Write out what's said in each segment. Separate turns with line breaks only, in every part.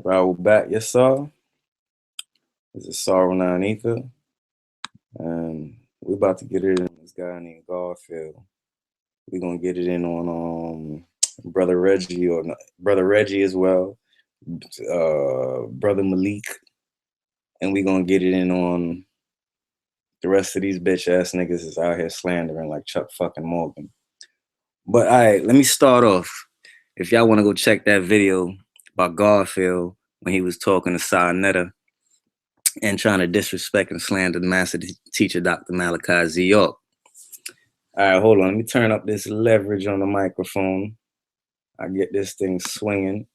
Raul back, yes sir. This is Asaru 9 Ether, and we about to get it in this guy named Garfield. We're gonna get it in on brother Reggie or brother Reggie as well, brother Malik, and we gonna get it in on the rest of these bitch ass niggas is out here slandering like Chuck fucking Morgan. But all right, let me start off. If y'all want to go check that video about Garfield when he was talking to Sa and trying to disrespect and slander the master teacher, Dr. Malachi Z. All right, hold on. Let me turn up this leverage on the microphone. I get this thing swinging.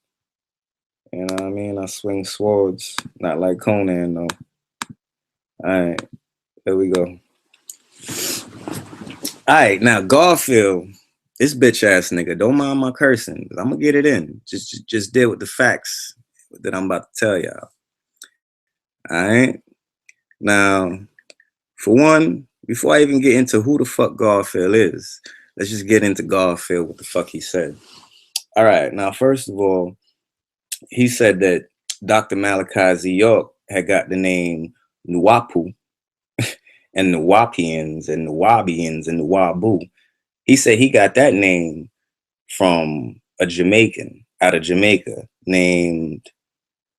You know what I mean? I swing swords, not like Conan, though. All right, there we go. All right, now Garfield, this bitch ass nigga, don't mind my cursing. I'm gonna get it in. Just deal with the facts that I'm about to tell y'all. All right. Now, for one, before I even get into who the fuck Garfield is, let's just get into Garfield, what the fuck he said. All right. Now, first of all, he said that Dr. Malachi Z. York had got the name wu-nuwaupu and wu-nuwaupians and wu-nuwaubians and wu-nuwaupu. He said he got that name from a Jamaican out of Jamaica named,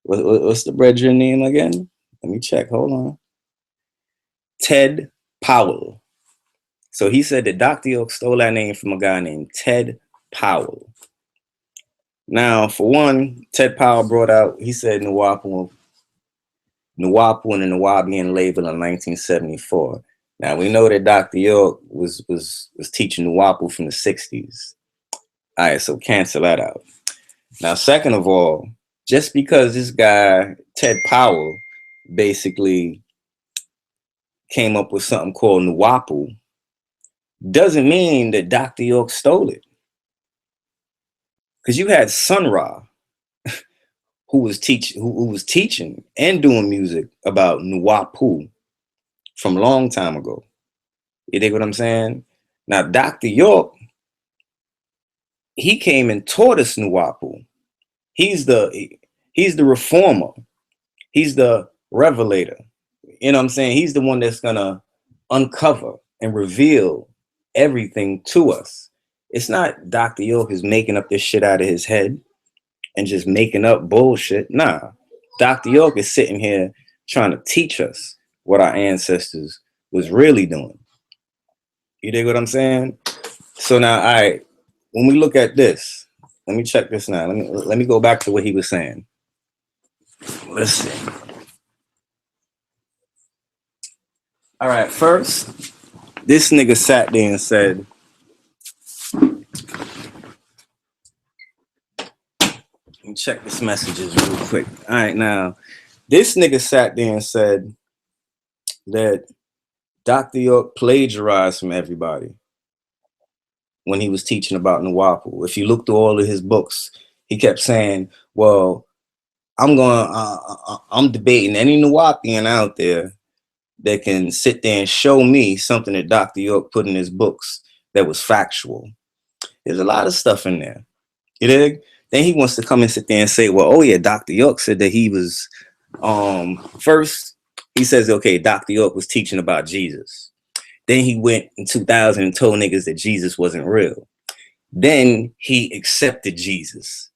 what's the brethren name again? Let me check. Hold on. Ted Powell. So he said that Dr. York stole that name from a guy named Ted Powell. Now, for one, Ted Powell brought out, he said wu-nuwaupu and the wu-nuwaubian label in 1974. Now, we know that Dr. York was teaching wu-nuwaupu from the 60s. All right, so cancel that out. Now, second of all, just because this guy, Ted Powell, basically came up with something called wu-nuwaupu, doesn't mean that Dr. York stole it. Because you had Sun Ra, who was teaching and doing music about wu-nuwaupu from a long time ago. You dig what I'm saying? Now, Dr. York, he came and taught us wu-nuwaupu. He's the reformer. He's the revelator. You know what I'm saying? He's the one that's gonna uncover and reveal everything to us. It's not Dr. York is making up this shit out of his head and just making up bullshit. Nah, Dr. York is sitting here trying to teach us what our ancestors was really doing. You dig what I'm saying? So now, all right, when we look at this, let me check this now. Let me go back to what he was saying. Let's see. All right, first, this nigga sat there and said, let me check this messages real quick. All right, now, this nigga sat there and said that Dr. York plagiarized from everybody when he was teaching about wu-nuwaupu. If you look through all of his books, he kept saying, well, I'm debating any wu-nuwaupian out there that can sit there and show me something that Dr. York put in his books that was factual. There's a lot of stuff in there. You dig? Then he wants to come and sit there and say, well, oh yeah, Dr. York said that he was, first, he says, okay, Dr. York was teaching about Jesus. Then he went in 2000 and told niggas that Jesus wasn't real. Then he accepted Jesus.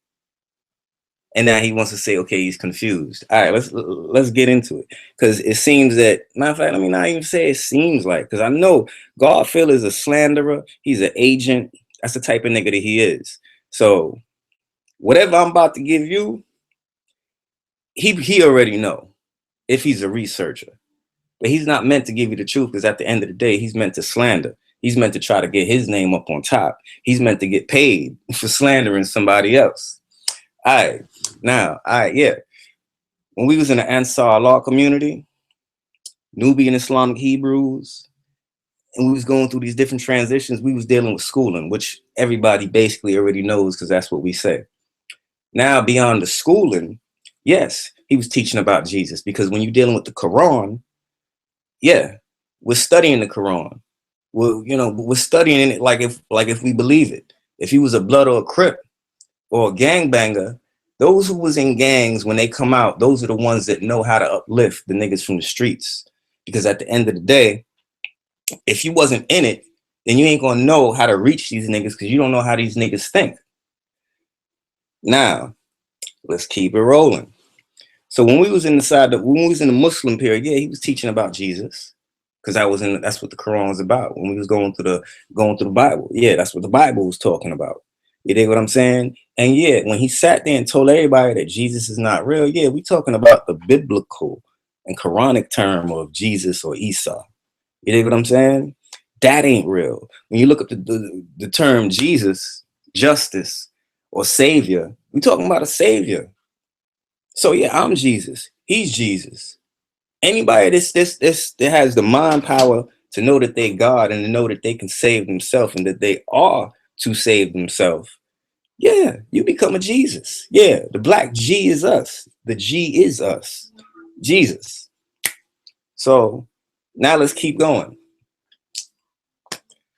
And now he wants to say, okay, he's confused. All right, let's get into it. Because it seems that, matter of fact, let me not even say it seems like, because I know Garfield is a slanderer. He's an agent. That's the type of nigga that he is. So whatever I'm about to give you, he already know if he's a researcher. But he's not meant to give you the truth, because at the end of the day, he's meant to slander. He's meant to try to get his name up on top. He's meant to get paid for slandering somebody else. All right, now, all right, yeah. When we was in the Ansar law community, Nubian Islamic Hebrews, and we was going through these different transitions, we was dealing with schooling, which everybody basically already knows because that's what we say. Now, beyond the schooling, yes, he was teaching about Jesus, because when you're dealing with the Quran, yeah, we're studying the Quran. We're studying it like if we believe it. If he was a blood or a crip or a gangbanger, Those who was in gangs, when they come out, those are the ones that know how to uplift the niggas from the streets. Because at the end of the day, if you wasn't in it, then you ain't gonna know how to reach these niggas because you don't know how these niggas think. Now, let's keep it rolling. So when we was in the Muslim period, yeah, he was teaching about Jesus. Because that's what the Quran was about. When we was going through the Bible. Yeah, that's what the Bible was talking about. You dig what I'm saying? And yeah, when he sat there and told everybody that Jesus is not real, yeah, we talking about the biblical and Quranic term of Jesus or Isa. You dig what I'm saying? That ain't real. When you look up the term Jesus, justice, or savior, we talking about a savior. So yeah, I'm Jesus. He's Jesus. Anybody that has the mind power to know that they God and to know that they can save themselves and that they are to save themselves, yeah, you become a Jesus. Yeah, the black G is us. The G is us. Jesus. So now let's keep going.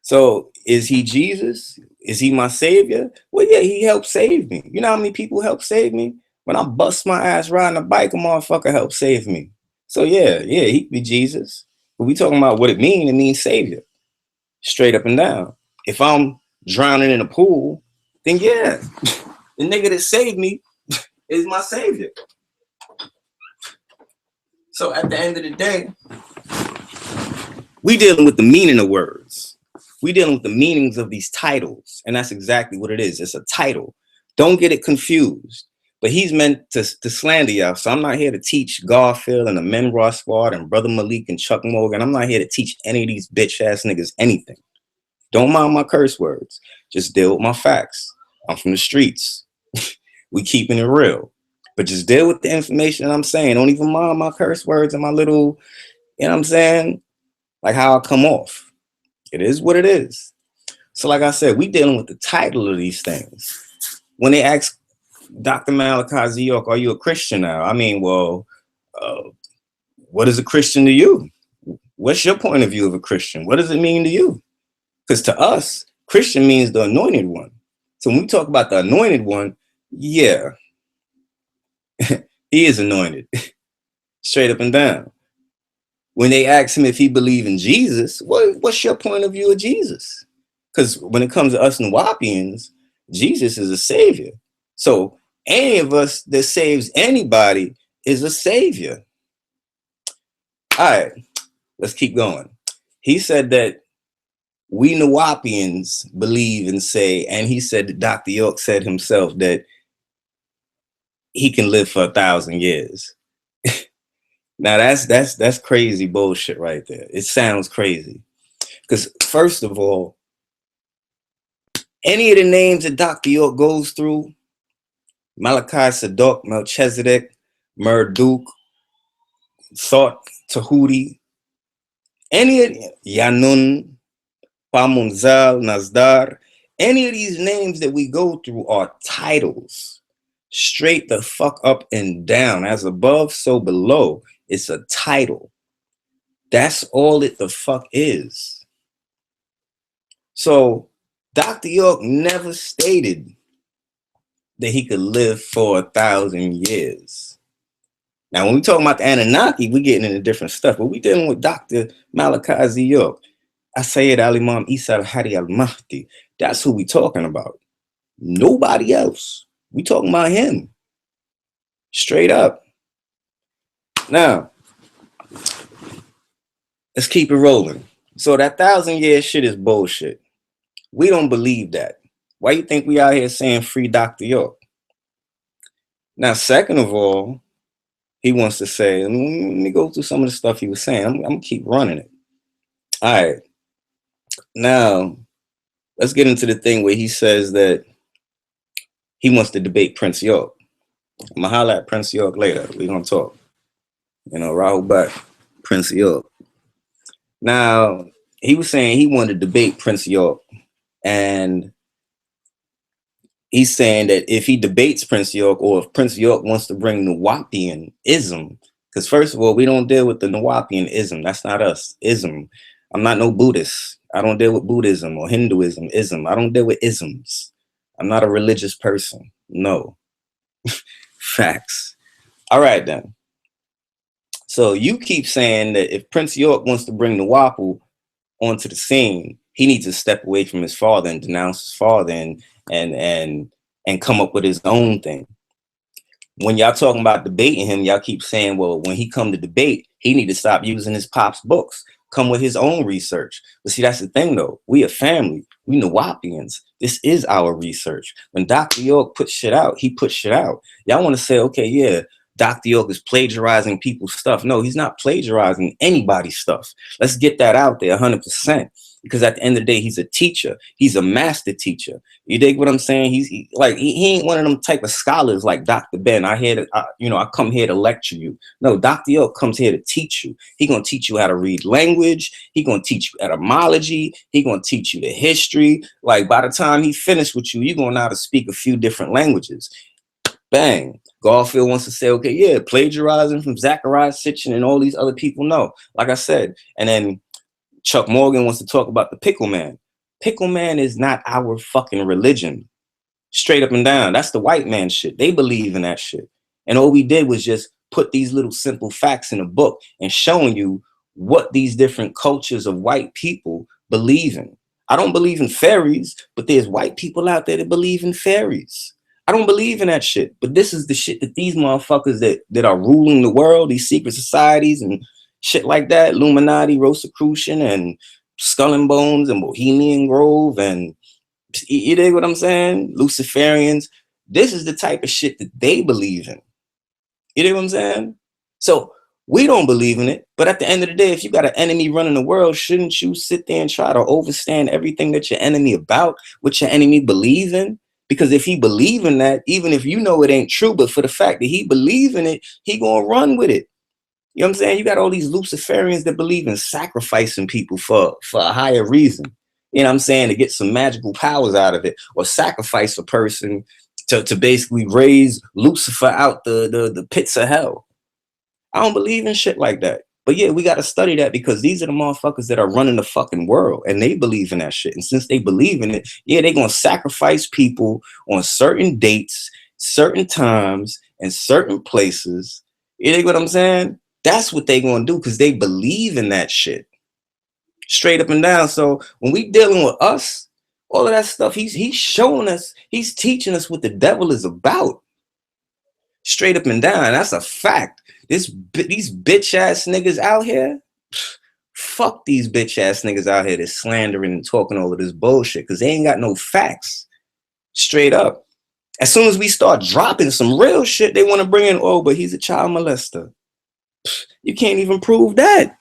So is he Jesus? Is he my savior? Well, yeah, he helped save me. You know how many people help save me? When I bust my ass riding a bike, a motherfucker helped save me. So yeah, he could be Jesus. But we talking about what it means savior. Straight up and down. If I'm drowning in a pool, then yeah, the nigga that saved me is my savior. So at the end of the day, we dealing with the meaning of words. We dealing with the meanings of these titles. And that's exactly what it is. It's a title. Don't get it confused. But he's meant to slander y'all. So I'm not here to teach Garfield and the Sqaud and Brother Malik and Chuck Morgan. I'm not here to teach any of these bitch ass niggas anything. Don't mind my curse words. Just deal with my facts. I'm from the streets. We keeping it real. But just deal with the information that I'm saying. Don't even mind my curse words and my little, you know what I'm saying? Like how I come off. It is what it is. So like I said, we dealing with the title of these things. When they ask Dr. Malachi Z. York, are you a Christian now? I mean, well, what is a Christian to you? What's your point of view of a Christian? What does it mean to you? Because to us, Christian means the anointed one. So when we talk about the anointed one, yeah, he is anointed, straight up and down. When they ask him if he believes in Jesus, what's your point of view of Jesus? Because when it comes to us wu-nuwaupians, Jesus is a savior. So any of us that saves anybody is a savior. All right, let's keep going. He said that we wu-nuwaupians believe and say, and he said that Dr. York said himself that he can live for 1,000 years. Now that's crazy bullshit right there. It sounds crazy. Because first of all, any of the names that Dr. York goes through, Malachi, Sadok, Melchizedek, Merduk, Thought, Tahuti, any of Yanun, Pamunzal, Nazdar, any of these names that we go through are titles. Straight the fuck up and down. As above, so below. It's a title. That's all it the fuck is. So Dr. York never stated that he could live for 1,000 years. Now, when we talking about the Anunnaki, we're getting into different stuff, but we dealing with Dr. Malachi Z. York, Sayyid al-Imam Isa al-Hadi al-Mahdi. That's who we talking about. Nobody else. We talking about him. Straight up. Now, let's keep it rolling. So that 1,000-year shit is bullshit. We don't believe that. Why you think we out here saying free Dr. York? Now, second of all, he wants to say, let me go through some of the stuff he was saying. I'm going to keep running it. All right. Now, let's get into the thing where he says that he wants to debate Prince York. I'm going to holler at Prince York later. We're going to talk. You know, Rahul Bhatt, Prince York. Now, he was saying he wanted to debate Prince York. And he's saying that if he debates Prince York, or if Prince York wants to bring wu-nuwaupianism, because first of all, we don't deal with the wu-nuwaupianism. That's not us. Ism. I'm not no Buddhist. I don't deal with Buddhism or Hinduism, ism. I don't deal with isms. I'm not a religious person. No. Facts. All right, then. So you keep saying that if Prince York wants to bring the wu-nuwaupu onto the scene, he needs to step away from his father and denounce his father and come up with his own thing. When y'all talking about debating him, y'all keep saying, well, when he come to debate, he need to stop using his pop's books, come with his own research. But see, that's the thing, though. We a family. We wu-nuwaupians. This is our research. When Dr. York puts shit out, he puts shit out. Y'all want to say, okay, yeah, Dr. York is plagiarizing people's stuff. No, he's not plagiarizing anybody's stuff. Let's get that out there 100%. Because at the end of the day, he's a teacher. He's a master teacher. You dig what I'm saying? He ain't one of them type of scholars like Dr. Ben. I come here to lecture you. No, Dr. York comes here to teach you. He gonna teach you how to read language. He gonna teach you etymology. He gonna teach you the history. Like by the time he finished with you, you're gonna know how to speak a few different languages. Bang. Garfield wants to say, okay, yeah, plagiarizing from Zachariah Sitchin and all these other people. No, like I said, and then Chuck Morgan wants to talk about the pickle man. Pickle man is not our fucking religion. Straight up and down. That's the white man shit. They believe in that shit. And all we did was just put these little simple facts in a book and showing you what these different cultures of white people believe in. I don't believe in fairies, but there's white people out there that believe in fairies. I don't believe in that shit. But this is the shit that these motherfuckers that are ruling the world, these secret societies and shit like that, Illuminati, Rosicrucian, and Skull and Bones, and Bohemian Grove, and you dig what I'm saying? Luciferians. This is the type of shit that they believe in. You dig what I'm saying? So we don't believe in it, but at the end of the day, if you got an enemy running the world, shouldn't you sit there and try to overstand everything that your enemy about, what your enemy believe in? Because if he believe in that, even if you know it ain't true, but for the fact that he believe in it, he gonna run with it. You know what I'm saying? You got all these Luciferians that believe in sacrificing people for a higher reason. You know what I'm saying? To get some magical powers out of it, or sacrifice a person to basically raise Lucifer out the pits of hell. I don't believe in shit like that. But yeah, we got to study that because these are the motherfuckers that are running the fucking world and they believe in that shit. And since they believe in it, yeah, they're going to sacrifice people on certain dates, certain times, and certain places. You know what I'm saying? That's what they gonna do because they believe in that shit. Straight up and down. So when we dealing with us, all of that stuff, he's showing us, he's teaching us what the devil is about. Straight up and down. That's a fact. These bitch ass niggas out here, fuck these bitch ass niggas out here that's slandering and talking all of this bullshit because they ain't got no facts. Straight up. As soon as we start dropping some real shit, they want to bring in, oh, but he's a child molester. You can't even prove that.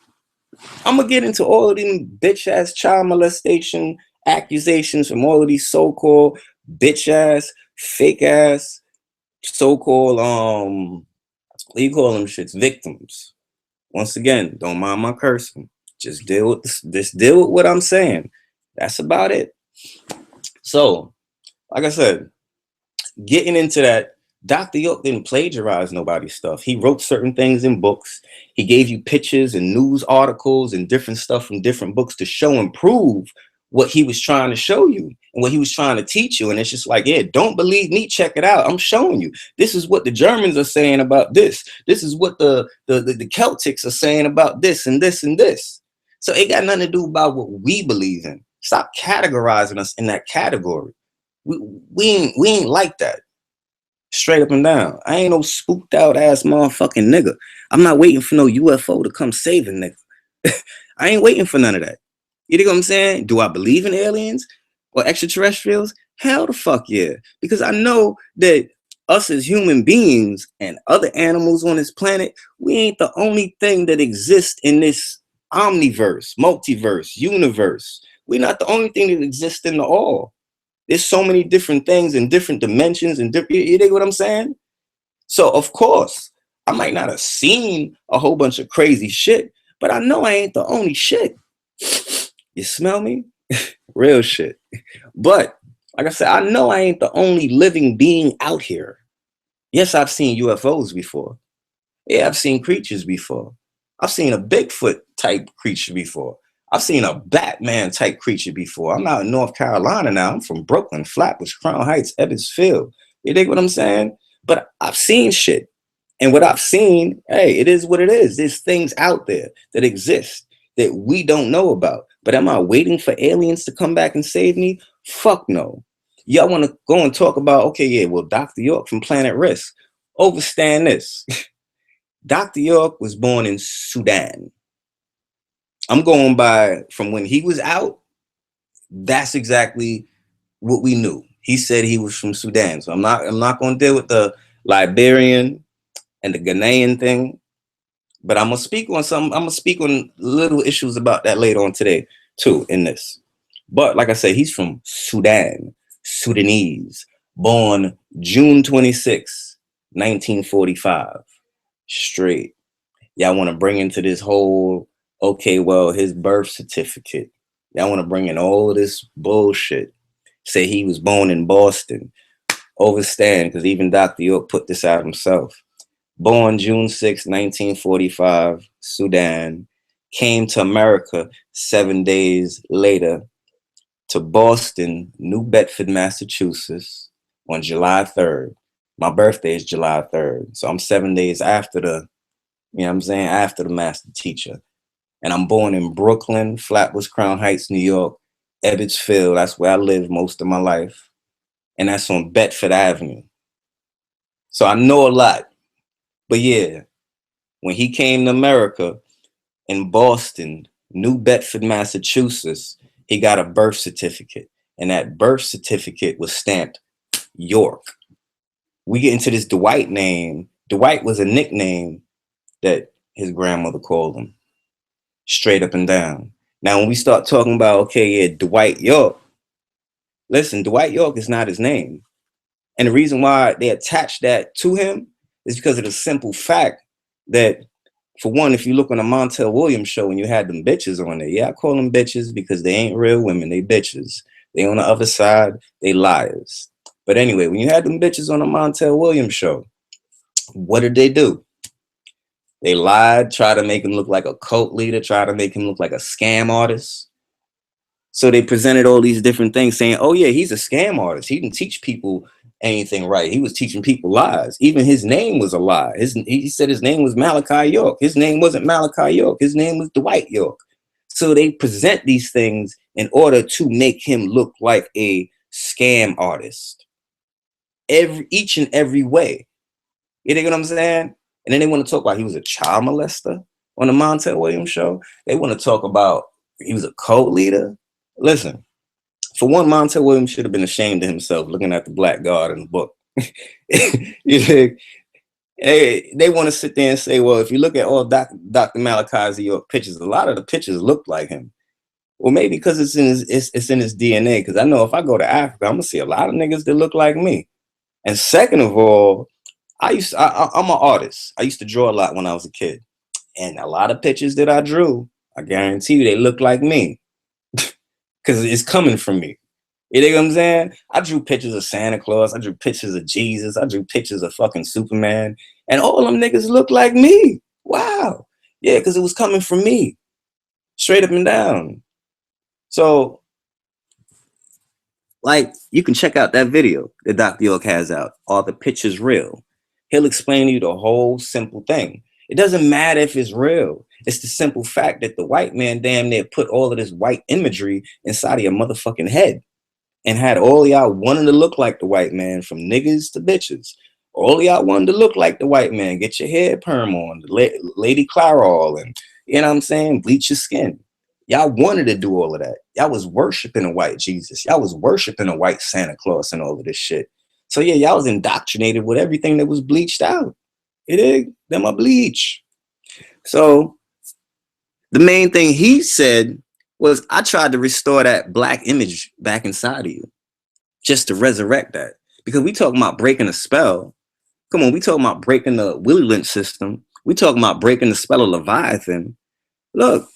I'm gonna get into all of them bitch ass child molestation accusations from all of these so-called bitch ass, fake ass, so-called what do you call them shits? Victims. Once again, don't mind my cursing. Just deal with this. Just deal with what I'm saying. That's about it. So, like I said, getting into that. Dr. York didn't plagiarize nobody's stuff. He wrote certain things in books. He gave you pictures and news articles and different stuff from different books to show and prove what he was trying to show you and what he was trying to teach you. And it's just like, yeah, don't believe me. Check it out. I'm showing you. This is what the Germans are saying about this. This is what the Celtics are saying about this and this and this. So it got nothing to do about what we believe in. Stop categorizing us in that category. We ain't like that. Straight up and down. I ain't no spooked out ass motherfucking nigga. I'm not waiting for no UFO to come save a nigga. I ain't waiting for none of that. You know what I'm saying? Do I believe in aliens or extraterrestrials? Hell the fuck yeah. Because I know that us as human beings and other animals on this planet, we ain't the only thing that exists in this omniverse, multiverse, universe. We're not the only thing that exists in the all. There's so many different things in different dimensions and different, you know what I'm saying? So of course, I might not have seen a whole bunch of crazy shit, but I know I ain't the only shit. You smell me? Real shit. But like I said, I know I ain't the only living being out here. Yes, I've seen UFOs before. Yeah, I've seen creatures before. I've seen a Bigfoot type creature before. I've seen a Batman type creature before. I'm out in North Carolina now. I'm from Brooklyn, Flatbush, Crown Heights, Ebbsfield. You dig what I'm saying? But I've seen shit. And what I've seen, hey, it is what it is. There's things out there that exist that we don't know about. But am I waiting for aliens to come back and save me? Fuck no. Y'all want to go and talk about, okay, yeah, well, Dr. York from Planet Risk. Overstand this. Dr. York was born in Sudan. I'm going by from when he was out. That's exactly what we knew. He said he was from Sudan. So I'm not going to deal with the Liberian and the Ghanaian thing, but I'm gonna speak on some. I'm gonna speak on little issues about that later on today too in this. But like I said, he's from Sudan, Sudanese, born June 26, 1945. Straight. Y'all want to bring into this whole, okay, well, his birth certificate. Y'all want to bring in all this bullshit. Say he was born in Boston. Overstand, because even Dr. York put this out himself. Born June 6, 1945, Sudan, came to America 7 days later to Boston, New Bedford, Massachusetts on July 3rd. My birthday is July 3rd. So I'm 7 days after the, you know what I'm saying, after the master teacher. And I'm born in Brooklyn, Flatbush, Crown Heights, New York, Ebbetsfield. That's where I lived most of my life. And that's on Bedford Avenue. So I know a lot. But yeah, when he came to America in Boston, New Bedford, Massachusetts, he got a birth certificate. And that birth certificate was stamped York. We get into this Dwight name. Dwight was a nickname that his grandmother called him. Straight up and down. Now, when we start talking about, okay, yeah, Dwight York, listen, Dwight York is not his name. And the reason why they attached that to him is because of the simple fact that, for one, if you look on the Montel Williams show and you had them bitches on there, yeah, I call them bitches because they ain't real women, they bitches. They on the other side, they liars. But anyway, when you had them bitches on the Montel Williams show, what did they do? They lied, tried to make him look like a cult leader, tried to make him look like a scam artist. So they presented all these different things saying, oh yeah, he's a scam artist. He didn't teach people anything right. He was teaching people lies. Even his name was a lie. He said his name was Malachi York. His name wasn't Malachi York. His name was Dwight York. So they present these things in order to make him look like a scam artist. Each and every way. You know what I'm saying? And then they want to talk about he was a child molester on the Montel Williams show. They want to talk about he was a cult leader. Listen, for one, Montel Williams should have been ashamed of himself looking at the black god in the book. You think? Hey, they want to sit there and say, well, if you look at all Dr. Malachi's York pictures, a lot of the pictures look like him. Well, maybe because it's in his DNA. Because I know if I go to Africa, I'm gonna see a lot of niggas that look like me. And second of all, I'm an artist. I used to draw a lot when I was a kid, and a lot of pictures that I drew, I guarantee you, they look like me. Because it's coming from me. You know what I'm saying? I drew pictures of Santa Claus. I drew pictures of Jesus. I drew pictures of fucking Superman. And all them niggas look like me. Wow. Yeah, because it was coming from me. Straight up and down. So, like, you can check out that video that Dr. York has out. Are the pictures real? He'll explain to you the whole simple thing. It doesn't matter if it's real. It's the simple fact that the white man damn near put all of this white imagery inside of your motherfucking head and had all y'all wanting to look like the white man, from niggas to bitches. All y'all wanted to look like the white man. Get your hair perm on, Lady Clairol, and you know what I'm saying? Bleach your skin. Y'all wanted to do all of that. Y'all was worshiping a white Jesus. Y'all was worshiping a white Santa Claus and all of this shit. So yeah, y'all was indoctrinated with everything that was bleached out. It is them a bleach. So the main thing he said was, I tried to restore that black image back inside of you, just to resurrect that. Because we talking about breaking a spell. Come on, we talking about breaking the Willie Lynch system. We talking about breaking the spell of Leviathan. Look,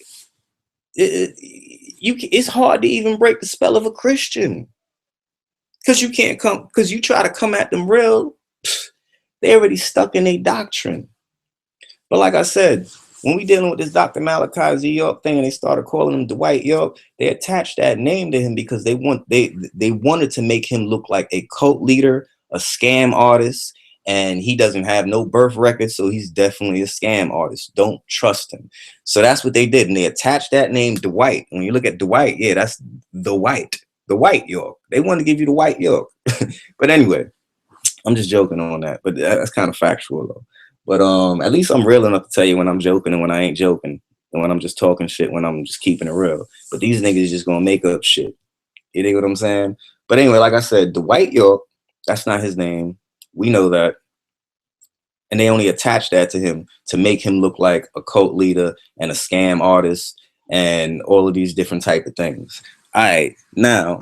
it's hard to even break the spell of a Christian. Because you can't come, because you try to come at them real, they already stuck in their doctrine. But like I said, when we dealing with this Dr. Malachi York thing and they started calling him Dwight York, they attached that name to him because they wanted to make him look like a cult leader, a scam artist, and he doesn't have no birth record, so he's definitely a scam artist. Don't trust him. So that's what they did, and they attached that name Dwight. When you look at Dwight, yeah, that's the white York. They wanted to give you the white York. But anyway, I'm just joking on that, but that's kind of factual though. But at least I'm real enough to tell you when I'm joking and when I ain't joking, and when I'm just talking shit, when I'm just keeping it real. But these niggas just gonna make up shit. You know what I'm saying? But anyway, like I said, Dwight York, that's not his name. We know that. And they only attached that to him to make him look like a cult leader and a scam artist and all of these different type of things. All right, now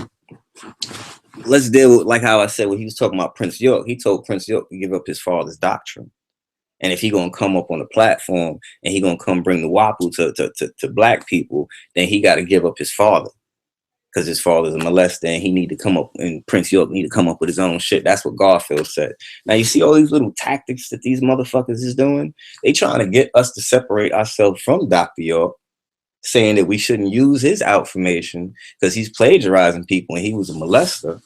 let's deal with, like how I said when he was talking about Prince York, he told Prince York to give up his father's doctrine. And if he gonna come up on the platform and he gonna come bring the wu-nuwaupu to black people, then he got to give up his father, because his father's a molester and he need to come up, and Prince York need to come up with his own shit. That's what Garfield said. Now you see all these little tactics that these motherfuckers is doing. They trying to get us to separate ourselves from Dr. York, saying that we shouldn't use his information because he's plagiarizing people and he was a molester.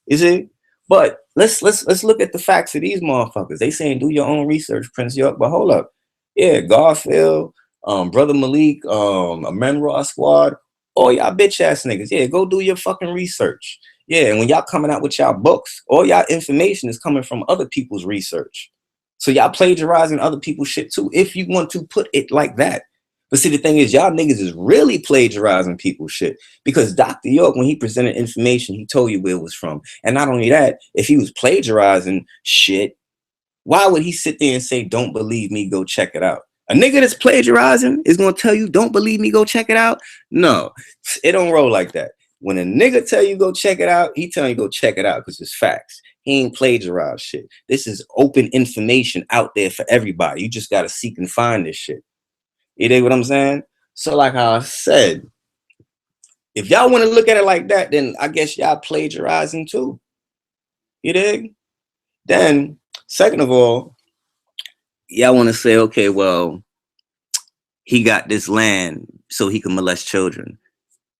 Is it? But let's look at the facts of these motherfuckers. They saying do your own research, Prince York. But hold up, yeah, Garfield, Brother Malik, Amenra Sqaud, all y'all bitch ass niggas, yeah, go do your fucking research. Yeah, and when y'all coming out with y'all books, all y'all information is coming from other people's research. So y'all plagiarizing other people's shit too, if you want to put it like that. But see, the thing is, y'all niggas is really plagiarizing people's shit, because Dr. York, when he presented information, he told you where it was from. And not only that, if he was plagiarizing shit, why would he sit there and say, don't believe me, go check it out? A nigga that's plagiarizing is going to tell you, don't believe me, go check it out? No, it don't roll like that. When a nigga tell you go check it out, he telling you go check it out because it's facts. He ain't plagiarized shit. This is open information out there for everybody. You just got to seek and find this shit. You dig what I'm saying? So like how I said, if y'all want to look at it like that, then I guess y'all plagiarizing too. You dig? Then, second of all, y'all want to say, okay, well, he got this land so he can molest children,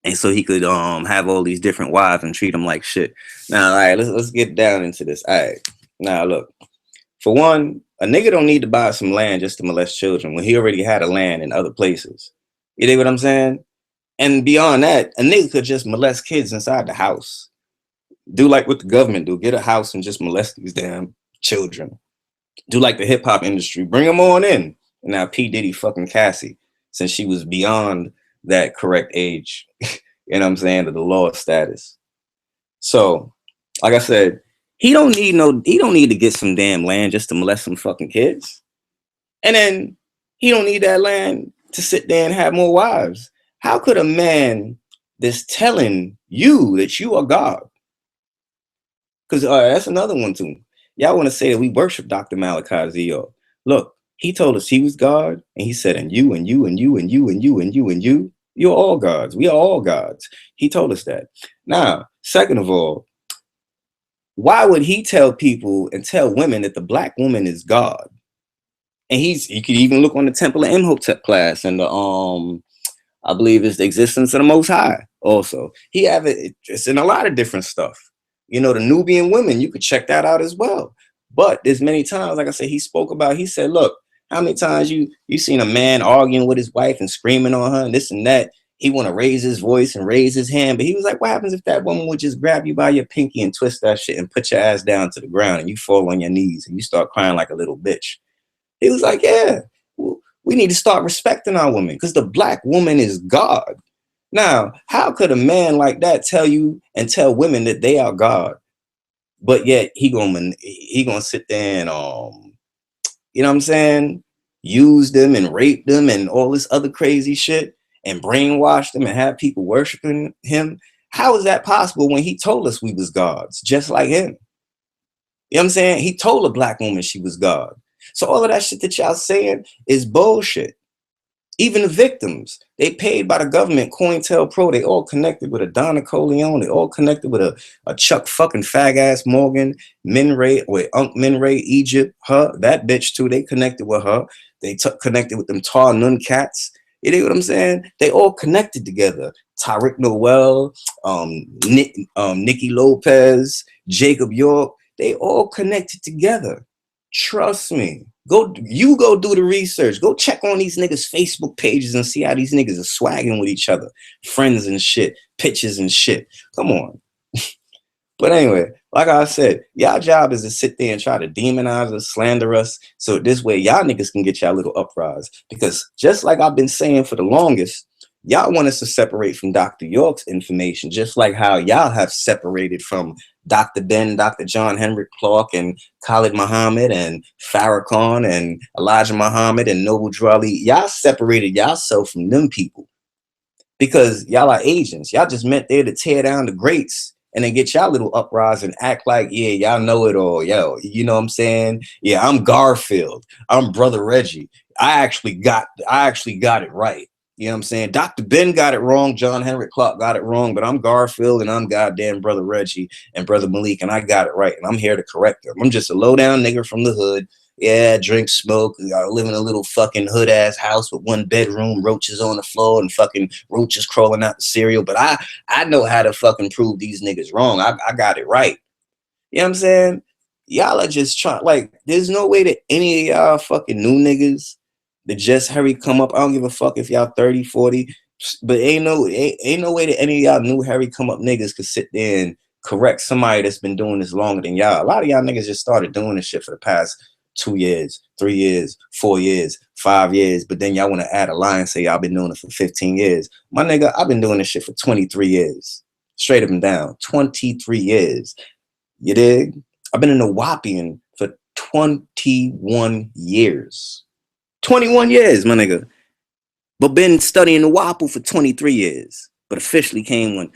and so he could have all these different wives and treat them like shit. Now, all right, let's get down into this. All right, now look, for one, a nigga don't need to buy some land just to molest children when he already had a land in other places. You dig what I'm saying? And beyond that, a nigga could just molest kids inside the house. Do like what the government do. Get a house and just molest these damn children. Do like the hip hop industry. Bring them on in. And now P. Diddy fucking Cassie, since she was beyond that correct age, you know what I'm saying, of the law status. So, like I said, he don't need to get some damn land just to molest some fucking kids. And then he don't need that land to sit there and have more wives. How could a man that's telling you that you are God? Because that's another one too. Y'all want to say that we worship Dr. Malachi Zio. Look, he told us he was God, and he said, and you, and you, and you, and you, and you, and you, and you, you're all gods. We are all gods. He told us that. Now, second of all, why would he tell people and tell women that the black woman is God? And you could even look on the Temple of Imhotep class and the I believe it's the existence of the Most High. Also, he have it's in a lot of different stuff. You know, the Nubian women, you could check that out as well. But there's many times, like I said, he said, look, how many times you seen a man arguing with his wife and screaming on her and this and that? He want to raise his voice and raise his hand, but he was like, what happens if that woman would just grab you by your pinky and twist that shit and put your ass down to the ground and you fall on your knees and you start crying like a little bitch? He was like, yeah, we need to start respecting our women because the black woman is God. Now, how could a man like that tell you and tell women that they are God, but yet he gonna sit there and you know what I'm saying, use them and rape them and all this other crazy shit and brainwash them and have people worshiping him? How is that possible when he told us we was gods just like him? You know what I'm saying? He told a black woman she was God. So all of that shit that y'all saying is bullshit. Even the victims, they paid by the government, COINTELPRO, they all connected with a Donna Corleone, they all connected with a Chuck fucking fag-ass Morgan, Minray, with Unc Minray, Egypt, her, that bitch too, they connected with her. They connected with them Tar Nun cats. You know what I'm saying? They all connected together. Tariq Noel, Nikki Lopez, Jacob York, they all connected together. Trust me. Go do the research. Go check on these niggas' Facebook pages and see how these niggas are swagging with each other. Friends and shit. Pictures and shit. Come on. But anyway, like I said, y'all job is to sit there and try to demonize us, slander us, so this way y'all niggas can get y'all little uprise. Because just like I've been saying for the longest, y'all want us to separate from Dr. York's information, just like how y'all have separated from Dr. Ben, Dr. John Henrik Clark, and Khalid Muhammad, and Farrakhan, and Elijah Muhammad, and Noble Drew Ali. Y'all separated yourself from them people because y'all are agents. Y'all just meant there to tear down the greats and then get y'all little uprise and act like, yeah, y'all know it all. Yo, you know what I'm saying? Yeah, I'm Garfield. I'm Brother Reggie. I actually got it right. You know what I'm saying? Dr. Ben got it wrong. John Henrik Clark got it wrong, but I'm Garfield and I'm goddamn Brother Reggie and Brother Malik, and I got it right. And I'm here to correct them. I'm just a low down nigga from the hood. Yeah, drink, smoke. I live in a little fucking hood ass house with one bedroom, roaches on the floor, and fucking roaches crawling out the cereal. But I know how to fucking prove these niggas wrong. I got it right. You know what I'm saying? Y'all are just trying, like, there's no way that any of y'all fucking new niggas that just hurry come up. I don't give a fuck if y'all 30, 40, but ain't no way that any of y'all new hurry come up niggas could sit there and correct somebody that's been doing this longer than y'all. A lot of y'all niggas just started doing this shit for the past 2 years, 3 years, 4 years, 5 years, but then y'all want to add a line and say y'all been doing it for 15 years. My nigga, I've been doing this shit for 23 years. Straight up and down. 23 years. You dig? I've been in the Wapian for 21 years. 21 years, my nigga. But been studying the wu-nuwaupu for 23 years. But officially came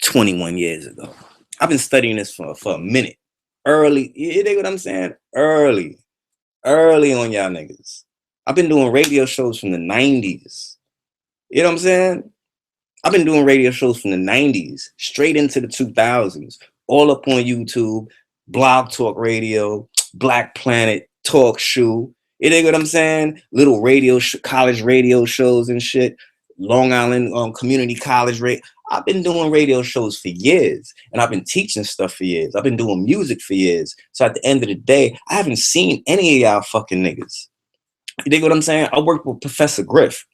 21 years ago. I've been studying this for a minute. Early, you dig what I'm saying? Early on y'all niggas. I've been doing radio shows from the 90s. You know what I'm saying? I've been doing radio shows from the 90s, straight into the 2000s, all up on YouTube, Blog Talk Radio, Black Planet, Talk Shoe. You dig what I'm saying? Little college radio shows and shit. Long Island Community College radio. I've been doing radio shows for years, and I've been teaching stuff for years. I've been doing music for years. So at the end of the day, I haven't seen any of y'all fucking niggas. You dig what I'm saying? I worked with Professor Griff.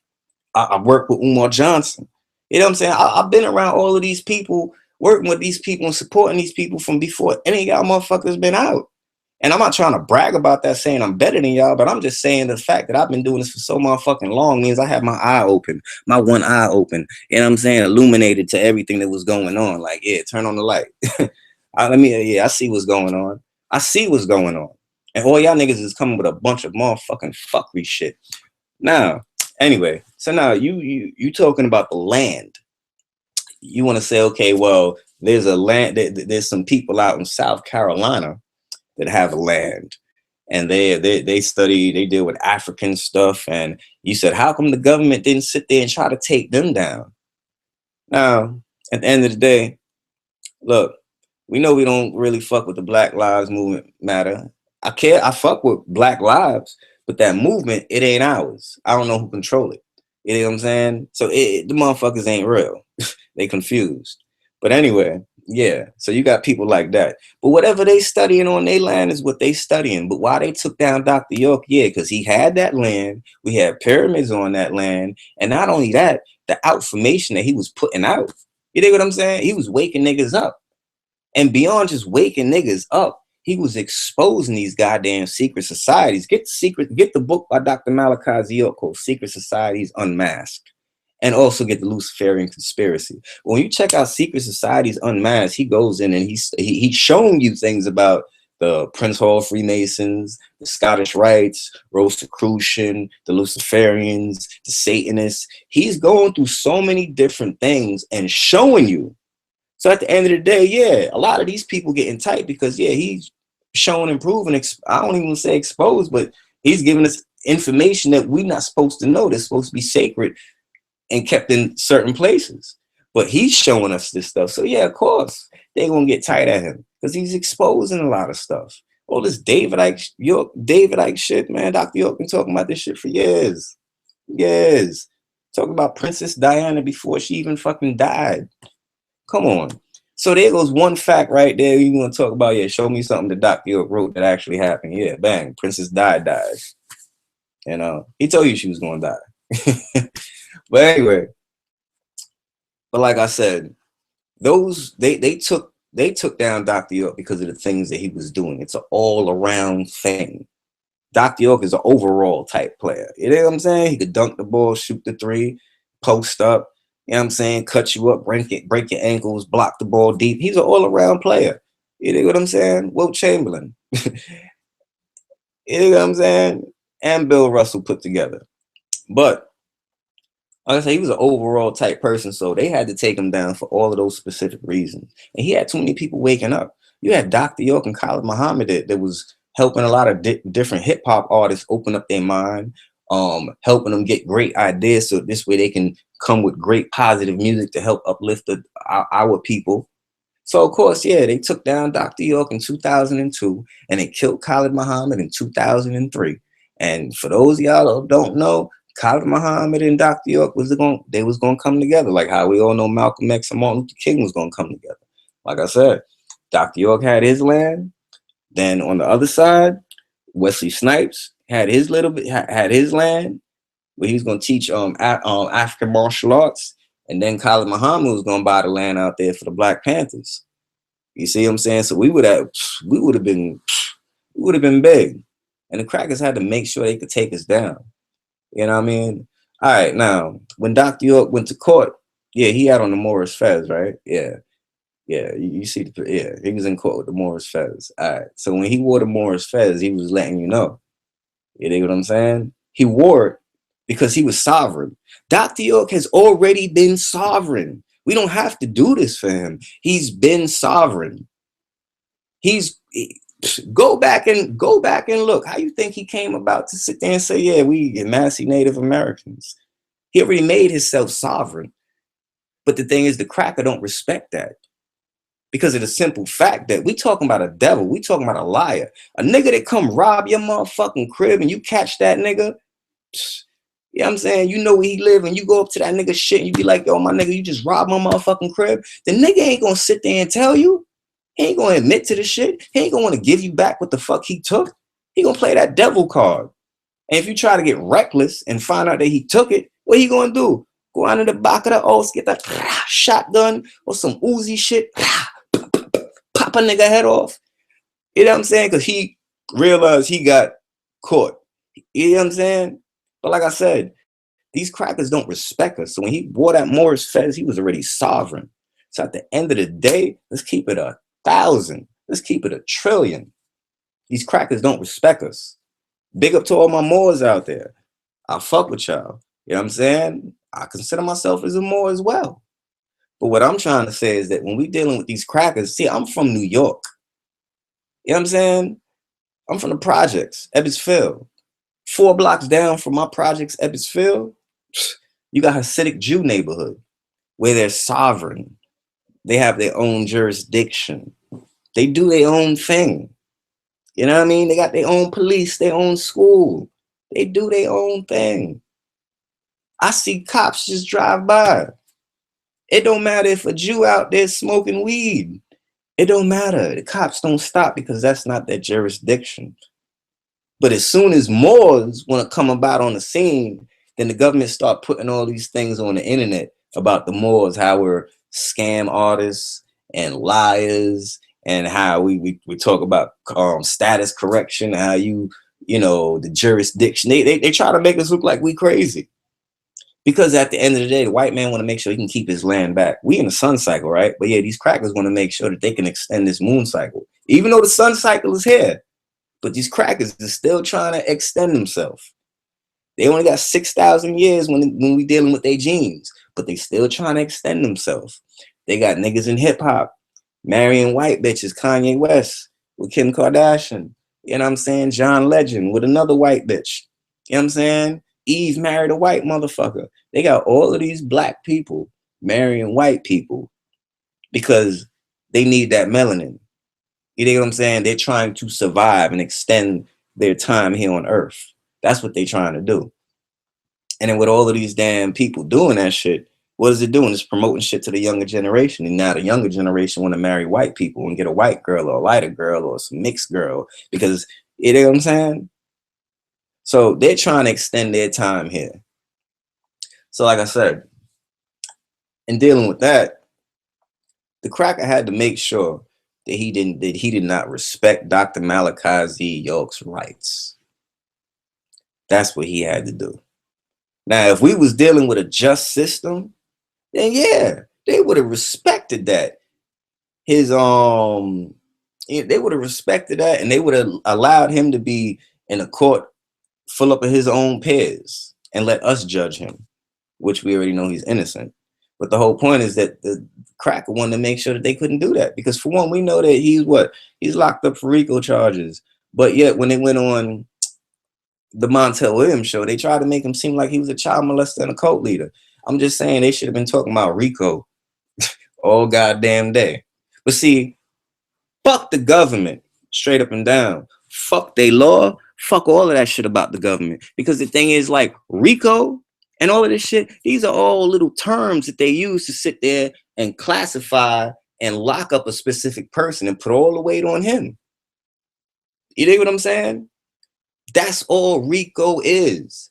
I worked with Umar Johnson. You know what I'm saying? I've been around all of these people, working with these people and supporting these people from before any of y'all motherfuckers been out. And I'm not trying to brag about that, saying I'm better than y'all, but I'm just saying the fact that I've been doing this for so motherfucking long means I have my eye open, my one eye open. You know what I'm saying? Illuminated to everything that was going on. Like, yeah, turn on the light. I see what's going on. I see what's going on. And all y'all niggas is coming with a bunch of motherfucking fuckery shit. Now, anyway, so now you talking about the land. You want to say, okay, well, there's a land, there's some people out in South Carolina that have land, and they deal with African stuff, and you said, how come the government didn't sit there and try to take them down? Now, at the end of the day, look, we know we don't really fuck with the Black Lives Movement matter. I fuck with Black Lives, but that movement, it ain't ours. I don't know who control it. You know what I'm saying? So the motherfuckers ain't real. They confused. But anyway, yeah, so you got people like that. But whatever they studying on their land is what they studying. But why they took down Dr. York? Yeah, because he had that land. We had pyramids on that land. And not only that, the information that he was putting out. You know what I'm saying? He was waking niggas up. And beyond just waking niggas up, he was exposing these goddamn secret societies. Get the book by Dr. Malachi York called Secret Societies Unmasked. And also get the Luciferian Conspiracy. When you check out Secret Societies Unmasked, he goes in and he's showing you things about the Prince Hall Freemasons, the Scottish Rites, Rosicrucian, the Luciferians, the Satanists. He's going through so many different things and showing you. So at the end of the day, yeah, a lot of these people getting tight because, yeah, he's showing and proving. I don't even say exposed, but he's giving us information that we're not supposed to know. That's supposed to be sacred and kept in certain places. But he's showing us this stuff. So yeah, of course, they're gonna get tight at him because he's exposing a lot of stuff. All this David Icke shit, man. Dr. York been talking about this shit for years. Years. Talking about Princess Diana before she even fucking died. Come on. So there goes one fact right there. You want to talk about? Yeah, show me something that Dr. York wrote that actually happened. Yeah, bang, Princess died. You know, he told you she was going to die. But anyway, but like I said, those they took down Dr. York because of the things that he was doing. It's an all around thing. Dr. York is an overall type player. You know what I'm saying? He could dunk the ball, shoot the three, post up. You know what I'm saying? Cut you up, break your ankles, block the ball deep. He's an all around player. You know what I'm saying? Wilt Chamberlain. You know what I'm saying? And Bill Russell put together. But like I said, he was an overall type person, so they had to take him down for all of those specific reasons. And he had too many people waking up. You had Dr. York and Khalid Muhammad that was helping a lot of different hip hop artists open up their mind, helping them get great ideas, so this way they can come with great positive music to help uplift our people. So of course, yeah, they took down Dr. York in 2002, and they killed Khalid Muhammad in 2003. And for those of y'all that don't know, Khalid Muhammad and Dr. York was gonna come together, like how we all know Malcolm X and Martin Luther King was gonna come together. Like I said, Dr. York had his land. Then on the other side, Wesley Snipes had his had his land where he was gonna teach African martial arts, and then Khalid Muhammad was gonna buy the land out there for the Black Panthers. You see what I'm saying? So we would have been big, and the crackers had to make sure they could take us down. You know what I mean? All right, now when Dr. York went to court, yeah, he had on the Morris Fez, right? Yeah, yeah. You see, yeah, he was in court with the Morris Fez. All right, so when he wore the Morris Fez, he was letting you know. You know what I'm saying? He wore it because he was sovereign. Dr. York has already been sovereign. We don't have to do this for him. He's been sovereign. Go back and look. How you think he came about to sit there and say, yeah, we emancipate Native Americans? He already made himself sovereign. But the thing is, the cracker don't respect that because of the simple fact that we talking about a devil. We talking about a liar. A nigga that come rob your motherfucking crib and you catch that nigga. You know what I'm saying? You know where he live and you go up to that nigga shit and you be like, yo, my nigga, you just robbed my motherfucking crib. The nigga ain't gonna sit there and tell you. He ain't gonna admit to the shit. He ain't gonna want to give you back what the fuck he took. He gonna play that devil card. And if you try to get reckless and find out that he took it, what he gonna do? Go out in the back of the house, get that shotgun or some Uzi shit, pop a nigga head off. You know what I'm saying? Because he realized he got caught. You know what I'm saying? But like I said, these crackers don't respect us. So when he wore that Morris Fez, he was already sovereign. So at the end of the day, let's keep it 1,000. Let's keep it 1,000,000,000,000. These crackers don't respect us. Big up to all my Moors out there. I fuck with y'all. You know what I'm saying? I consider myself as a Moor as well. But what I'm trying to say is that when we dealing with these crackers, see, I'm from New York. You know what I'm saying? I'm from the projects, Ebbsfield. 4 blocks down from my projects, Ebbsfield, you got Hasidic Jew neighborhood where they're sovereign. They have their own jurisdiction. They do their own thing. You know what I mean? They got their own police, their own school. They do their own thing. I see cops just drive by. It don't matter if a Jew out there smoking weed. It don't matter. The cops don't stop because that's not their jurisdiction. But as soon as Moors want to come about on the scene, then the government start putting all these things on the internet about the Moors, how we're scam artists and liars, and how we talk about status correction, how you know, the jurisdiction. They try to make us look like we crazy. Because at the end of the day, the white man want to make sure he can keep his land back. We in the sun cycle, right? But yeah, these crackers want to make sure that they can extend this moon cycle. Even though the sun cycle is here, but these crackers are still trying to extend themselves. They only got 6,000 years when we dealing with their genes, but they still trying to extend themselves. They got niggas in hip hop marrying white bitches, Kanye West with Kim Kardashian. You know what I'm saying? John Legend with another white bitch. You know what I'm saying? Eve married a white motherfucker. They got all of these black people marrying white people because they need that melanin. You know what I'm saying? They're trying to survive and extend their time here on Earth. That's what they're trying to do. And then with all of these damn people doing that shit, What is it doing? It's promoting shit to the younger generation. And now the younger generation want to marry white people and get a white girl or a lighter girl or some mixed girl because, you know what I'm saying? So they're trying to extend their time here. So like I said, in dealing with that, the cracker had to make sure that he did not respect Dr. Malachi Z. York's rights. That's what he had to do. Now, if we was dealing with a just system, then yeah, they would have respected that. They would have respected that, and they would have allowed him to be in a court full up of his own peers and let us judge him, which we already know he's innocent. But the whole point is that the cracker wanted to make sure that they couldn't do that, because for one, we know that he's locked up for RICO charges. But yet, when they went on the Montel Williams show, they tried to make him seem like he was a child molester and a cult leader. I'm just saying they should have been talking about RICO all goddamn day. But see, fuck the government, straight up and down. Fuck they law. Fuck all of that shit about the government. Because the thing is, like, RICO and all of this shit, these are all little terms that they use to sit there and classify and lock up a specific person and put all the weight on him. You dig what I'm saying? That's all RICO is.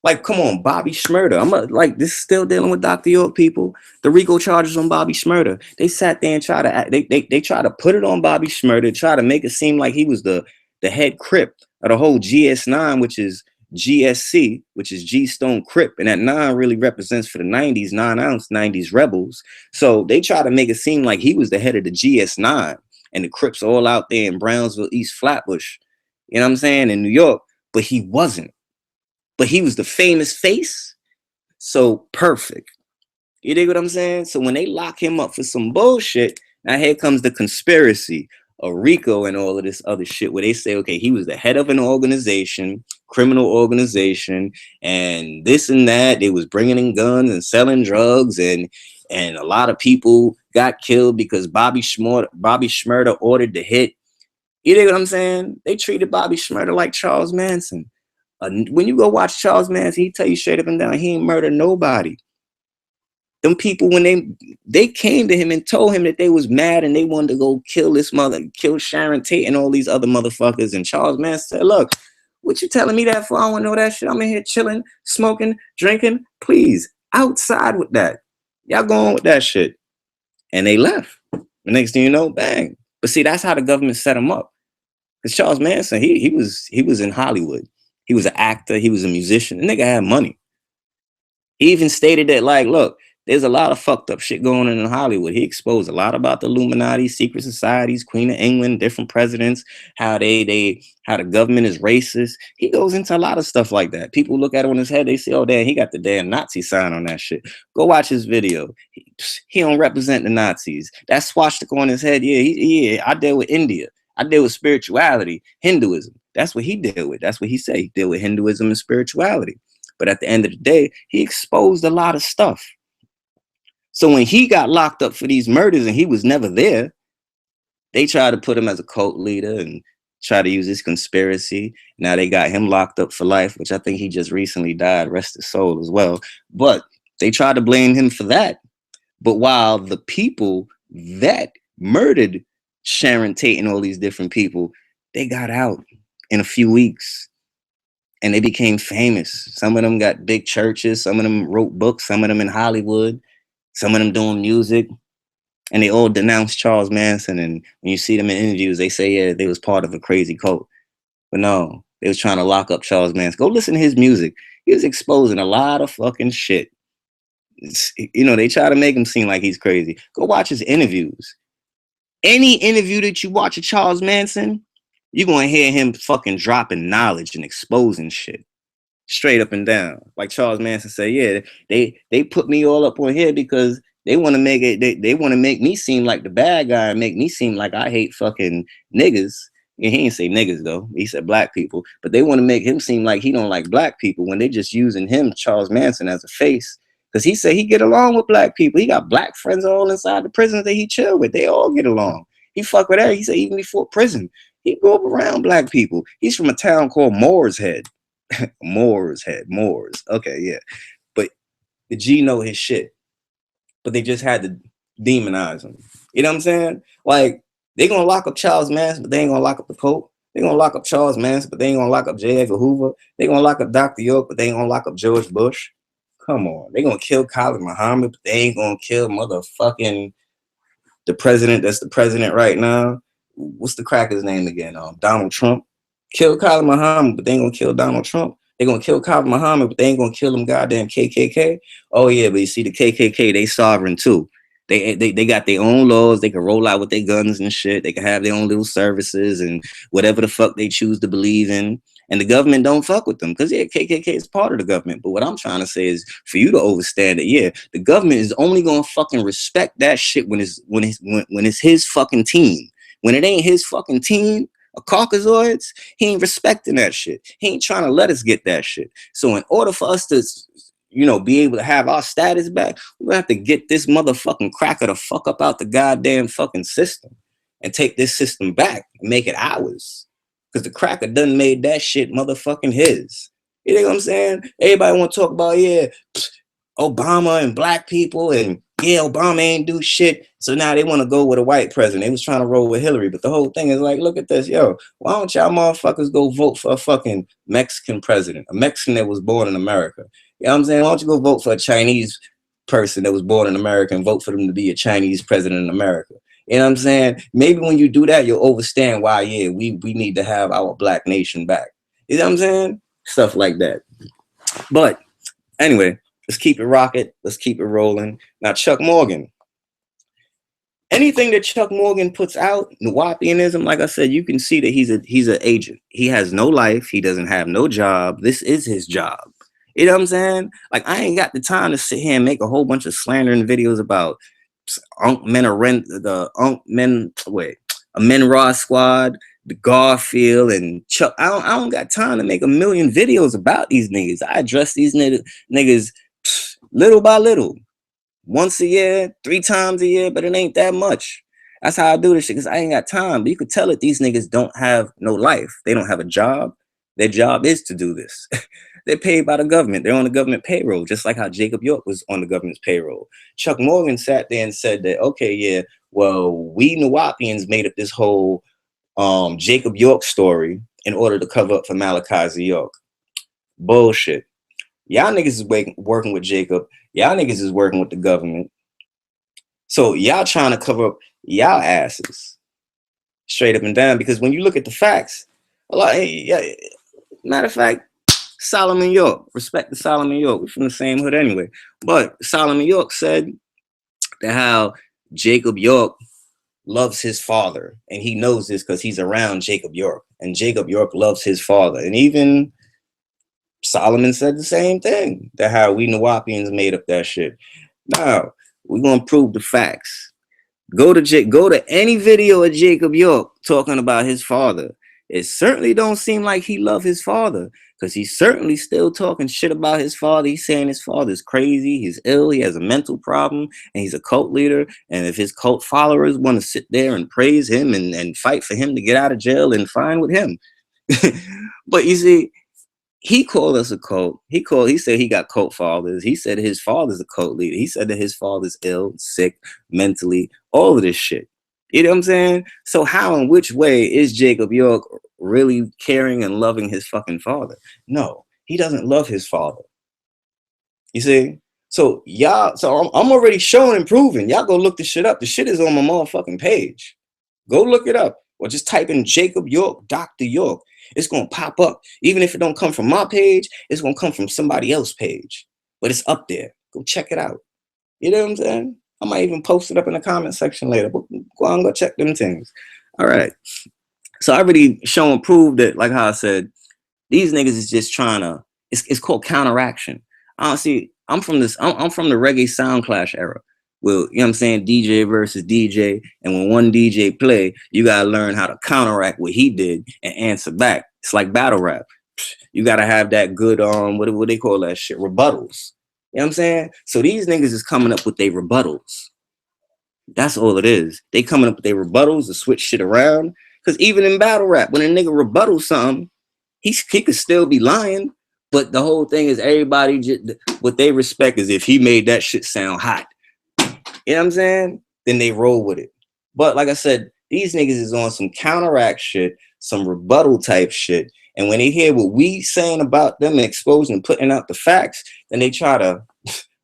Like, come on, Bobby Shmurda. Like, this is still dealing with Dr. York, people. The RICO charges on Bobby Shmurda. They sat there and tried to they try to put it on Bobby Shmurda, try to make it seem like he was the head Crip of the whole GS9, which is GSC, which is G Stone Crip, and that 9 really represents for the 90s, 9-ounce 90s rebels. So they try to make it seem like he was the head of the GS9, and the Crips all out there in Brownsville, East Flatbush, you know what I'm saying, in New York, but he wasn't. But he was the famous face, so perfect. You dig what I'm saying? So when they lock him up for some bullshit, now here comes the conspiracy of RICO and all of this other shit, where they say, okay, he was the head of an organization, criminal organization, and this and that. They was bringing in guns and selling drugs, and a lot of people got killed because Bobby Shmurda ordered the hit. You dig what I'm saying? They treated Bobby Shmurda like Charles Manson. When you go watch Charles Manson, he tell you straight up and down, he ain't murdered nobody. Them people, when they came to him and told him that they was mad and they wanted to go kill Sharon Tate and all these other motherfuckers. And Charles Manson said, look, what you telling me that for? I don't want to know that shit. I'm in here chilling, smoking, drinking. Please, outside with that. Y'all go on with that shit. And they left. The next thing you know, bang. But see, that's how the government set him up. Because Charles Manson, he was in Hollywood. He was an actor. He was a musician. The nigga had money. He even stated that, like, look, there's a lot of fucked up shit going on in Hollywood. He exposed a lot about the Illuminati, secret societies, Queen of England, different presidents, how the government is racist. He goes into a lot of stuff like that. People look at it on his head. They say, oh, damn, he got the damn Nazi sign on that shit. Go watch his video. He don't represent the Nazis. That swastika on his head. Yeah, I deal with India. I deal with spirituality, Hinduism. That's what he deal with. That's what he say. He deal with Hinduism and spirituality. But at the end of the day, he exposed a lot of stuff. So when he got locked up for these murders and he was never there, they tried to put him as a cult leader and try to use this conspiracy. Now they got him locked up for life, which I think he just recently died, rest his soul as well. But they tried to blame him for that. But while the people that murdered Sharon Tate and all these different people, they got out in a few weeks and they became famous. Some of them got big churches. Some of them wrote books. Some of them in Hollywood. Some of them doing music. And they all denounced Charles Manson. And when you see them in interviews, they say, yeah, they was part of a crazy cult. But no, they was trying to lock up Charles Manson. Go listen to his music. He was exposing a lot of fucking shit. They try to make him seem like he's crazy. Go watch his interviews. Any interview that you watch of Charles Manson, you're going to hear him fucking dropping knowledge and exposing shit. Straight up and down. Like Charles Manson said, yeah, they put me all up on here because they want to make it, they want to make me seem like the bad guy and make me seem like I hate fucking niggas. And he didn't say niggas though. He said black people. But they want to make him seem like he don't like black people when they just using him, Charles Manson, as a face. Because he said he get along with black people. He got black friends all inside the prisons that he chill with. They all get along. He fuck with that. He said even before prison, he go up around black people. He's from a town called Moore's Head. Moore's. Okay, yeah. But the G know his shit. but they just had to demonize him. You know what I'm saying? Like, they gonna lock up Charles Manson, but they ain't gonna lock up the Pope. They gonna lock up Charles Manson, but they ain't gonna lock up J. Edgar Hoover. They gonna lock up Dr. York, but they ain't gonna lock up George Bush. Come on. They gonna kill Khalid Muhammad, but they ain't gonna kill motherfucking the president that's the president right now. What's the cracker's name again? Donald Trump. Kill Khalid Muhammad, but they ain't gonna kill Donald Trump. They gonna kill Khalid Muhammad, but they ain't gonna kill them goddamn KKK. Oh yeah, but you see the KKK, they sovereign too. They got their own laws. They can roll out with their guns and shit. They can have their own little services and whatever the fuck they choose to believe in. And the government don't fuck with them because yeah, KKK is part of the government. But what I'm trying to say is for you to understand that, yeah, the government is only gonna fucking respect that shit when it's his fucking team. When it ain't his fucking team, a Caucasoids, he ain't respecting that shit. He ain't trying to let us get that shit. So in order for us to, you know, be able to have our status back, we're gonna have to get this motherfucking cracker the fuck up out the goddamn fucking system and take this system back and make it ours. Because the cracker done made that shit motherfucking his. You know what I'm saying? Everybody want to talk about, yeah, Obama and black people and yeah, Obama ain't do shit. So now they want to go with a white president. They was trying to roll with Hillary. But the whole thing is like, look at this. Yo, why don't y'all motherfuckers go vote for a fucking Mexican president? A Mexican that was born in America. You know what I'm saying? Why don't you go vote for a Chinese person that was born in America and vote for them to be a Chinese president in America? You know what I'm saying? Maybe when you do that, you'll understand why, yeah, we need to have our black nation back. You know what I'm saying? Stuff like that. But anyway, let's keep it rocking. Let's keep it rolling. Now, Chuck Morgan. Anything that Chuck Morgan puts out, wu-nuwaupuism, like I said, you can see that he's an agent. He has no life. He doesn't have no job. This is his job. You know what I'm saying? Like, I ain't got the time to sit here and make a whole bunch of slandering videos about a Men Raw Sqaud, the Garfield, and Chuck. I don't got time to make a million videos about these niggas. I address these niggas little by little, once a year, 3 times a year, but it ain't that much. That's how I do this shit, because I ain't got time. But you could tell that these niggas don't have no life. They don't have a job. Their job is to do this. They're paid by the government. They're on the government payroll, just like how Jacob York was on the government's payroll. Chuck Morgan sat there and said that, okay, yeah, well, we wu-nuwaupians made up this whole Jacob York story in order to cover up for Malachi York. Bullshit. Y'all niggas is working with Jacob. Y'all niggas is working with the government. So y'all trying to cover up y'all asses. Straight up and down. Because when you look at the facts, matter of fact, Solomon York, respect to Solomon York. We're from the same hood anyway. But Solomon York said that how Jacob York loves his father. And he knows this because he's around Jacob York. And Jacob York loves his father. And even Solomon said the same thing, that how we wu-nuwaupians made up that shit. Now, we're going to prove the facts. Go to any video of Jacob York talking about his father. It certainly don't seem like he loved his father, because he's certainly still talking shit about his father. He's saying his father's crazy, he's ill, he has a mental problem, and he's a cult leader. And if his cult followers want to sit there and praise him and fight for him to get out of jail, then fine with him. But you see, he called us a cult. He said he got cult fathers. He said his father's a cult leader. He said that his father's ill, sick, mentally, all of this shit. You know what I'm saying? So how and which way is Jacob York really caring and loving his fucking father? No, he doesn't love his father. You see? So I'm already showing and proving. Y'all go look the shit up. The shit is on my motherfucking page. Go look it up. Or just type in Jacob York, Dr. York. It's going to pop up. Even if it don't come from my page, it's going to come from somebody else's page. But it's up there. Go check it out. You know what I'm saying? I might even post it up in the comment section later. But go on, go check them things. All right. So I already show and prove that, like how I said, these niggas is just trying to, it's called counteraction. Honestly, I'm from the reggae sound clash era. Well, you know what I'm saying? DJ versus DJ. And when one DJ play, you got to learn how to counteract what he did and answer back. It's like battle rap. You got to have that good, what they call that shit? Rebuttals. You know what I'm saying? So these niggas is coming up with their rebuttals. That's all it is. They coming up with their rebuttals to switch shit around. Because even in battle rap, when a nigga rebuttals something, he could still be lying. But the whole thing is everybody, what they respect is if he made that shit sound hot. You know what I'm saying? Then they roll with it. But like I said, these niggas is on some counteract shit, some rebuttal type shit. And when they hear what we saying about them and exposing and putting out the facts, then they try to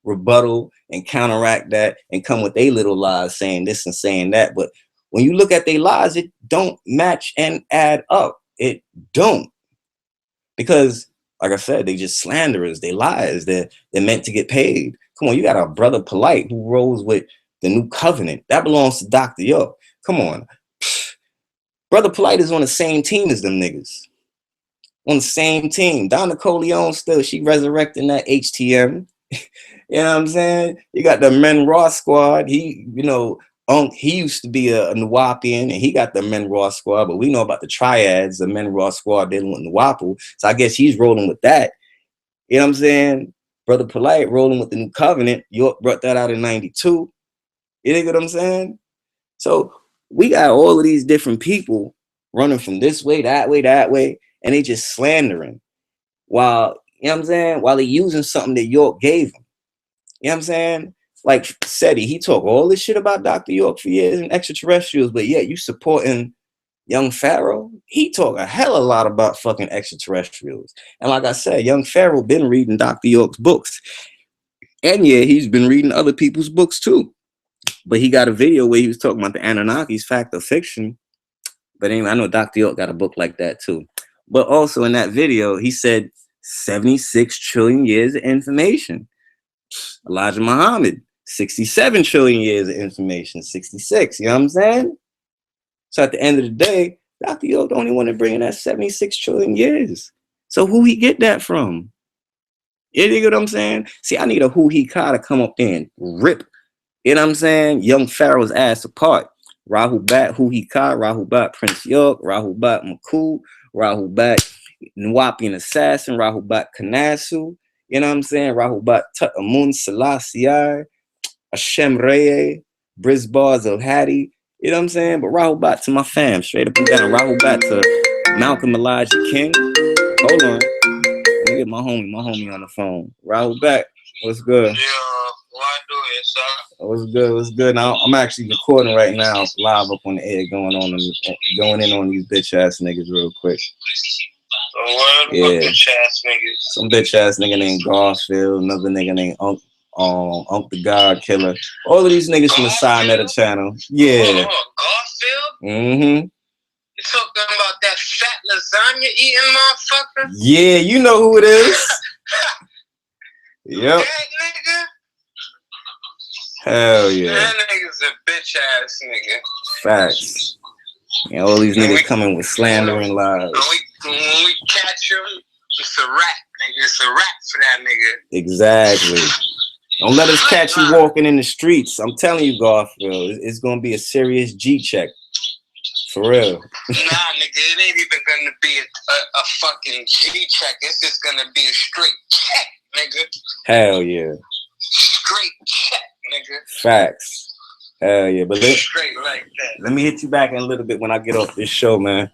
rebuttal and counteract that and come with their little lies saying this and saying that. But when you look at their lies, it don't match and add up. It don't. Because, like I said, they just slanderers, they liars, they're meant to get paid. Come on, you got a brother Polite who rolls with the New Covenant. That belongs to Dr. York. Come on. Brother Polite is on the same team as them niggas. On the same team. Donna Corleone still, she resurrecting that HTM. You know what I'm saying? You got the Men Raw Squad. He, you know, he used to be a wu-nuwaupian, and he got the Men Raw Squad, but we know about the triads, the Men Raw Squad dealing with wu-nuwaupu. So I guess he's rolling with that. You know what I'm saying? Brother Polite rolling with the New Covenant. York brought that out in 92. You know what I'm saying? So we got all of these different people running from this way, that way, that way, and they just slandering. While, you know what I'm saying? While they using something that York gave them. You know what I'm saying? Like SETI, he talked all this shit about Dr. York for years and extraterrestrials, but yet you supporting Young Pharaoh. He talk a hell of a lot about fucking extraterrestrials. And like I said, Young Pharaoh been reading Dr. York's books. And yeah, he's been reading other people's books too. But he got a video where he was talking about the Anunnakis, fact or fiction. But anyway, I know Dr. York got a book like that too. But also in that video, he said 76 trillion years of information. Elijah Muhammad, 67 trillion years of information, 66. You know what I'm saying? So at the end of the day, Dr. York the only one to bring in that 76 trillion years. So who he get that from? You know what I'm saying? See, I need a who he ka to come up there and rip, you know what I'm saying, Young Pharaoh's ass apart. Rahul Bat, who he ka, Rahul Bat, Prince York, Rahul Bat, Maku, Rahul Bat, Nuwaupian Assassin, Rahul Bat, Kanasu. You know what I'm saying? Rahul Bat, Tutamun Selassie, Hashem Reye, Brisbars El Hadi. You know what I'm saying? But Rahul Bat to my fam, straight up and down. Rahul Bat to Malcolm Elijah King. Hold on. Let me get my homie on the phone. Rahul Bat, what's good?
Yeah, what do it, sir?
What's good? What's good? Now I'm actually recording right now, live up on the air, going in on these bitch ass niggas real quick.
Yeah. Bitch ass niggas.
Some bitch ass nigga named Garfield, another nigga named Unc the God Killer. All of these niggas from the side of the channel. Yeah.
Garfield?
Mm-hmm.
You talking about that fat lasagna eating motherfucker?
Yeah, you know who it is. Yep.
That nigga?
Hell yeah.
That nigga's a bitch ass nigga.
Facts. Yeah, all these niggas coming with slandering lies.
When we catch him, it's a rap, nigga. It's a rap for that nigga.
Exactly. Don't let us catch you walking in the streets. I'm telling you, Garfield, it's gonna be a serious G check. For real.
Nah, nigga, it ain't even gonna be a fucking G check. It's just gonna be a straight check, nigga.
Hell yeah.
Straight check, nigga.
Facts. Hell yeah. But
straight like that.
Let me hit you back in a little bit when I get off this show, man.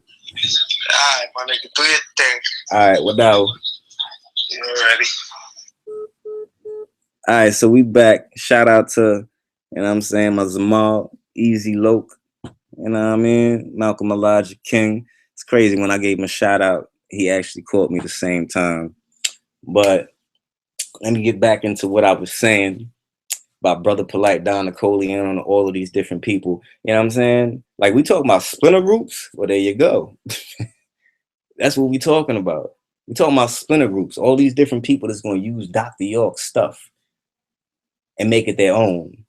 Alright, my nigga, do your thing.
Alright, well now.
You ready?
Alright, so we back. Shout out to, you know what I'm saying, my Zamal, Easy Loke, you know what I mean? Malcolm Elijah King. It's crazy when I gave him a shout out, he actually called me the same time. But let me get back into what I was saying about Brother Polite, Donna Corleone, and all of these different people. You know what I'm saying? Like, we talking about splinter groups? Well, there you go. That's what we talking about. We talking about splinter groups. All these different people that's going to use Dr. York's stuff and make it their own.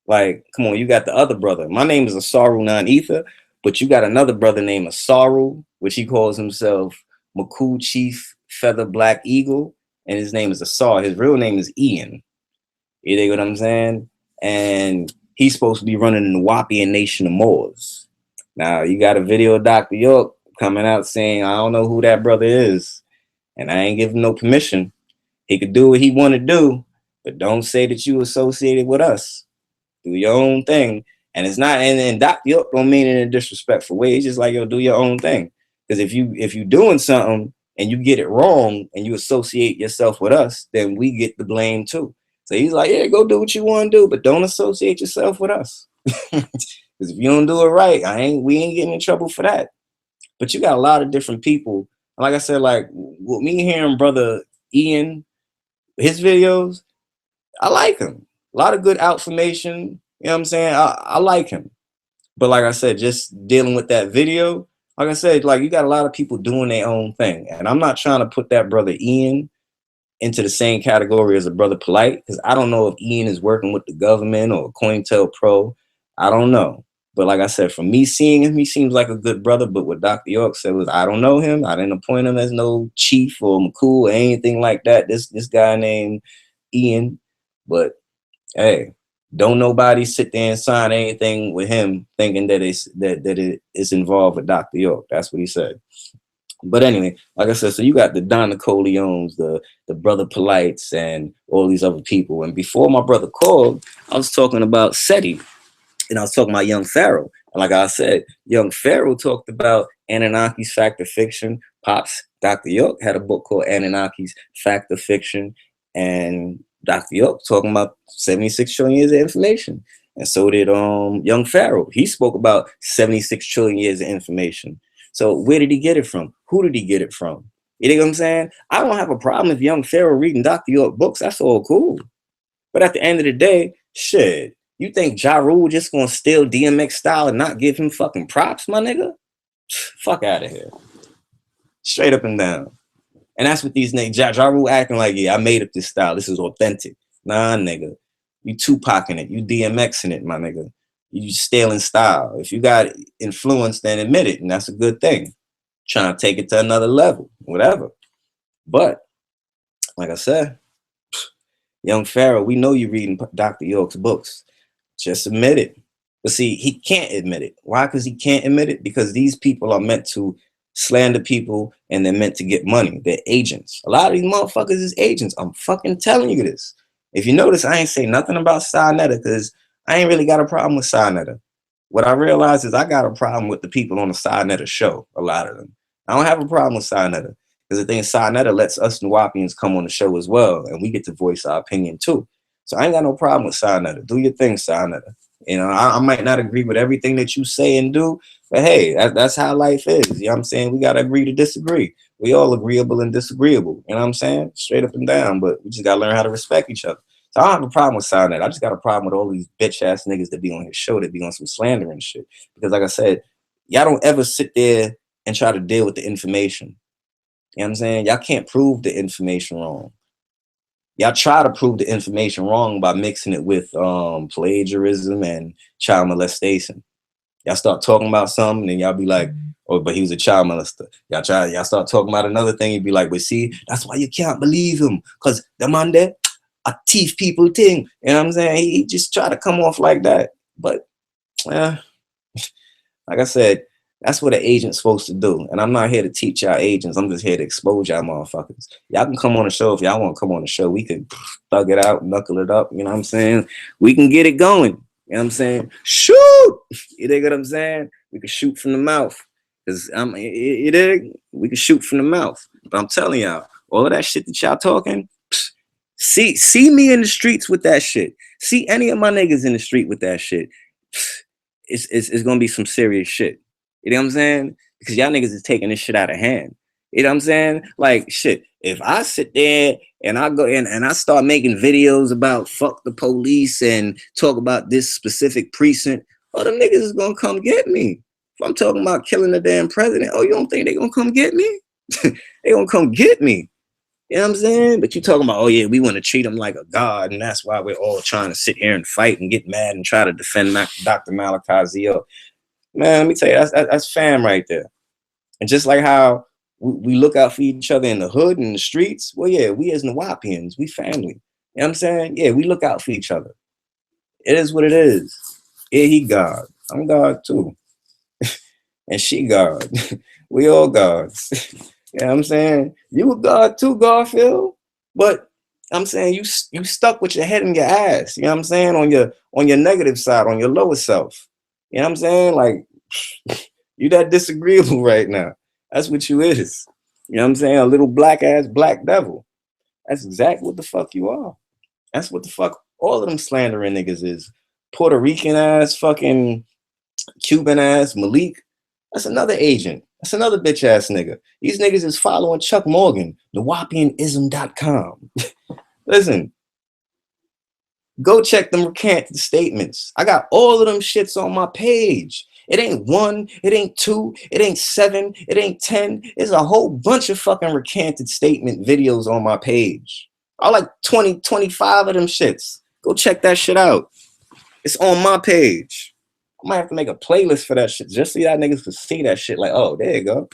Like, come on, you got the other brother. My name is Asaru Non-Ether, but you got another brother named Asaru, which he calls himself Maku Chief Feather Black Eagle, and his name is Asar. His real name is Ian. You dig what I'm saying? And he's supposed to be running the wu-nuwaupian nation of Moors. Now, you got a video of Dr. York coming out saying, I don't know who that brother is, and I ain't giving no permission. He could do what he want to do, but don't say that you associated with us. Do your own thing. And it's not, and Dr. York don't mean it in a disrespectful way. It's just like, yo, do your own thing. Because if you doing something and you get it wrong and you associate yourself with us, then we get the blame too. So he's like, yeah, go do what you want to do, but don't associate yourself with us. Because if you don't do it right, we ain't getting in trouble for that. But you got a lot of different people. Like I said, like with me hearing brother Ian, his videos, I like him. A lot of good information. You know what I'm saying? I like him. But like I said, just dealing with that video, like I said, like you got a lot of people doing their own thing. And I'm not trying to put that brother Ian into the same category as a brother Polite, because I don't know if Ian is working with the government or COINTELPRO. I don't know. But like I said, from me seeing him, he seems like a good brother. But what Dr. York said was, I don't know him. I didn't appoint him as no chief or McCool or anything like that. This guy named Ian. But hey, don't nobody sit there and sign anything with him thinking that it is involved with Dr. York. That's what he said. But anyway, like I said, so you got the Don Nicoleones, the brother Polites, and all these other people. And before my brother called, I was talking about SETI, and I was talking about Young Pharaoh. And like I said, Young Pharaoh talked about Anunnaki's Fact or Fiction. Pops, Dr. York had a book called Anunnaki's Fact or Fiction, and Dr. York talking about 76 trillion years of information. And so did Young Pharaoh. He spoke about 76 trillion years of information. So where did he get it from? Who did he get it from? You know what I'm saying? I don't have a problem if Young Pharaoh reading Dr. York books. That's all cool. But at the end of the day, shit, you think Ja Rule just gonna steal DMX style and not give him fucking props, my nigga? Fuck out of here. Straight up and down. And that's what these niggas, Ja Rule acting like, yeah, I made up this style. This is authentic. Nah, nigga. You Tupac-ing it. You DMX-ing it, my nigga. You stealing style. If you got influence, then admit it, and that's a good thing. Trying to take it to another level, whatever. But like I said, Young Pharaoh, we know you're reading Dr. York's books. Just admit it. But see, he can't admit it. Why? Because he can't admit it? Because these people are meant to slander people and they're meant to get money. They're agents. A lot of these motherfuckers is agents. I'm fucking telling you this. If you notice, I ain't say nothing about Sinetta because I ain't really got a problem with Sinetta. What I realized is I got a problem with the people on the Sinetta show, a lot of them. I don't have a problem with Sinetta because the thing is Sinetta lets us ''Nuwaupians come on the show as well, and we get to voice our opinion too. So I ain't got no problem with Sinetta. Do your thing, Sinetta. You know, I might not agree with everything that you say and do, but hey, that's how life is. You know what I'm saying? We got to agree to disagree. We all agreeable and disagreeable. You know what I'm saying? Straight up and down, but we just got to learn how to respect each other. So I don't have a problem with Sinetta. I just got a problem with all these bitch ass niggas that be on his show, that be on some slander and shit. Because like I said, y'all don't ever sit there and try to deal with the information. You know what I'm saying? Y'all can't prove the information wrong. Y'all try to prove the information wrong by mixing it with plagiarism and child molestation. Y'all start talking about something and y'all be like, oh, but he was a child molester. Y'all start talking about another thing, you'd be like, but see, that's why you can't believe him. Because the man there, a thief people thing. You know what I'm saying? He just try to come off like that. But like I said, that's what an agent's supposed to do. And I'm not here to teach y'all agents. I'm just here to expose y'all motherfuckers. Y'all can come on the show if y'all want to come on the show. We can thug it out, knuckle it up. You know what I'm saying? We can get it going. You know what I'm saying? Shoot! You dig what I'm saying? We can shoot from the mouth. Because we can shoot from the mouth. But I'm telling y'all, all of that shit that y'all talking, see me in the streets with that shit. See any of my niggas in the street with that shit. It's gonna be some serious shit. You know what I'm saying? Because y'all niggas is taking this shit out of hand. You know what I'm saying? Like, shit, if I sit there and I go in and I start making videos about fuck the police and talk about this specific precinct, oh, them niggas is gonna come get me. If I'm talking about killing the damn president, oh, you don't think they gonna come get me? They gonna come get me. You know what I'm saying? But you talking about, oh yeah, we want to treat him like a god, and that's why we're all trying to sit here and fight and get mad and try to defend Dr. Malachi Zio. Man, let me tell you, that's fam right there. And just like how we look out for each other in the hood and in the streets, well, yeah, we as ''Nuwaupians, we family. You know what I'm saying? Yeah, we look out for each other. It is what it is. Yeah, he God. I'm God too. And she God. We all gods. You know what I'm saying? You a God too, Garfield. But I'm saying you stuck with your head in your ass. You know what I'm saying? On your negative side, on your lower self. You know what I'm saying? Like, you that disagreeable right now. That's what you is. You know what I'm saying? A little black ass black devil. That's exactly what the fuck you are. That's what the fuck all of them slandering niggas is. Puerto Rican ass, fucking Cuban ass Malik. That's another agent. That's another bitch ass nigga. These niggas is following Chuck Morgan, wu-nuwaupu.com. Listen, go check them recanted statements. I got all of them shits on my page. It ain't 1, it ain't 2, it ain't 7, it ain't 10. There's a whole bunch of fucking recanted statement videos on my page. I like 20, 25 of them shits. Go check that shit out. It's on my page. I might have to make a playlist for that shit just so y'all niggas can see that shit. Like, oh, there you go. You know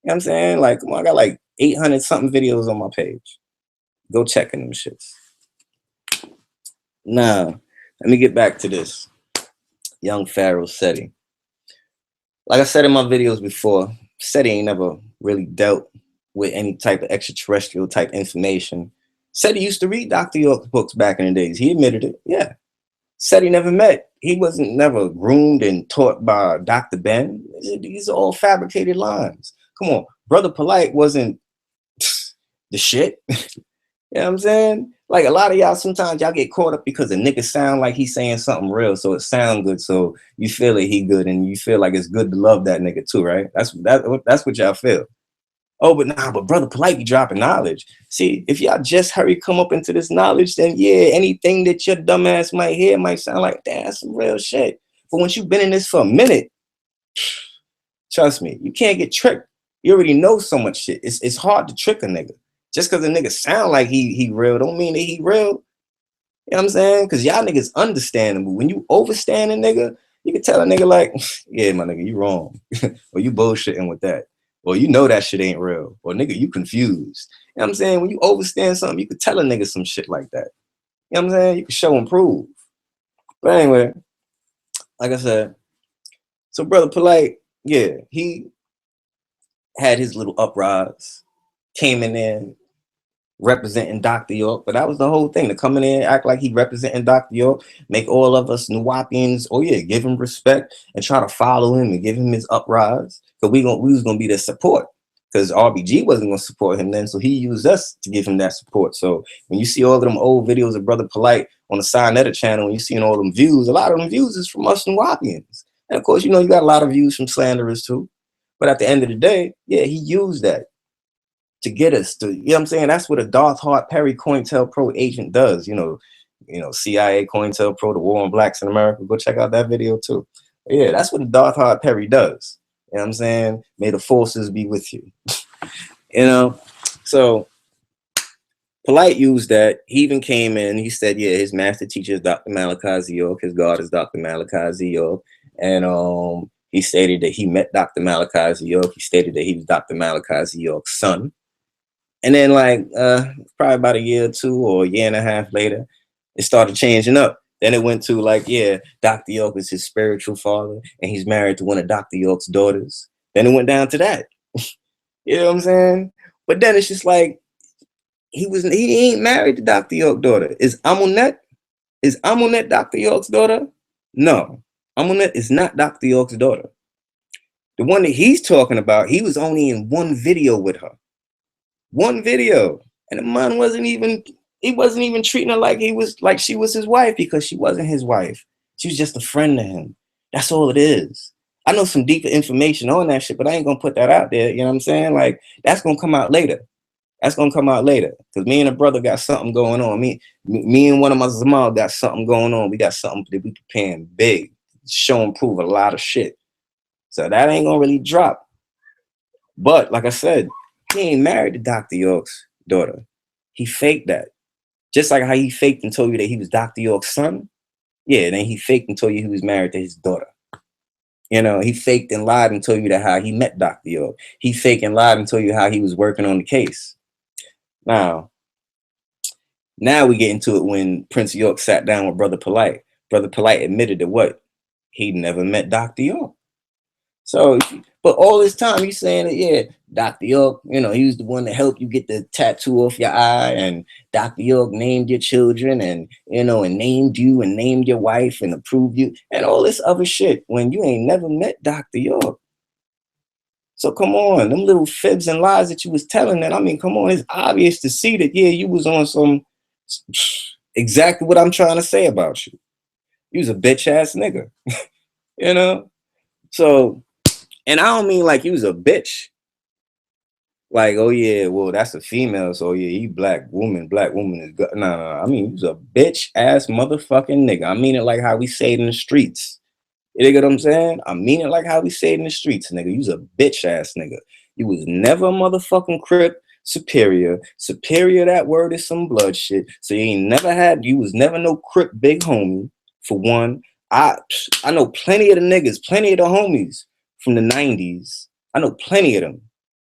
what I'm saying? Like, come on, I got like 800 something videos on my page. Go check in them shits. Now, let me get back to this. Young Pharaoh Seti. Like I said in my videos before, Seti ain't never really dealt with any type of extraterrestrial type information. Seti used to read Dr. York's books back in the days. He admitted it. Yeah. Seti never met. He wasn't never groomed and taught by Dr. Ben. These are all fabricated lines. Come on. Brother Polite wasn't the shit. You know what I'm saying? Like a lot of y'all, sometimes y'all get caught up because a nigga sound like he's saying something real, so it sound good, so you feel it he good, and you feel like it's good to love that nigga too, right? That's what y'all feel. Oh, but nah, but Brother Polite be dropping knowledge. See, if y'all just hurry come up into this knowledge, then yeah, anything that your dumb ass might hear might sound like, damn, that's some real shit. But once you've been in this for a minute, trust me, you can't get tricked. You already know so much shit. It's hard to trick a nigga. Just because a nigga sound like he real don't mean that he real. You know what I'm saying? Because y'all niggas understandable. When you overstand a nigga, you can tell a nigga like, yeah, my nigga, you wrong. Or you bullshitting with that. Or you know that shit ain't real. Or nigga, you confused. You know what I'm saying? When you overstand something, you can tell a nigga some shit like that. You know what I'm saying? You can show and prove. But anyway, like I said, so Brother Polite, yeah, he had his little uprise, came in there representing Dr. York, but that was the whole thing, to come in there, act like he representing Dr. York, make all of us Nuwaupians, oh yeah, give him respect and try to follow him and give him his uprise. Because we was gonna be the support. Because RBG wasn't gonna support him then, so he used us to give him that support. So when you see all of them old videos of Brother Polite on the Sinetta channel, when you seeing all them views, a lot of them views is from us Nuwaupians. And of course, you know, you got a lot of views from slanderers too. But at the end of the day, yeah, he used that to get us to, you know what I'm saying? That's what a Darth Hart Perry COINTELPRO agent does. You know, CIA COINTELPRO, the war on blacks in America. Go check out that video too. But yeah, that's what a Darth Hart Perry does. You know what I'm saying? May the forces be with you. You know, so Polite used that. He even came in, he said, yeah, his master teacher is Dr. Malachi Z. York. His God is Dr. Malachi Z. York. And he stated that he met Dr. Malachi Z. York. He stated that he was Dr. Malachi Z. York's son. And then like probably about a year or two or a year and a half later, it started changing up. Then it went to like, yeah, Dr. York is his spiritual father and he's married to one of Dr. York's daughters. Then it went down to that. You know what I'm saying? But then it's just like, he ain't married to Dr. York's daughter. Is Amunet Dr. York's daughter? No, Amunet is not Dr. York's daughter. The one that he's talking about, he was only in one video with her. One video. And the man wasn't even treating her like she was his wife, because she wasn't his wife. She was just a friend to him. That's all it is. I know some deeper information on that shit, but I ain't gonna put that out there. You know what I'm saying? Like, that's gonna come out later. That's gonna come out later. Because me and a brother got something going on. Me and one of my Zamal got something going on. We got something that we preparing big, show and prove a lot of shit. So that ain't gonna really drop. But like I said, he ain't married to Dr. York's daughter. He faked that. Just like how he faked and told you that he was Dr. York's son. Yeah, then he faked and told you he was married to his daughter. You know, he faked and lied and told you that how he met Dr. York. He faked and lied and told you how he was working on the case. Now we get into it when Prince York sat down with Brother Polite. Brother Polite admitted that what? He never met Dr. York. So, but all this time he's saying that, yeah, Dr. York, you know, he was the one that helped you get the tattoo off your eye, and Dr. York named your children, and, you know, and named you and named your wife and approved you and all this other shit when you ain't never met Dr. York. So come on, them little fibs and lies that you was telling that, I mean, come on, it's obvious to see that, yeah, you was on some Exactly what I'm trying to say about you. You was a bitch ass nigga, you know? So, and I don't mean like you was a bitch. Like, oh yeah, well, that's a female, so yeah, you black woman is good. No, no, no. I mean, you was a bitch ass motherfucking nigga. I mean it like how we say it in the streets. You dig what I'm saying? I mean it like how we say it in the streets, nigga. You was a bitch ass nigga. You was never a motherfucking crip superior. Superior, that word is some blood shit. So you was never no crip big homie, for one. I know plenty of the niggas, plenty of the homies from the 90s. I know plenty of them.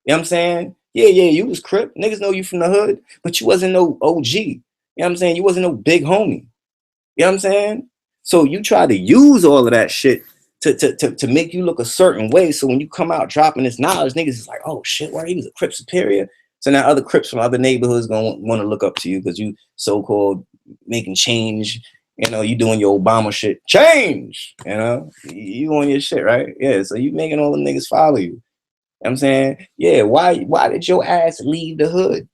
You know what I'm saying? Yeah, you was crip. Niggas know you from the hood, but you wasn't no OG. You know what I'm saying? You wasn't no big homie. You know what I'm saying? So you try to use all of that shit to make you look a certain way. So when you come out dropping this knowledge, niggas is like, oh shit, why he was a Crip superior? So now other Crips from other neighborhoods gonna want to look up to you because you so-called making change. You know, you doing your Obama shit. Change! You know, you on your shit, right? Yeah, so you making all the niggas follow you. You know what I'm saying? Yeah, why did your ass leave the hood?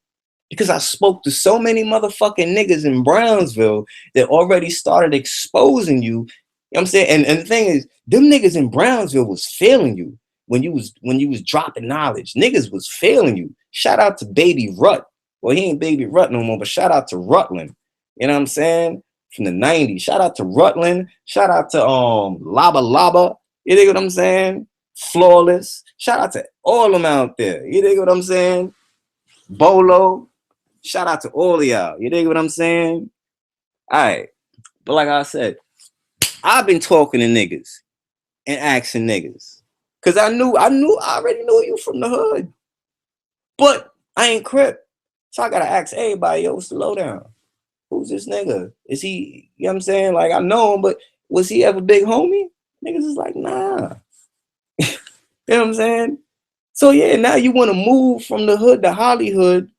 Because I spoke to so many motherfucking niggas in Brownsville that already started exposing you. You know what I'm saying? And the thing is, them niggas in Brownsville was failing you when you was dropping knowledge. Niggas was failing you. Shout out to Baby Rut. Well, he ain't Baby Rut no more, but shout out to Rutland. You know what I'm saying? From the 90s. Shout out to Rutland. Shout out to Laba Laba. You dig what I'm saying? Flawless. Shout out to all them out there. You dig what I'm saying? Bolo. Shout out to all of y'all. You dig what I'm saying? All right. But like I said, I've been talking to niggas and asking niggas. Cause I already knew you from the hood. But I ain't Crip. So I gotta ask everybody, yo, what's the lowdown? Who's this nigga? Is he, you know what I'm saying? Like I know him, but was he ever big homie? Niggas is like, nah. You know what I'm saying? So yeah, now you want to move from the hood to Hollywood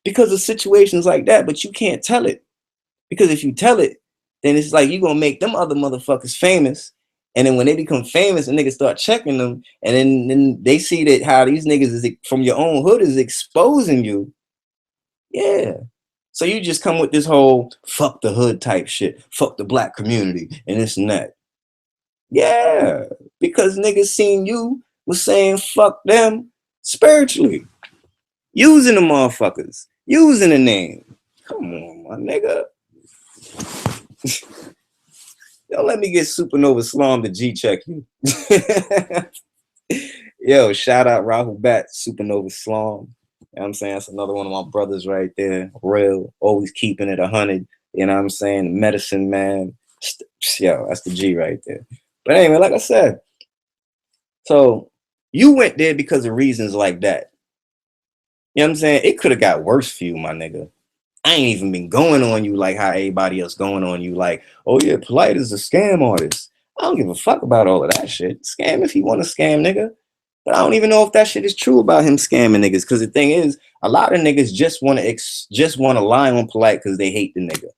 because of situations like that, but you can't tell it. Because if you tell it, then it's like you're gonna make them other motherfuckers famous. And then when they become famous and niggas start checking them, and then they see that how these niggas is from your own hood is exposing you. Yeah. So you just come with this whole fuck the hood type shit, fuck the black community, and this and that. Yeah. Because niggas seen you was saying fuck them spiritually. Using the motherfuckers. Using the name. Come on, my nigga. Don't let me get Supernova Slum to G-check you. Yo, shout out Rahul Bat, Supernova Slum. You know what I'm saying? That's another one of my brothers right there. Real, always keeping it 100. You know what I'm saying? Medicine man. Yo, that's the G right there. But anyway, like I said, so you went there because of reasons like that. You know what I'm saying? It could have got worse for you, my nigga. I ain't even been going on you like how everybody else going on you. Like, oh yeah, Polite is a scam artist. I don't give a fuck about all of that shit. Scam if he want to scam, nigga. But I don't even know if that shit is true about him scamming niggas. Because the thing is, a lot of niggas just want to lie on Polite because they hate the nigga.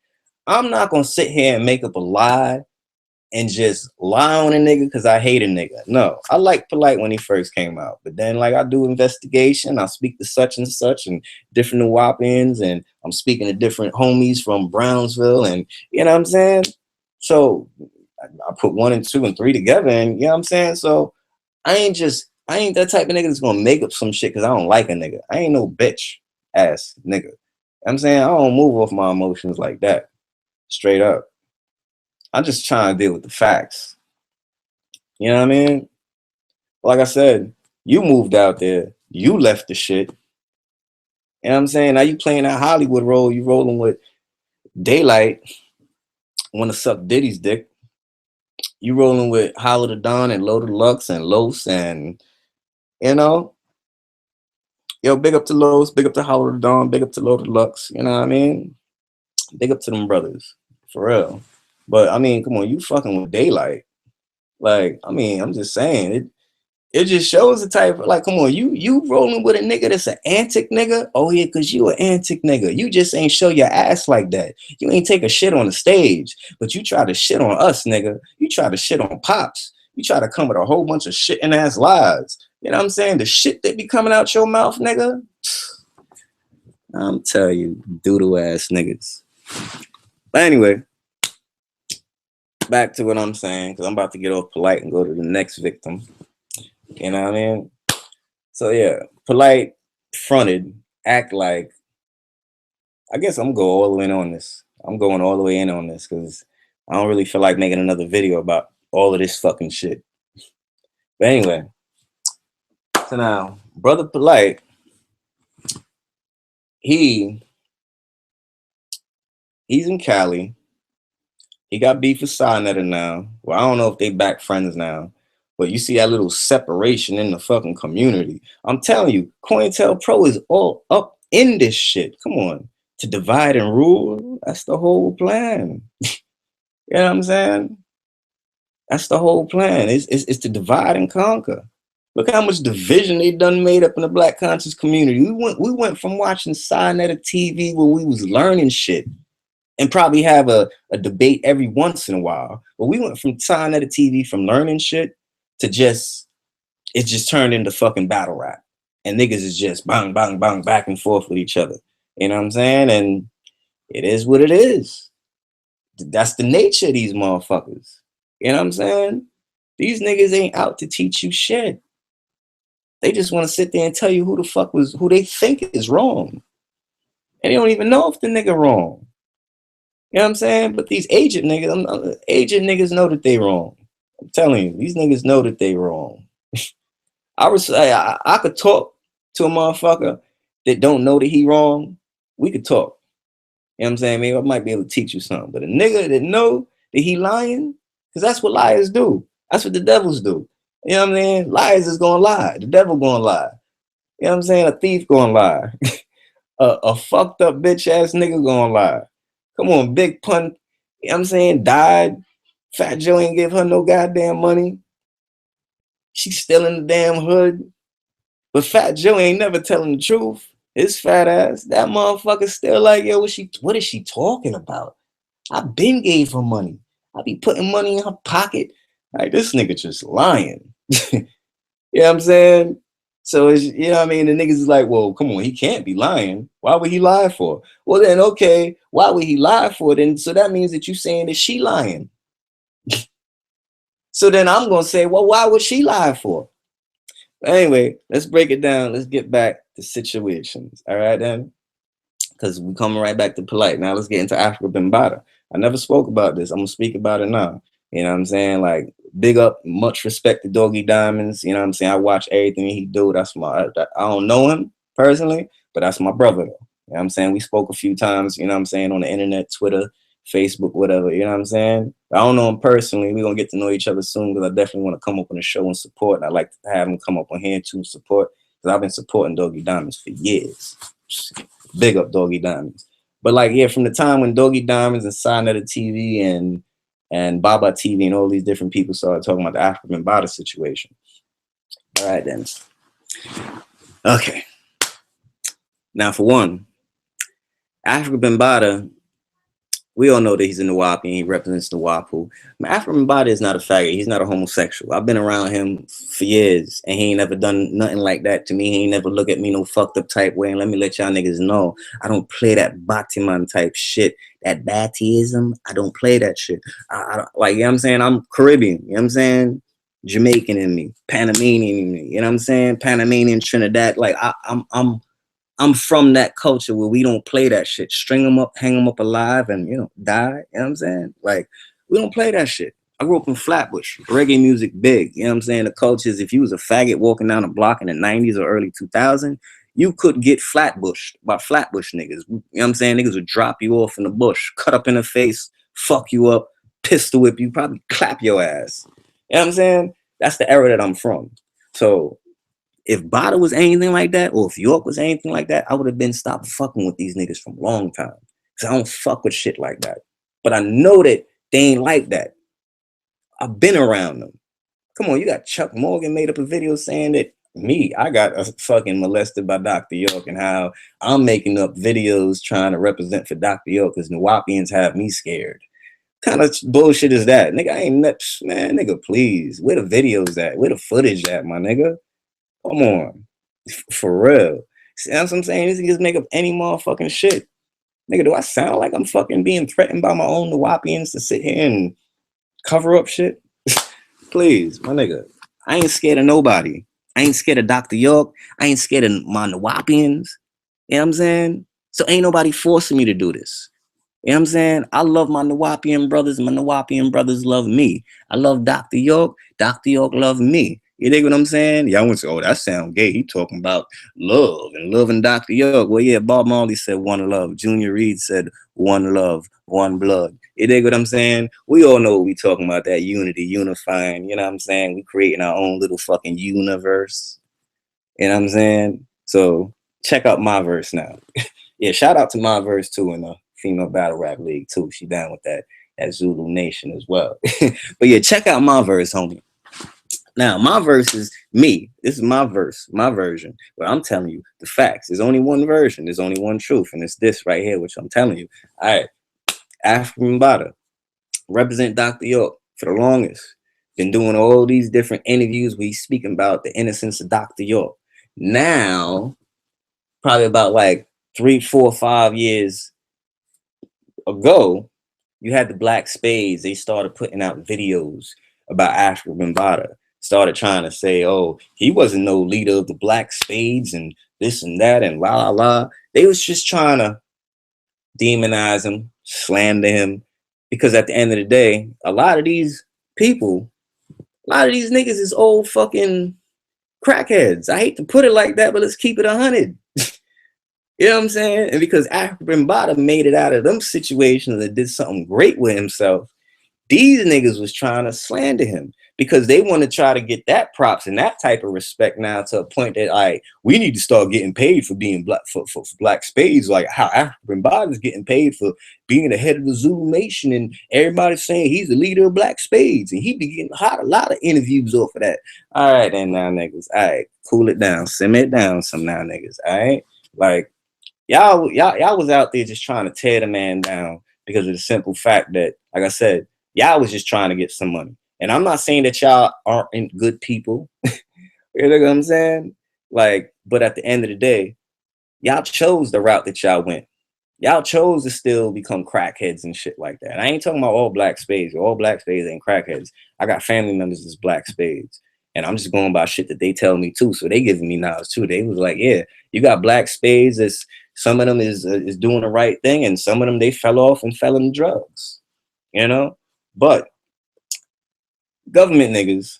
I'm not gonna sit here and make up a lie and just lie on a nigga because I hate a nigga. No, I like Polite when he first came out. But then, like, I do investigation. I speak to such and such and different wu-nuwaupians, and I'm speaking to different homies from Brownsville, and you know what I'm saying? So I put 1 and 2 and 3 together, and you know what I'm saying? So I ain't that type of nigga that's gonna make up some shit because I don't like a nigga. I ain't no bitch ass nigga. You know what I'm saying? I don't move off my emotions like that. Straight up. I'm just trying to deal with the facts. You know what I mean? Like I said, you moved out there. You left the shit. You know what I'm saying? Now you playing that Hollywood role. You rolling with Daylight. Want to suck Diddy's dick. You rolling with Hollow the Don and Low Deluxe and Los and, you know. Yo, big up to Los. Big up to Hollow the Don. Big up to Low Deluxe. You know what I mean? Big up to them brothers. For real. But, I mean, come on. You fucking with Daylight. Like, I mean, I'm just saying, it just shows the type of, like, come on, you rolling with a nigga that's an antic nigga? Oh yeah, cause you an antic nigga. You just ain't show your ass like that. You ain't take a shit on the stage, but you try to shit on us, nigga. You try to shit on Pops. You try to come with a whole bunch of shitting ass lies. You know what I'm saying? The shit that be coming out your mouth, nigga. I'm telling you, doodle ass niggas. But anyway, back to what I'm saying, because I'm about to get off Polite and go to the next victim. You know what I mean? So yeah, Polite fronted, act like, I guess I'm going all the way in on this. I'm going all the way in on this because I don't really feel like making another video about all of this fucking shit. But anyway, so now, Brother Polite, he's in Cali. He got beef with Sinetta now. Well, I don't know if they back friends now, but you see that little separation in the fucking community. I'm telling you, COINTELPRO is all up in this shit. Come on. To divide and rule, that's the whole plan. You know what I'm saying? That's the whole plan. It's to divide and conquer. Look how much division they done made up in the black conscious community. We went from watching Sinetta TV where we was learning shit and probably have a debate every once in a while. But we went from Sinetta TV from learning shit to it just turned into fucking battle rap. And niggas is just bang, bang, bang, back and forth with each other. You know what I'm saying? And it is what it is. That's the nature of these motherfuckers. You know what I'm saying? These niggas ain't out to teach you shit. They just want to sit there and tell you who they think is wrong. And they don't even know if the nigga wrong. You know what I'm saying? But these agent niggas know that they wrong. I'm telling you, these niggas know that they wrong. I could talk to a motherfucker that don't know that he wrong. We could talk. You know what I'm saying? Maybe I might be able to teach you something. But a nigga that know that he lying, because that's what liars do. That's what the devils do. You know what I mean? Liars is gonna lie. The devil gonna lie. You know what I'm saying? A thief gonna lie. a fucked up bitch ass nigga gonna lie. Come on, Big Pun. You know what I'm saying? Died. Fat Joe ain't give her no goddamn money. She's still in the damn hood. But Fat Joe ain't never telling the truth. His fat ass. That motherfucker still like, yo, what is she talking about? I been gave her money. I be putting money in her pocket. Like, this nigga just lying. You know what I'm saying? So, you know what I mean? The niggas is like, well, come on, he can't be lying. Why would he lie for? Well, then, okay, why would he lie for then? So that means that you saying that she lying. So then I'm going to say, well, why would she lie for? But anyway, let's break it down. Let's get back to situations. All right, then? Because we're coming right back to Polite. Now let's get into Africa Bambaataa. I never spoke about this. I'm going to speak about it now. You know what I'm saying? Like, big up, much respect to Doggy Diamonds. You know what I'm saying? I watch everything he do. I don't know him personally, but that's my brother. You know what I'm saying? We spoke a few times, you know what I'm saying, on the internet, Twitter, Facebook, whatever. You know what I'm saying? I don't know him personally. We're going to get to know each other soon because I definitely want to come up on the show and support. And I like to have him come up on here to support because I've been supporting Doggy Diamonds for years. Big up Doggy Diamonds. But like, yeah, from the time when Doggy Diamonds and Sinetta TV and Baba TV and all these different people started talking about the Africa Bambaataa situation. All right, then. Okay. Now, for one, Africa Bambaataa, we all know that he's a wu-nuwaupu and he represents the wu-nuwaupu. Africa Bambaataa is not a faggot. He's not a homosexual. I've been around him for years and he ain't never done nothing like that to me. He ain't never look at me no fucked up type way. And let me let y'all niggas know, I don't play that Batiman type shit. That Batism, I don't play that shit. I don't, like, you know what I'm saying? I'm Caribbean, you know what I'm saying? Jamaican in me, Panamanian in me, you know what I'm saying? Panamanian, Trinidad, like I'm from that culture where we don't play that shit. String them up, hang them up alive, and, you know, die. You know what I'm saying? Like, we don't play that shit. I grew up in Flatbush. Reggae music big. You know what I'm saying? The culture is, if you was a faggot walking down the block in the 90s or early 2000s, you could get flatbushed by Flatbush niggas. You know what I'm saying? Niggas would drop you off in the bush, cut up in the face, fuck you up, pistol whip you, probably clap your ass. You know what I'm saying? That's the era that I'm from. So if Bada was anything like that, or if York was anything like that, I would have been stopped fucking with these niggas from a long time. Because I don't fuck with shit like that. But I know that they ain't like that. I've been around them. Come on, you got Chuck Morgan made up a video saying that I got fucking molested by Dr. York and how I'm making up videos trying to represent for Dr. York because Nuwaupians have me scared. What kind of bullshit is that? Nigga, I ain't nuts. Man, nigga, please. Where the videos at? Where the footage at, my nigga? Come on. For real. See, that's what I'm saying? These niggas make up any motherfucking shit. Nigga, do I sound like I'm fucking being threatened by my own Nuwaupians to sit here and cover up shit? Please, my nigga. I ain't scared of nobody. I ain't scared of Dr. York. I ain't scared of my Nuwaupians. You know what I'm saying? So ain't nobody forcing me to do this. You know what I'm saying? I love my Nuwaupian brothers. My Nuwaupian brothers love me. I love Dr. York. Dr. York love me. You dig what I'm saying? Y'all want to say, oh, that sound gay. He talking about love and loving Dr. York. Well, yeah, Bob Marley said one love. Junior Reed said one love, one blood. You dig what I'm saying? We all know what we talking about, that unity, unifying. You know what I'm saying? We creating our own little fucking universe. You know what I'm saying? So check out my verse now. Yeah, shout out to my verse too in the female battle rap league too. She down with that Zulu Nation as well. But yeah, check out my verse, homie. Now, my verse is me. This is my verse, my version. But I'm telling you the facts. There's only one version. There's only one truth. And it's this right here, which I'm telling you. All right. African Bada. Represent Dr. York for the longest. Been doing all these different interviews where he's speaking about the innocence of Dr. York. Now, probably about like 3, 4, 5 years ago, you had the Black Spades. They started putting out videos about African Bada. Started trying to say, oh, he wasn't no leader of the Black Spades and this and that and la la la. They was just trying to demonize him, slander him, because at the end of the day, a lot of these people, a lot of these niggas is old fucking crackheads. I hate to put it like that, but let's keep it 100. You know what I'm saying? And because African Bada made it out of them situations and did something great with himself, these niggas was trying to slander him because they want to try to get that props and that type of respect now to a point that we need to start getting paid for being black for Black Spades, like how African Bada is getting paid for being the head of the Zulu Nation, and everybody's saying he's the leader of Black Spades, and he be getting a lot of interviews off of that. All right, then now niggas, all right, cool it down, simmer it down some now niggas, all right, like. Y'all was out there just trying to tear the man down because of the simple fact that, like I said, y'all was just trying to get some money. And I'm not saying that y'all aren't good people. You know what I'm saying? Like, but at the end of the day, y'all chose the route that y'all went. Y'all chose to still become crackheads and shit like that. And I ain't talking about all Black Spades. All Black Spades ain't crackheads. I got family members that's Black Spades. And I'm just going by shit that they tell me too. So they giving me knowledge too. They was like, yeah, you got Black Spades that's some of them is doing the right thing, and some of them they fell off and fell into drugs, you know. But government niggas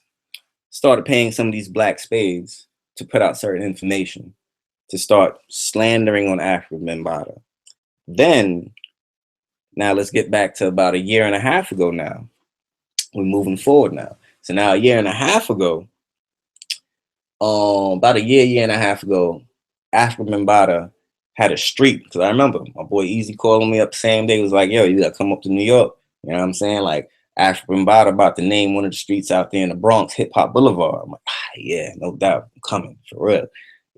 started paying some of these Black Spades to put out certain information to start slandering on African Bada. Then, now let's get back to about a year and a half ago. Now we're moving forward now. So now a year and a half ago, about a year and a half ago, African Bada had a street, because I remember my boy Easy calling me up the same day, was like, yo, you gotta come up to New York. You know what I'm saying? Like, African Bada about to name one of the streets out there in the Bronx, Hip Hop Boulevard. I'm like, yeah, no doubt, I'm coming, for real.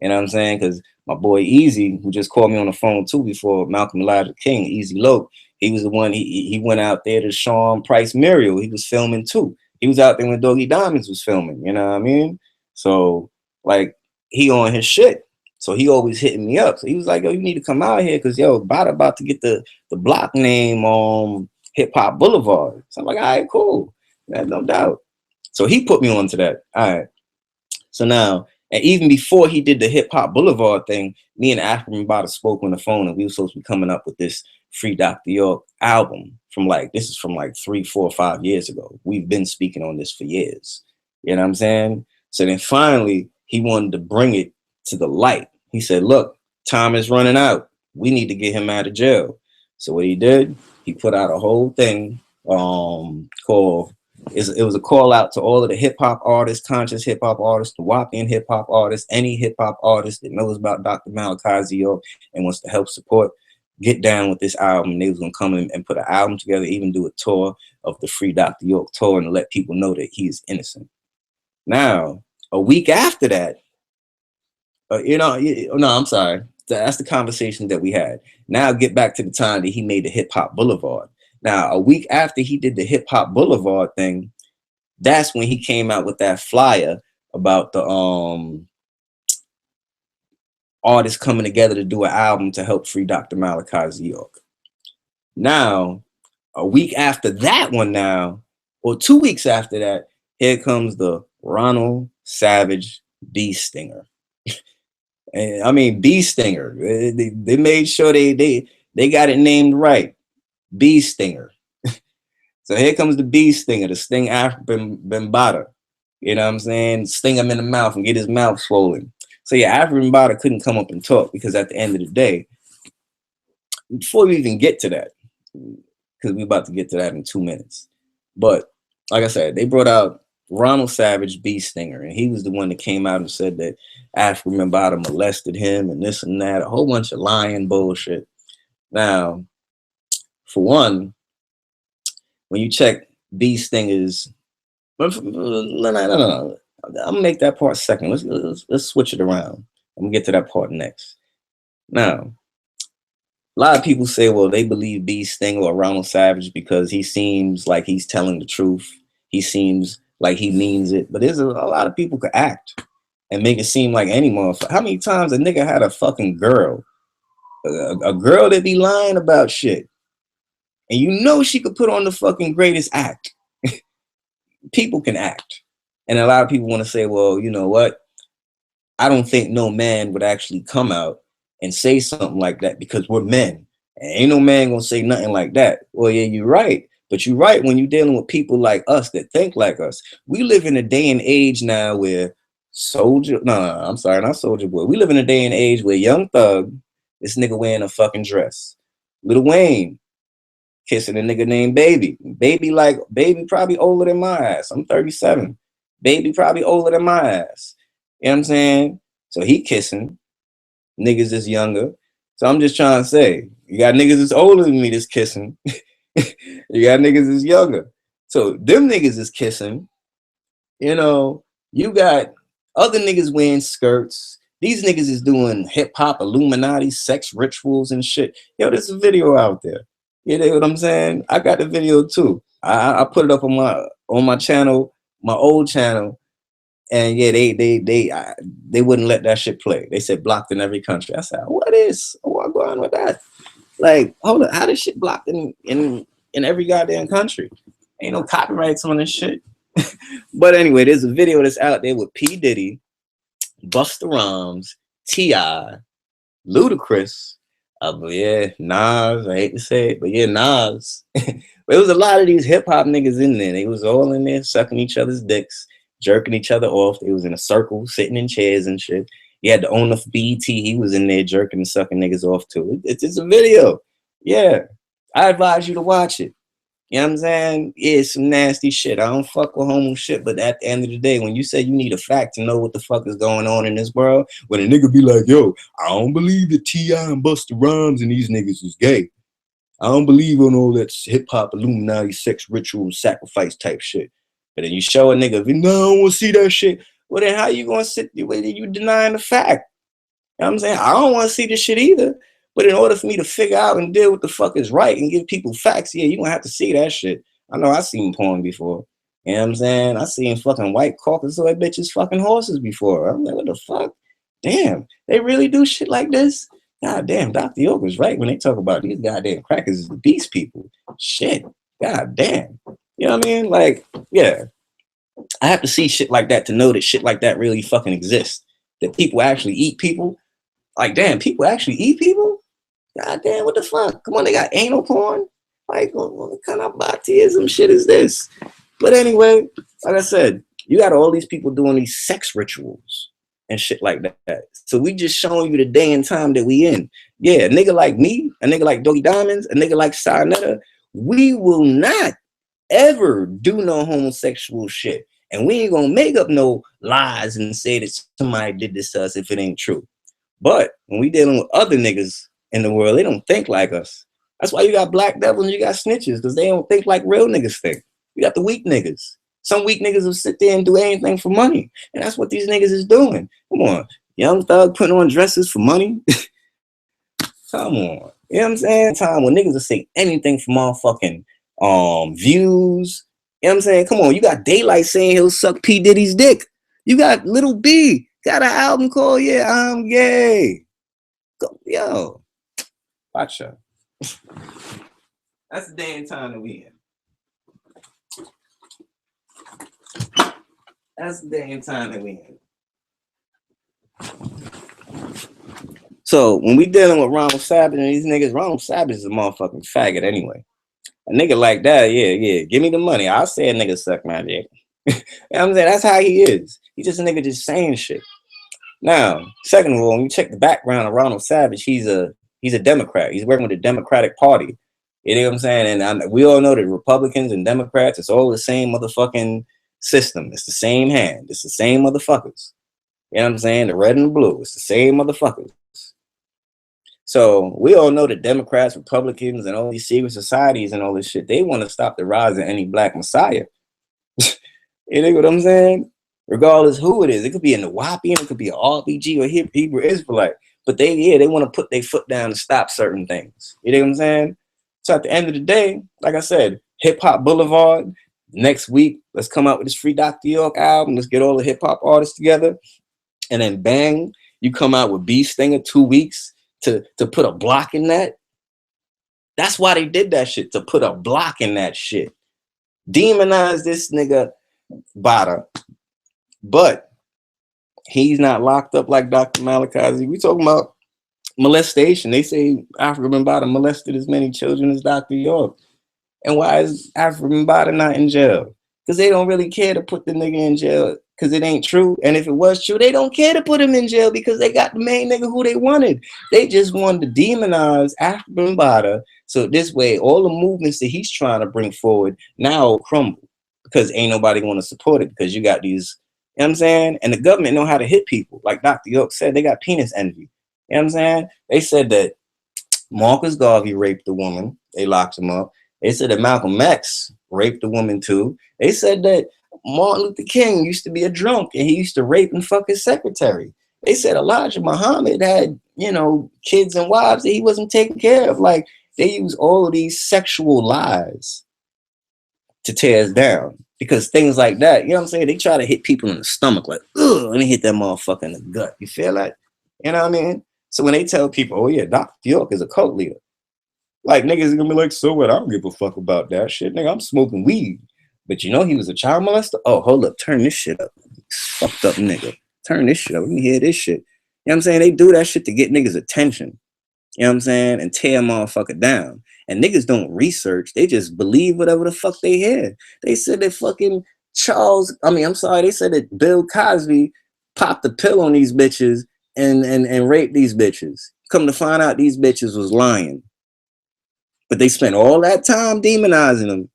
You know what I'm saying? Because my boy Easy, who just called me on the phone too before, Malcolm Elijah King, Easy Loke, he was the one, he went out there to Sean Price Muriel. He was filming too. He was out there when Doggy Diamonds was filming, you know what I mean? So, like, he on his shit. So he always hitting me up. So he was like, yo, you need to come out here because, yo, Bada about to get the block name on Hip Hop Boulevard. So I'm like, all right, cool. No doubt. So he put me onto that. All right. So now, and even before he did the Hip Hop Boulevard thing, me and African Bada spoke on the phone, and we were supposed to be coming up with this Free Dr. York album this is from like 3, 4, 5 years ago. We've been speaking on this for years. You know what I'm saying? So then finally, he wanted to bring it to the light. He said, look, time is running out. We need to get him out of jail. So what he did, he put out a whole thing called, it was a call out to all of the hip hop artists, conscious hip hop artists, the Nuwaupian hip hop artists, any hip hop artist that knows about Dr. Malachi York and wants to help support, get down with this album. They was gonna come in and put an album together, even do a tour of the Free Dr. York tour and let people know that he is innocent. Now, a week after that, I'm sorry. That's the conversation that we had. Now get back to the time that he made the Hip Hop Boulevard. Now, a week after he did the Hip Hop Boulevard thing, that's when he came out with that flyer about the artists coming together to do an album to help free Dr. Malachi York. Now, a week after that one now, or 2 weeks after that, here comes the Ronald Savage Bee Stinger. And I mean, Bee Stinger. They made sure they got it named right. Bee Stinger. So here comes the Bee Stinger, the Sting African Bambata. You know what I'm saying? Sting him in the mouth and get his mouth swollen. So yeah, African Bambata couldn't come up and talk because at the end of the day, before we even get to that, because we're about to get to that in 2 minutes. But like I said, they brought out Ronald Savage Bee Stinger, and he was the one that came out and said that African Bambata molested him and this and that, a whole bunch of lying bullshit. Now, for one, when you check Bee Stinger's, no. I'm gonna make that part second. Let's switch it around. I'm gonna get to that part next. Now, a lot of people say, well, they believe Bee Stinger or Ronald Savage because he seems like he's telling the truth. He seems like he means it. But there's a lot of people could act and make it seem like any motherfucker. How many times a nigga had a fucking girl, a girl that be lying about shit, and you know she could put on the fucking greatest act. People can act. And a lot of people want to say, well, you know what? I don't think no man would actually come out and say something like that because we're men. And ain't no man gonna say nothing like that. Well, yeah, you're right. But you're right when you're dealing with people like us that think like us. We live in a day and age now where I'm sorry, not Soldier Boy. We live in a day and age where Young Thug, this nigga wearing a fucking dress. Lil Wayne kissing a nigga named Baby. Baby probably older than my ass. I'm 37. Baby probably older than my ass. You know what I'm saying? So he kissing niggas that's younger. So I'm just trying to say, you got niggas that's older than me that's kissing. You got niggas that's younger. So them niggas is kissing. You know, you got other niggas wearing skirts. These niggas is doing hip hop, Illuminati, sex rituals and shit. Yo, there's a video out there. You know what I'm saying? I got the video too. I put it up on my channel, my old channel. And yeah, they wouldn't let that shit play. They said blocked in every country. I said, what's going on with that? Like, hold on, how this shit blocked in every goddamn country? Ain't no copyrights on this shit. But anyway, there's a video that's out there with P. Diddy, Busta Rhymes, T.I., Ludacris, yeah, Nas, I hate to say it, but yeah, Nas. There was a lot of these hip-hop niggas in there. They was all in there sucking each other's dicks, jerking each other off. They was in a circle, sitting in chairs and shit. You had the owner of BET. He was in there jerking and sucking niggas off too. It's a video. Yeah. I advise you to watch it. You know what I'm saying? Yeah, it's some nasty shit. I don't fuck with homo shit, but at the end of the day, when you say you need a fact to know what the fuck is going on in this world, when a nigga be like, yo, I don't believe that T.I. and Busta Rhymes and these niggas is gay. I don't believe on all that hip-hop, Illuminati, sex ritual, sacrifice type shit. But then you show a nigga, no, I don't want to see that shit. Well, then how you going to sit there with you denying the fact? You know what I'm saying? I don't want to see this shit either. But in order for me to figure out and deal with the fuck is right and give people facts, yeah, you're going to have to see that shit. I know I seen porn before. You know what I'm saying? I seen fucking white Caucasoid bitches fucking horses before. I'm like, what the fuck? Damn, they really do shit like this? God damn, Dr. York was right when they talk about these goddamn crackers is the beast people. Shit. God damn. You know what I mean? Like, yeah. I have to see shit like that to know that shit like that really fucking exists. That people actually eat people. Like, damn, people actually eat people? God damn, what the fuck? Come on, they got anal porn? Like, what kind of baptism shit is this? But anyway, like I said, you got all these people doing these sex rituals and shit like that. So we just showing you the day and time that we in. Yeah, a nigga like me, a nigga like Doggy Diamonds, a nigga like Sarnetta, we will not ever do no homosexual shit. And we ain't gonna make up no lies and say that somebody did this to us if it ain't true. But when we dealing with other niggas in the world, they don't think like us. That's why you got black devils and you got snitches, because they don't think like real niggas think. You got the weak niggas. Some weak niggas will sit there and do anything for money. And that's what these niggas is doing. Come on. Young Thug putting on dresses for money. Come on. You know what I'm saying? Time when niggas will say anything for motherfucking views. You know what I'm saying? Come on. You got Daylight saying he'll suck P. Diddy's dick. You got Little B got an album called Yeah, I'm Gay. Go, yo, watch out. That's the day and time that we in. That's the day and time that we in. So when we dealing with Ronald Savage and these niggas, Ronald Savage is a motherfucking faggot anyway. A nigga like that, yeah, give me the money. I'll say a nigga suck my dick. You know what I'm saying? That's how he is. He's just a nigga just saying shit. Now, second of all, when you check the background of Ronald Savage, he's a Democrat. He's working with the Democratic Party. You know what I'm saying? And we all know that Republicans and Democrats, it's all the same motherfucking system. It's the same hand. It's the same motherfuckers. You know what I'm saying? The red and the blue. It's the same motherfuckers. So we all know that Democrats, Republicans, and all these secret societies and all this shit, they want to stop the rise of any black messiah. You know what I'm saying? Regardless who it is. It could be a wu-nuwaupu, it could be an RPG or Hebrew Israelite. But they want to put their foot down and stop certain things. You know what I'm saying? So at the end of the day, like I said, Hip Hop Boulevard, next week, let's come out with this free Dr. York album. Let's get all the hip hop artists together. And then bang, you come out with Beast Stinger 2 weeks to put a block in that. That's why they did that shit, to put a block in that shit. Demonize this nigga Bada. But he's not locked up like Dr. Malachi. We talking about molestation. They say African Bada molested as many children as Dr. York. And why is African Bada not in jail? Because they don't really care to put the nigga in jail because it ain't true. And if it was true, they don't care to put him in jail because they got the main nigga who they wanted. They just wanted to demonize African Bada. So this way, all the movements that he's trying to bring forward now crumble because ain't nobody want to support it because you got these, you know what I'm saying? And the government know how to hit people. Like Dr. York said, they got penis envy. You know what I'm saying? They said that Marcus Garvey raped the woman. They locked him up. They said that Malcolm X raped a woman too. They said that Martin Luther King used to be a drunk and he used to rape and fuck his secretary. They said Elijah Muhammad had, you know, kids and wives that he wasn't taking care of. Like, they use all of these sexual lies to tear us down. Because things like that, you know what I'm saying? They try to hit people in the stomach, like, ugh, and they hit that motherfucker in the gut. You feel that? You know what I mean? So when they tell people, oh yeah, Dr. York is a cult leader, like niggas are gonna be like, so what? I don't give a fuck about that shit. Nigga, I'm smoking weed. But you know he was a child molester? Oh, hold up, turn this shit up. Fucked up nigga. Turn this shit up. Let me hear this shit. You know what I'm saying? They do that shit to get niggas' attention. You know what I'm saying? And tear a motherfucker down. And niggas don't research. They just believe whatever the fuck they hear. They said that fucking they said that Bill Cosby popped the pill on these bitches and raped these bitches. Come to find out these bitches was lying. But they spent all that time demonizing them.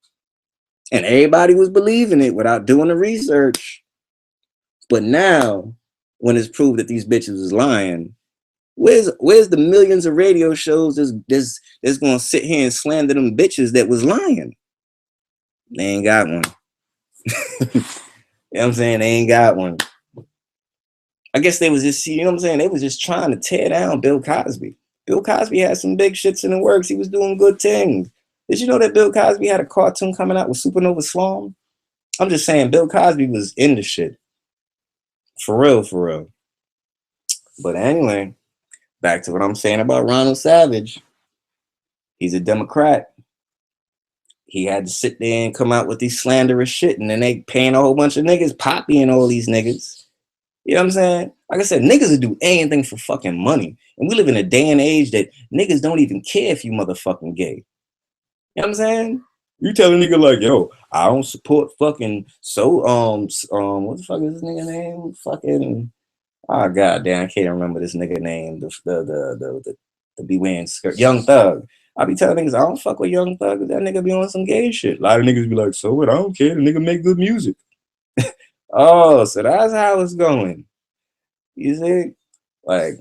And everybody was believing it without doing the research. But now, when it's proved that these bitches was lying, where's the millions of radio shows that's gonna sit here and slander them bitches that was lying? They ain't got one. You know what I'm saying? They ain't got one. I guess they was just, you know what I'm saying? They was just trying to tear down Bill Cosby. Bill Cosby had some big shits in the works. He was doing good things. Did you know that Bill Cosby had a cartoon coming out with Supernova Slum? I'm just saying, Bill Cosby was in the shit. For real, for real. But anyway, back to what I'm saying about Ronald Savage. He's a Democrat. He had to sit there and come out with these slanderous shit, and then they paying a whole bunch of niggas, Poppy and all these niggas. You know what I'm saying? Like I said, niggas will do anything for fucking money. And we live in a day and age that niggas don't even care if you motherfucking gay. You know what I'm saying? You tell a nigga like, yo, I don't support fucking what the fuck is this nigga name? Fucking goddamn, I can't remember this nigga name. The be wearing skirt, Young Thug. I be telling niggas I don't fuck with Young Thug because that nigga be on some gay shit. A lot of niggas be like, so what? I don't care. The nigga make good music. Oh, so that's how it's going. You see? Like,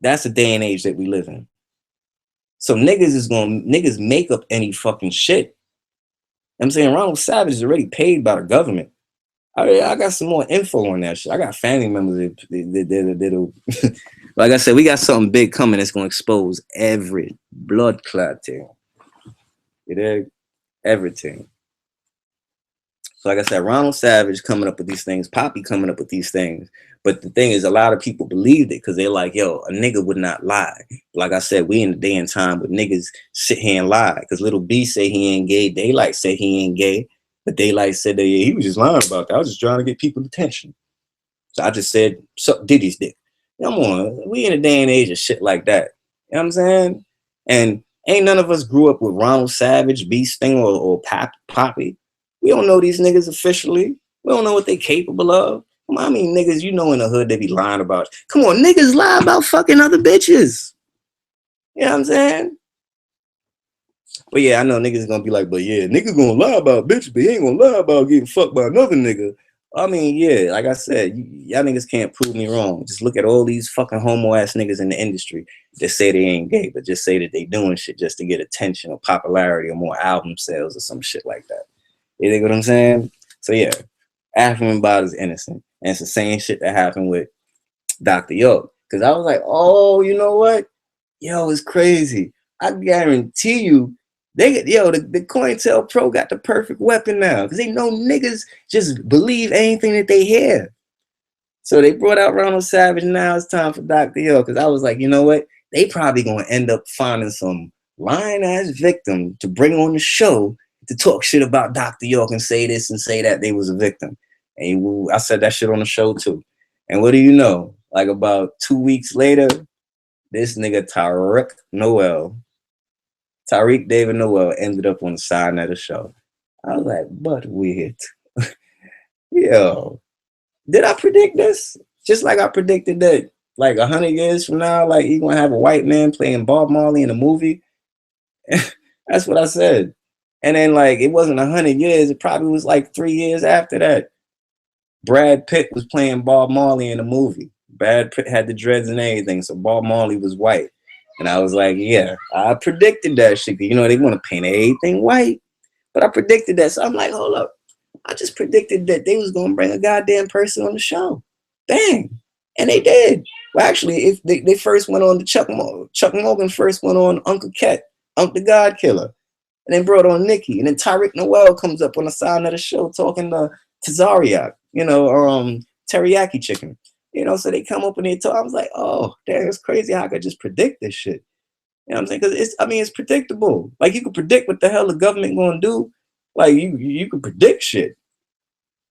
that's the day and age that we live in. So niggas make up any fucking shit. I'm saying Ronald Savage is already paid by the government. I got some more info on that shit. I got family members that'll like I said, we got something big coming that's gonna expose every blood clot thing. You dig? Everything. So like I said, Ronald Savage coming up with these things, Poppy coming up with these things. But the thing is, a lot of people believed it because they're like, yo, a nigga would not lie. Like I said, we in the day and time where niggas sit here and lie. Because Little B say he ain't gay. Daylight said he ain't gay. But Daylight said that yeah, he was just lying about that. I was just trying to get people's attention. So I just said, suck Diddy's dick. Come on. We in a day and age of shit like that. You know what I'm saying? And ain't none of us grew up with Ronald Savage, B Sting, or Poppy. We don't know these niggas officially. We don't know what they capable of. I mean, niggas, you know in the hood they be lying about. Come on, niggas lie about fucking other bitches. You know what I'm saying? But yeah, I know niggas gonna be like, but yeah, niggas gonna lie about bitches, but he ain't gonna lie about getting fucked by another nigga. I mean, yeah, like I said, y'all niggas can't prove me wrong. Just look at all these fucking homo ass niggas in the industry that say they ain't gay, but just say that they doing shit just to get attention or popularity or more album sales or some shit like that. You think what I'm saying? So yeah, African Bot is innocent. And it's the same shit that happened with Dr. York. Because I was like, oh, you know what? Yo, it's crazy. I guarantee you, the COINTELPRO got the perfect weapon now. Because they know niggas just believe anything that they hear. So they brought out Ronald Savage. Now it's time for Dr. York. Because I was like, you know what? They probably going to end up finding some lying-ass victim to bring on the show to talk shit about Dr. York and say this and say that they was a victim. And I said that shit on the show too. And what do you know? Like about 2 weeks later, this nigga Tariq David Noel ended up on the side of the show. I was like, but weird. Yo, did I predict this? Just like I predicted that like 100 years from now, like you're gonna have a white man playing Bob Marley in a movie. That's what I said. And then like it wasn't 100 years, it probably was like 3 years after that. Brad Pitt was playing Bob Marley in a movie. Brad Pitt had the dreads and everything, so Bob Marley was white. And I was like, yeah, I predicted that shit. You know, they want to paint everything white. But I predicted that. So I'm like, hold up. I just predicted that they was going to bring a goddamn person on the show. Dang. And they did. Well, actually, if they first went on to Chuck Morgan first went on Uncle Ket, Uncle the God Killer. And then brought on Nikki. And then Tariq Noel comes up on the side of the show talking to Tazariak, you know, or teriyaki chicken. You know, so they come up and they talk. I was like, oh, damn, it's crazy how I could just predict this shit. You know what I'm saying? Because it's predictable. Like you can predict what the hell the government gonna do. Like you can predict shit.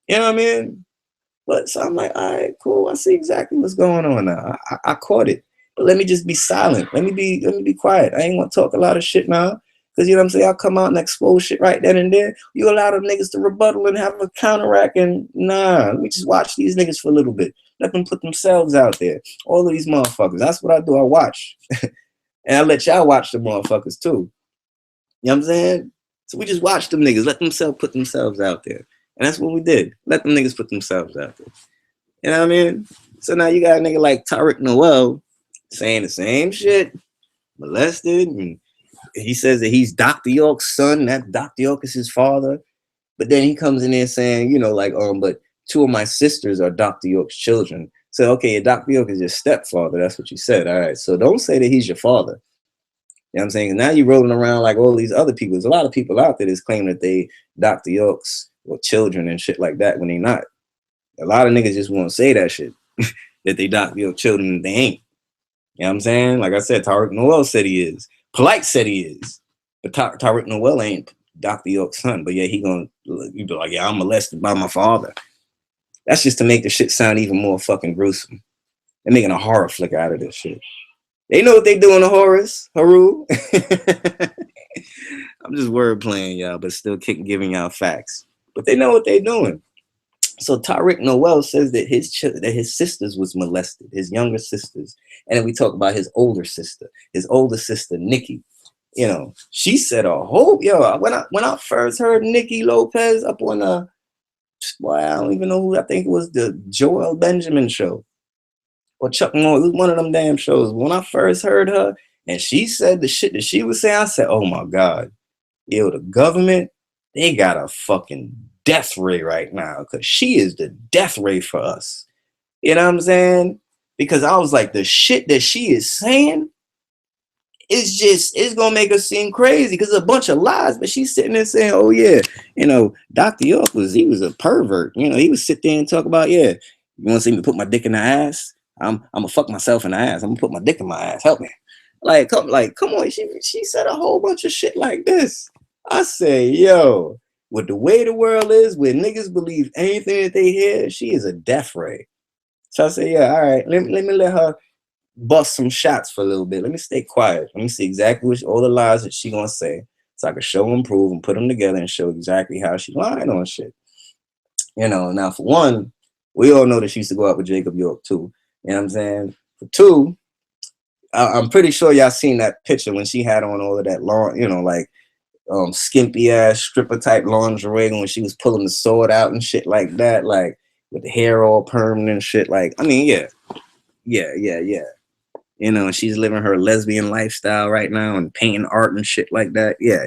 You know what I mean? But so I'm like, all right, cool. I see exactly what's going on now. I caught it. But let me just be silent. Let me be quiet. I ain't gonna talk a lot of shit now. Because you know what I'm saying? I'll come out and expose shit right then and there. You allow them niggas to rebuttal and have a counteract, and nah, let me just watch these niggas for a little bit. Let them put themselves out there. All of these motherfuckers. That's what I do. I watch. And I let y'all watch the motherfuckers too. You know what I'm saying? So we just watch them niggas. Let themselves put themselves out there. And that's what we did. Let them niggas put themselves out there. You know what I mean? So now you got a nigga like Tariq Noel saying the same shit. Molested, and he says that he's Dr. York's son, that Dr. York is his father. But then he comes in there saying, you know, like, but 2 of my sisters are Dr. York's children. So, okay, Dr. York is your stepfather. That's what you said. All right. So don't say that he's your father. You know what I'm saying? Now you're rolling around like all these other people. There's a lot of people out there that's claiming that they Dr. York's or children and shit like that when they not. A lot of niggas just want to say that shit, that they Dr. York children and they ain't. You know what I'm saying? Like I said, Tariq Noel said he is. Polite said he is, but Tariq Noel ain't Dr. York's son. But yeah, you be like, yeah, I'm molested by my father. That's just to make the shit sound even more fucking gruesome. They're making a horror flick out of this shit. They know what they doing to Horace, Haru. I'm just word playing y'all, but still giving y'all facts. But they know what they're doing. So Tariq Noel says that his sisters was molested, his younger sisters. And then we talk about his older sister, Nikki. You know, she said a whole, when I first heard Nikki Lopez up on I don't even know who, I think it was the Joel Benjamin show or Chuck Morgan. It was one of them damn shows. When I first heard her and she said the shit that she was saying, I said, oh my God, the government, they got a fucking death ray right now because she is the death ray for us. You know what I'm saying? Because I was like, the shit that she is saying it's gonna make us seem crazy because it's a bunch of lies. But she's sitting there saying, oh yeah, Dr. York was a pervert. He would sit there and talk about, You want to see me put my dick in the ass? I'm gonna fuck myself in the ass. I'm gonna put my dick in my ass. Help me. Come on. She said a whole bunch of shit like this. I say, yo, with the way the world is, where niggas believe anything that they hear, she is a death ray. So I say, yeah, all right, let me let her bust some shots for a little bit. Let me stay quiet. Let me see exactly all the lies that she gonna say, so I can show and prove and put them together and show exactly how she lying on shit. You know, now for one, we all know that she used to go out with Jacob York too. You know what I'm saying? For two, I'm pretty sure y'all seen that picture when she had on all of that long, you know, like skimpy ass stripper type lingerie when she was pulling the sword out and shit like that, like with the hair all permanent and shit. Like, I mean, yeah. You know, she's living her lesbian lifestyle right now and painting art and shit like that. Yeah.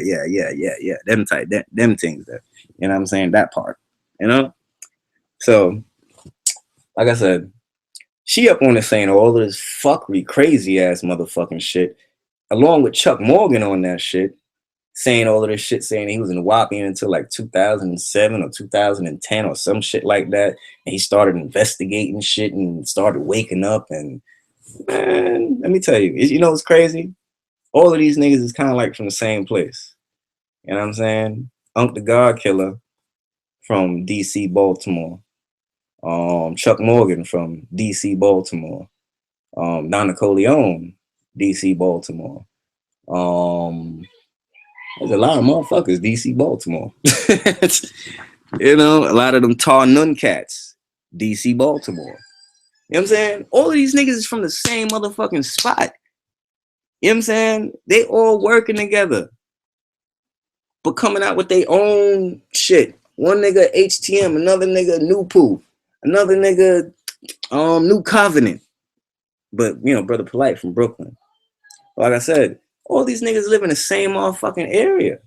Them things that, you know what I'm saying? That part, you know? So, like I said, she up on it saying all of this fuckery, crazy ass motherfucking shit, along with Chuck Morgan on that shit, saying all of this shit, saying he was in Wapian until like 2007 or 2010 or some shit like that. And he started investigating shit and started waking up. And man, let me tell you, you know what's crazy? All of these niggas is kind of like from the same place. You know what I'm saying? Unc the God Killer from DC, Baltimore. Chuck Morgan from DC, Baltimore. Don Corleone, DC, Baltimore. There's a lot of motherfuckers, DC, Baltimore. You know, a lot of them tall nun cats, DC, Baltimore. You know what I'm saying? All of these niggas is from the same motherfucking spot. You know what I'm saying? They all working together, but coming out with their own shit. One nigga HTM, another nigga wu-nuwaupu, another nigga New Covenant. But, you know, Brother Polite from Brooklyn. Like I said, all these niggas live in the same motherfucking area.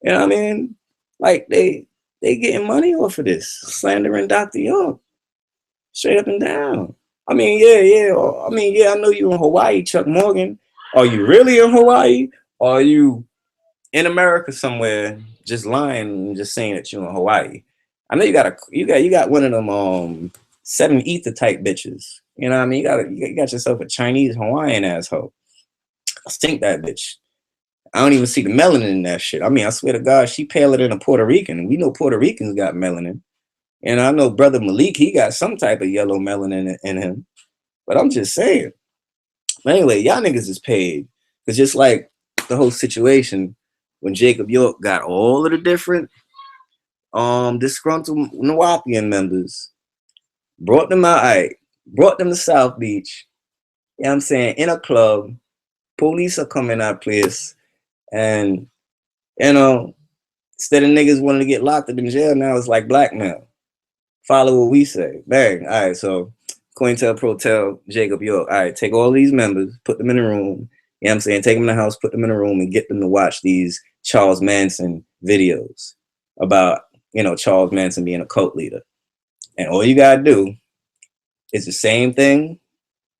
You know what I mean? Like, they getting money off of this. Slandering Dr. York. Straight up and down. I mean, yeah. I mean, yeah, I know you in Hawaii, Chuck Morgan. Are you really in Hawaii? Or are you in America somewhere just lying and just saying that you're in Hawaii? I know you got one of them 7 ether type bitches. You know what I mean? You got yourself a Chinese Hawaiian asshole. Stink that bitch. I don't even see the melanin in that shit. I mean, I swear to God, she paler than a Puerto Rican. We know Puerto Ricans got melanin. And I know Brother Malik, he got some type of yellow melanin in him. But I'm just saying. But anyway, y'all niggas is paid. Because just like the whole situation when Jacob York got all of the different disgruntled Nuwaupian members, brought them out, brought them to South Beach, you know what I'm saying, in a club, police are coming out place, and, you know, instead of niggas wanting to get locked up in jail, now it's like blackmail. Follow what we say. Bang. All right, so COINTELPRO tell Jacob York, all right, take all these members, put them in a room, you know what I'm saying, take them in the house, put them in a room, and get them to watch these Charles Manson videos about, you know, Charles Manson being a cult leader. And all you gotta do is the same thing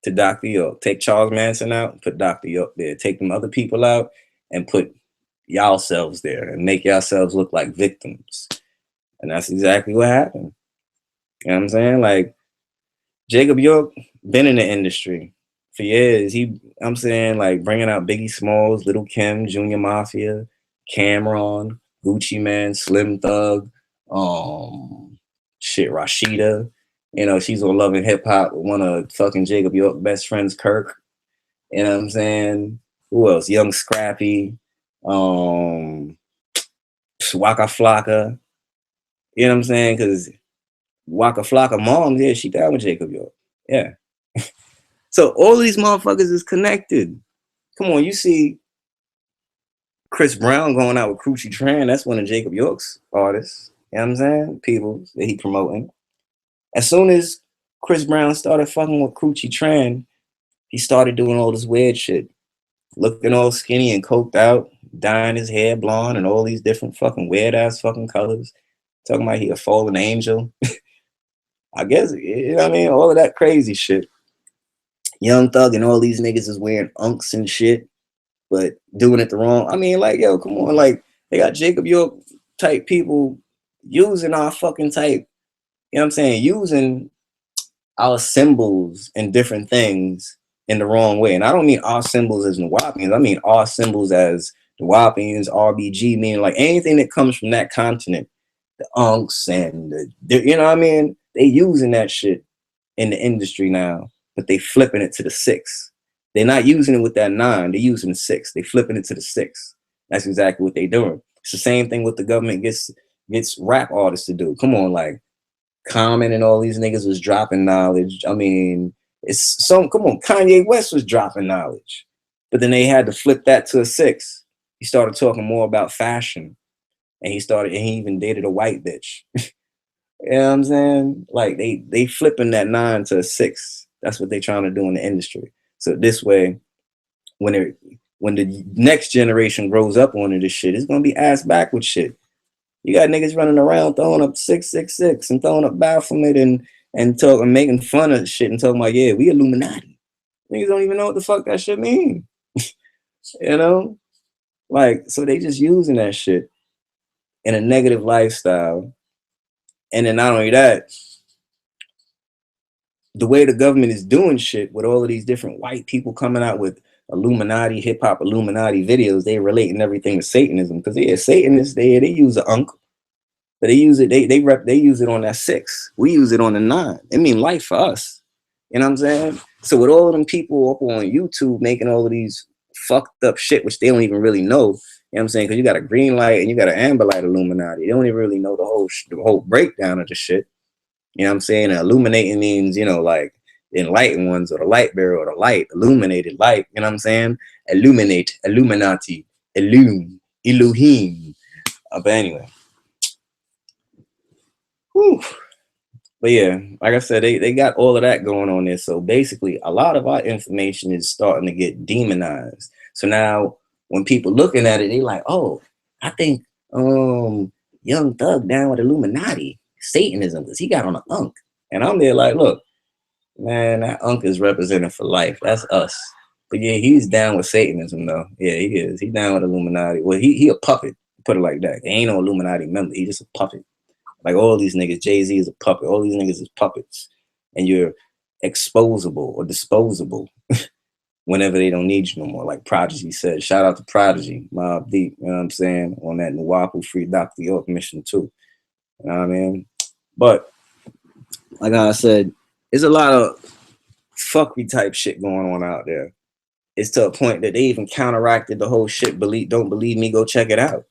to Dr. York. Take Charles Manson out, put Dr. York there. Take them other people out and put y'all selves there and make yourselves look like victims. And that's exactly what happened. You know what I'm saying? Like, Jacob York been in the industry for years. I'm saying, like, bringing out Biggie Smalls, Little Kim, Junior Mafia, Cameron, Gucci Man, Slim Thug, Rashida. You know, she's on Love and Hip Hop with one of fucking Jacob York's best friends, Kirk. You know what I'm saying? Who else? Young Scrappy, Waka Flocka. You know what I'm saying? Because Waka Flocka mom, yeah, she down with Jacob York. Yeah. So all these motherfuckers is connected. Come on, you see Chris Brown going out with Crucci Tran. That's one of Jacob York's artists. You know what I'm saying? People that he promoting. As soon as Chris Brown started fucking with Crucci Tran, he started doing all this weird shit. Looking all skinny and coked out, dyeing his hair blonde and all these different fucking weird ass fucking colors. Talking about he a fallen angel. I guess, you know what I mean? All of that crazy shit. Young Thug and all these niggas is wearing unks and shit, but doing it the wrong. I mean, like, yo, come on. Like, they got Jacob York type people using our fucking type. You know what I'm saying? Using our symbols and different things in the wrong way. And I don't mean our symbols as wu-nuwaupians. I mean our symbols as wu-nuwaupians, RBG, meaning like anything that comes from that continent, the unks and you know what I mean? They using that shit in the industry now, but they flipping it to the 6. They're not using it with that 9. They're using the 6. They flipping it to the 6. That's exactly what they're doing. It's the same thing what the government gets rap artists to do. Come on, like Common and all these niggas was dropping knowledge. I mean, it's some, come on, Kanye West was dropping knowledge, but then they had to flip that to a 6. He started talking more about fashion, and he even dated a white bitch. You know what I'm saying? Like they flipping that 9 to a 6. That's what they trying to do in the industry. So this way, when the next generation grows up on this shit, it's gonna be ass backwards shit. You got niggas running around throwing up 666 and throwing up Baphomet and talking, making fun of shit and talking about, yeah, we Illuminati. Niggas don't even know what the fuck that shit mean. You know? Like, so they just using that shit in a negative lifestyle. And then not only that, the way the government is doing shit with all of these different white people coming out with Illuminati, hip hop Illuminati videos, they relating everything to Satanism. Because yeah, Satanists, they use a unk, but they use it, they use it on that 6. We use it on the 9. It mean life for us. You know what I'm saying? So with all of them people up on YouTube making all of these fucked up shit, which they don't even really know, you know what I'm saying? Because you got a green light and you got an amber light Illuminati. They don't even really know the whole breakdown of the shit. You know what I'm saying? And illuminating means, you know, like enlightened ones or the light bearer or the light, illuminated light. You know what I'm saying? Illuminate, Illuminati, Elohim. But anyway. Whew. But yeah, like I said, they got all of that going on there. So basically, a lot of our information is starting to get demonized. So now when people looking at it, they like, oh, I think Young Thug down with Illuminati, Satanism, because he got on an unk. And I'm there like, look, man, that unk is represented for life. That's us. But yeah, he's down with Satanism though. Yeah, he is. He's down with Illuminati. Well, he a puppet, put it like that. He ain't no Illuminati member. He's just a puppet. Like all these niggas, Jay-Z is a puppet. All these niggas is puppets. And you're exposable or disposable whenever they don't need you no more. Like Prodigy said. Shout out to Prodigy, Mobb Deep, you know what I'm saying? On that wu-nuwaupu free Dr. York mission too. You know what I mean? But like I said, there's a lot of fuckery type shit going on out there. It's to a point that they even counteracted the whole shit. Don't believe me, go check it out.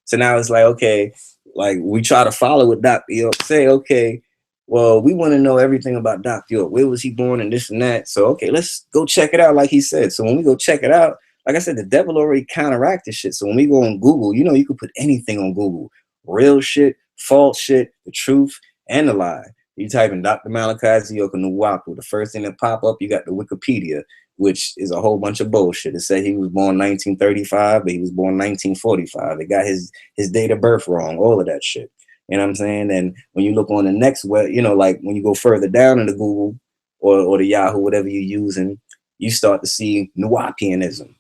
So now it's like, okay, like we try to follow what Dr. York say, okay, well, we want to know everything about Dr. York. Where was he born and this and that? So, okay, let's go check it out like he said. So when we go check it out, like I said, the devil already counteracted shit. So when we go on Google, you know, you can put anything on Google. Real shit, false shit, the truth, and the lie. You type in Dr. Malachi or wu-nuwaupu. The first thing that pop up, you got the Wikipedia, which is a whole bunch of bullshit. It said he was born 1935, but he was born 1945. It got his date of birth wrong, all of that shit. You know what I'm saying? And when you look on the next web, you know, like when you go further down in the Google or the Yahoo, whatever you're using, you start to see Nuwaupianism.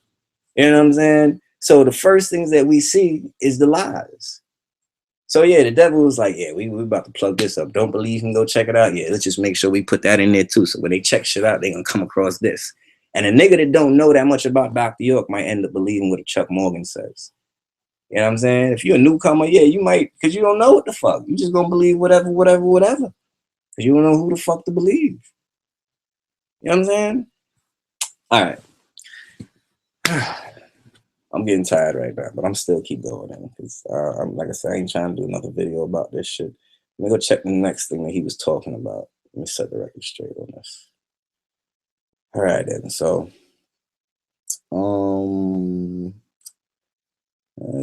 You know what I'm saying? So the first things that we see is the lies. So yeah, the devil was like, yeah, we about to plug this up. Don't believe him, go check it out. Yeah, let's just make sure we put that in there too. So when they check shit out, they're gonna come across this. And a nigga that don't know that much about Dr. York might end up believing what Chuck Morgan says. You know what I'm saying? If you're a newcomer, yeah, you might, because you don't know what the fuck. You just gonna believe whatever. Because you don't know who the fuck to believe. You know what I'm saying? All right. I'm getting tired right now, but I'm still keep going in because I'm, like I said, I ain't trying to do another video about this shit. Let me go check the next thing that he was talking about. Let me set the record straight on this. All right, then. So,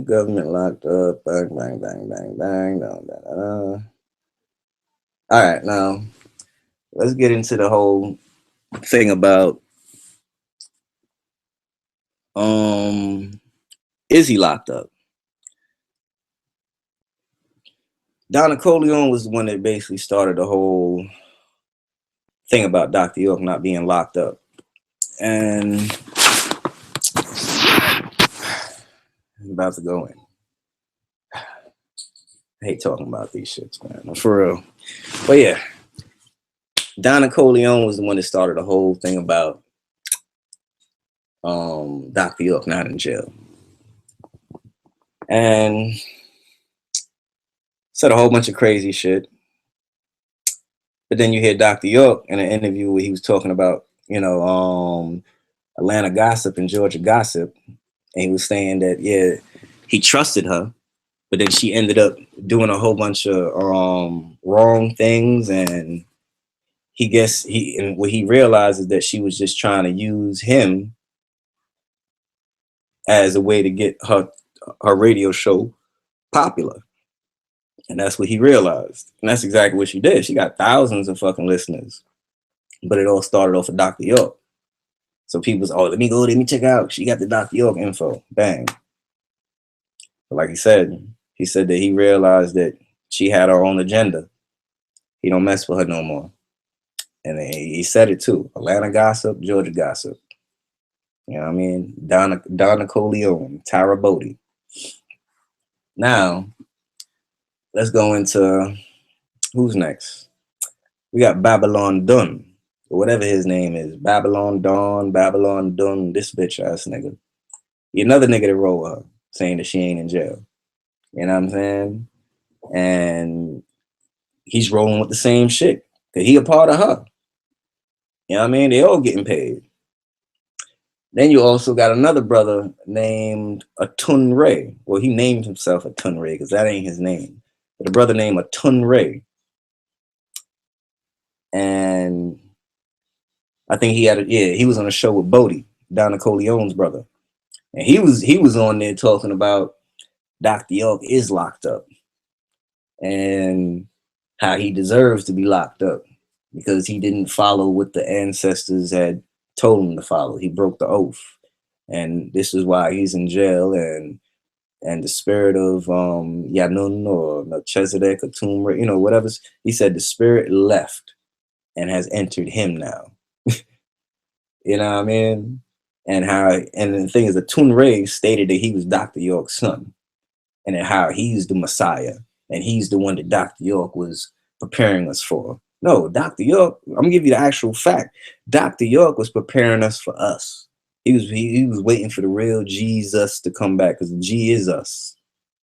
government locked up. Bang, bang, bang, bang, bang. No, no. All right, now let's get into the whole thing about is he locked up? Donna Corleone was the one that basically started the whole thing about Dr. York not being locked up. And I'm about to go in. I hate talking about these shits, man. For real. But yeah. Donna Corleone was the one that started the whole thing about Dr. York not in jail. And said a whole bunch of crazy shit. But then you hear Dr. York in an interview where he was talking about, Atlanta gossip and Georgia gossip. And he was saying that, yeah, he trusted her, but then she ended up doing a whole bunch of wrong things. And what he realized is that she was just trying to use him as a way to get her radio show popular. And that's what he realized. And that's exactly what she did. She got thousands of fucking listeners. But it all started off with Dr. York. So people was, let me check out. She got the Dr. York info. Bang. But like he said that he realized that she had her own agenda. He don't mess with her no more. And he said it too. Atlanta gossip, Georgia gossip. You know what I mean? Donna Corleone, Tyra Bodie. Now, let's go into who's next. We got Babylon Dunn, or whatever his name is. Babylon Dunn, this bitch ass nigga. Another nigga that roll with her, saying that she ain't in jail. You know what I'm saying? And he's rolling with the same shit. Cause he a part of her. You know what I mean? They all getting paid. Then you also got another brother named Atun Ray. Well, he named himself Atun Ray because that ain't his name. But a brother named Atun Ray. And I think he was on a show with Bodie, Donna Corleone's brother. And he was on there talking about Dr. York is locked up and how he deserves to be locked up because he didn't follow what the ancestors had told him to follow. He broke the oath. And this is why he's in jail. And the spirit of Yanun or Melchizedek or Tumor, whatever. He said the spirit left and has entered him now. You know what I mean? And the thing is, the Tunray stated that he was Dr. York's son, and then how he's the Messiah, and he's the one that Dr. York was preparing us for. No, Dr. York, I'm gonna give you the actual fact. Dr. York was preparing us for us. He was waiting for the real Jesus to come back, because the G is us.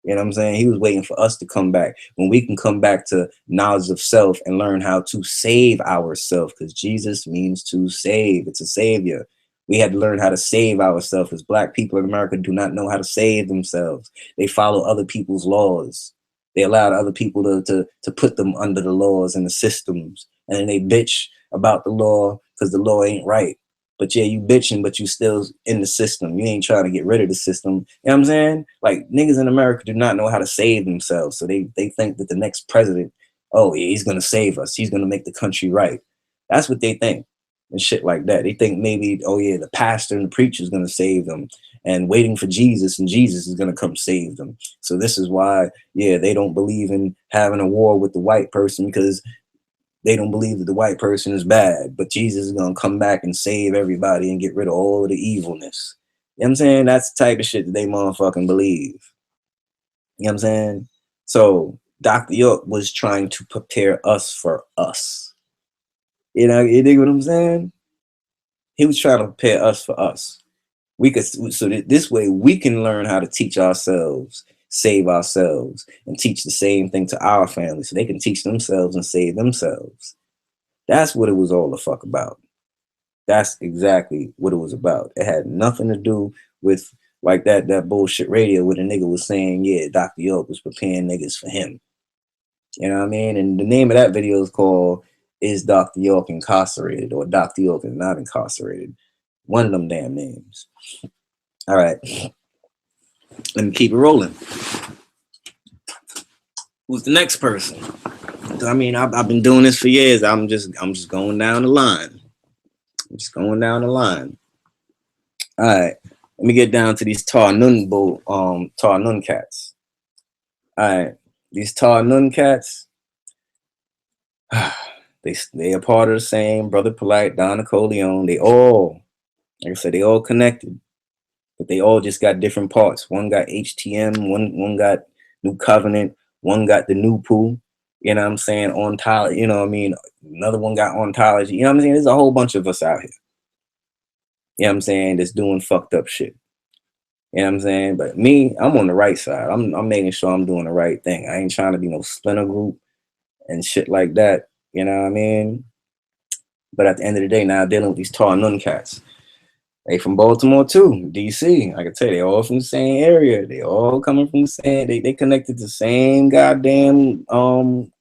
You know what I'm saying? He was waiting for us to come back when we can come back to knowledge of self and learn how to save ourselves, because Jesus means to save. It's a savior. We had to learn how to save ourselves, as Black people in America do not know how to save themselves. They follow other people's laws. They allowed other people to put them under the laws and the systems. And then they bitch about the law because the law ain't right. But yeah, you bitching, but you still in the system. You ain't trying to get rid of the system. You know what I'm saying? Like, niggas in America do not know how to save themselves. So they think that the next president, oh yeah, he's gonna save us. He's gonna make the country right. That's what they think. And shit like that. They think maybe, oh yeah, the pastor and the preacher is gonna save them, and waiting for Jesus, and Jesus is gonna come save them. So this is why, yeah, they don't believe in having a war with the white person, because they don't believe that the white person is bad, but Jesus is gonna come back and save everybody and get rid of all of the evilness. You know what I'm saying? That's the type of shit that they motherfucking believe. You know what I'm saying? So Dr. York was trying to prepare us for us. You dig what I'm saying? He was trying to prepare us for us. So that this way we can learn how to teach ourselves, save ourselves, and teach the same thing to our family, so they can teach themselves and save themselves. That's what it was all the fuck about. That's exactly what it was about. It had nothing to do with like that bullshit radio where the nigga was saying, yeah, Dr. York was preparing niggas for him. You know what I mean? And the name of that video is called Is Dr. York Incarcerated? Or Dr. York is Not Incarcerated. One of them damn names. All right. Let me keep it rolling. Who's the next person? I mean, I've been doing this for years. I'm just going down the line. I'm just going down the line. All right. Let me get down to these Tar Nun cats. All right. These Tar Nun cats, they are part of the same Brother Polite, Donna Corleone. They all, like I said, they all connected, but they all just got different parts. One got HTM, one got New Covenant, one got the New Poo. You know what I'm saying? Ontology, you know what I mean? Another one got ontology. You know what I'm saying? There's a whole bunch of us out here. You know what I'm saying? That's doing fucked up shit. You know what I'm saying? But me, I'm on the right side. I'm making sure I'm doing the right thing. I ain't trying to be no splinter group and shit like that. You know what I mean? But at the end of the day, now dealing with these tall nun cats. They from Baltimore too, DC. I can tell you, they all from the same area. They all coming from the same. They connected to the same goddamn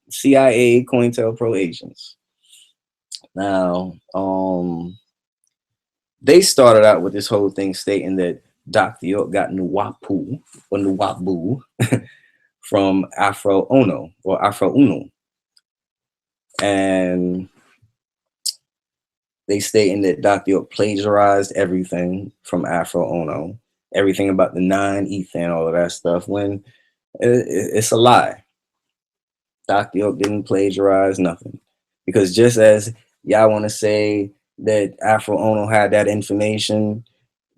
CIA, COINTELPRO agents. Now, they started out with this whole thing stating that Dr. York got wu-nuwaupu or wu-nuwaupu from Afro Ono or Afro Uno, and they stating that Dr. York plagiarized everything from Afro Ono, everything about the nine ether and all of that stuff, when it's a lie. Dr. York didn't plagiarize nothing. Because just as y'all want to say that Afro Ono had that information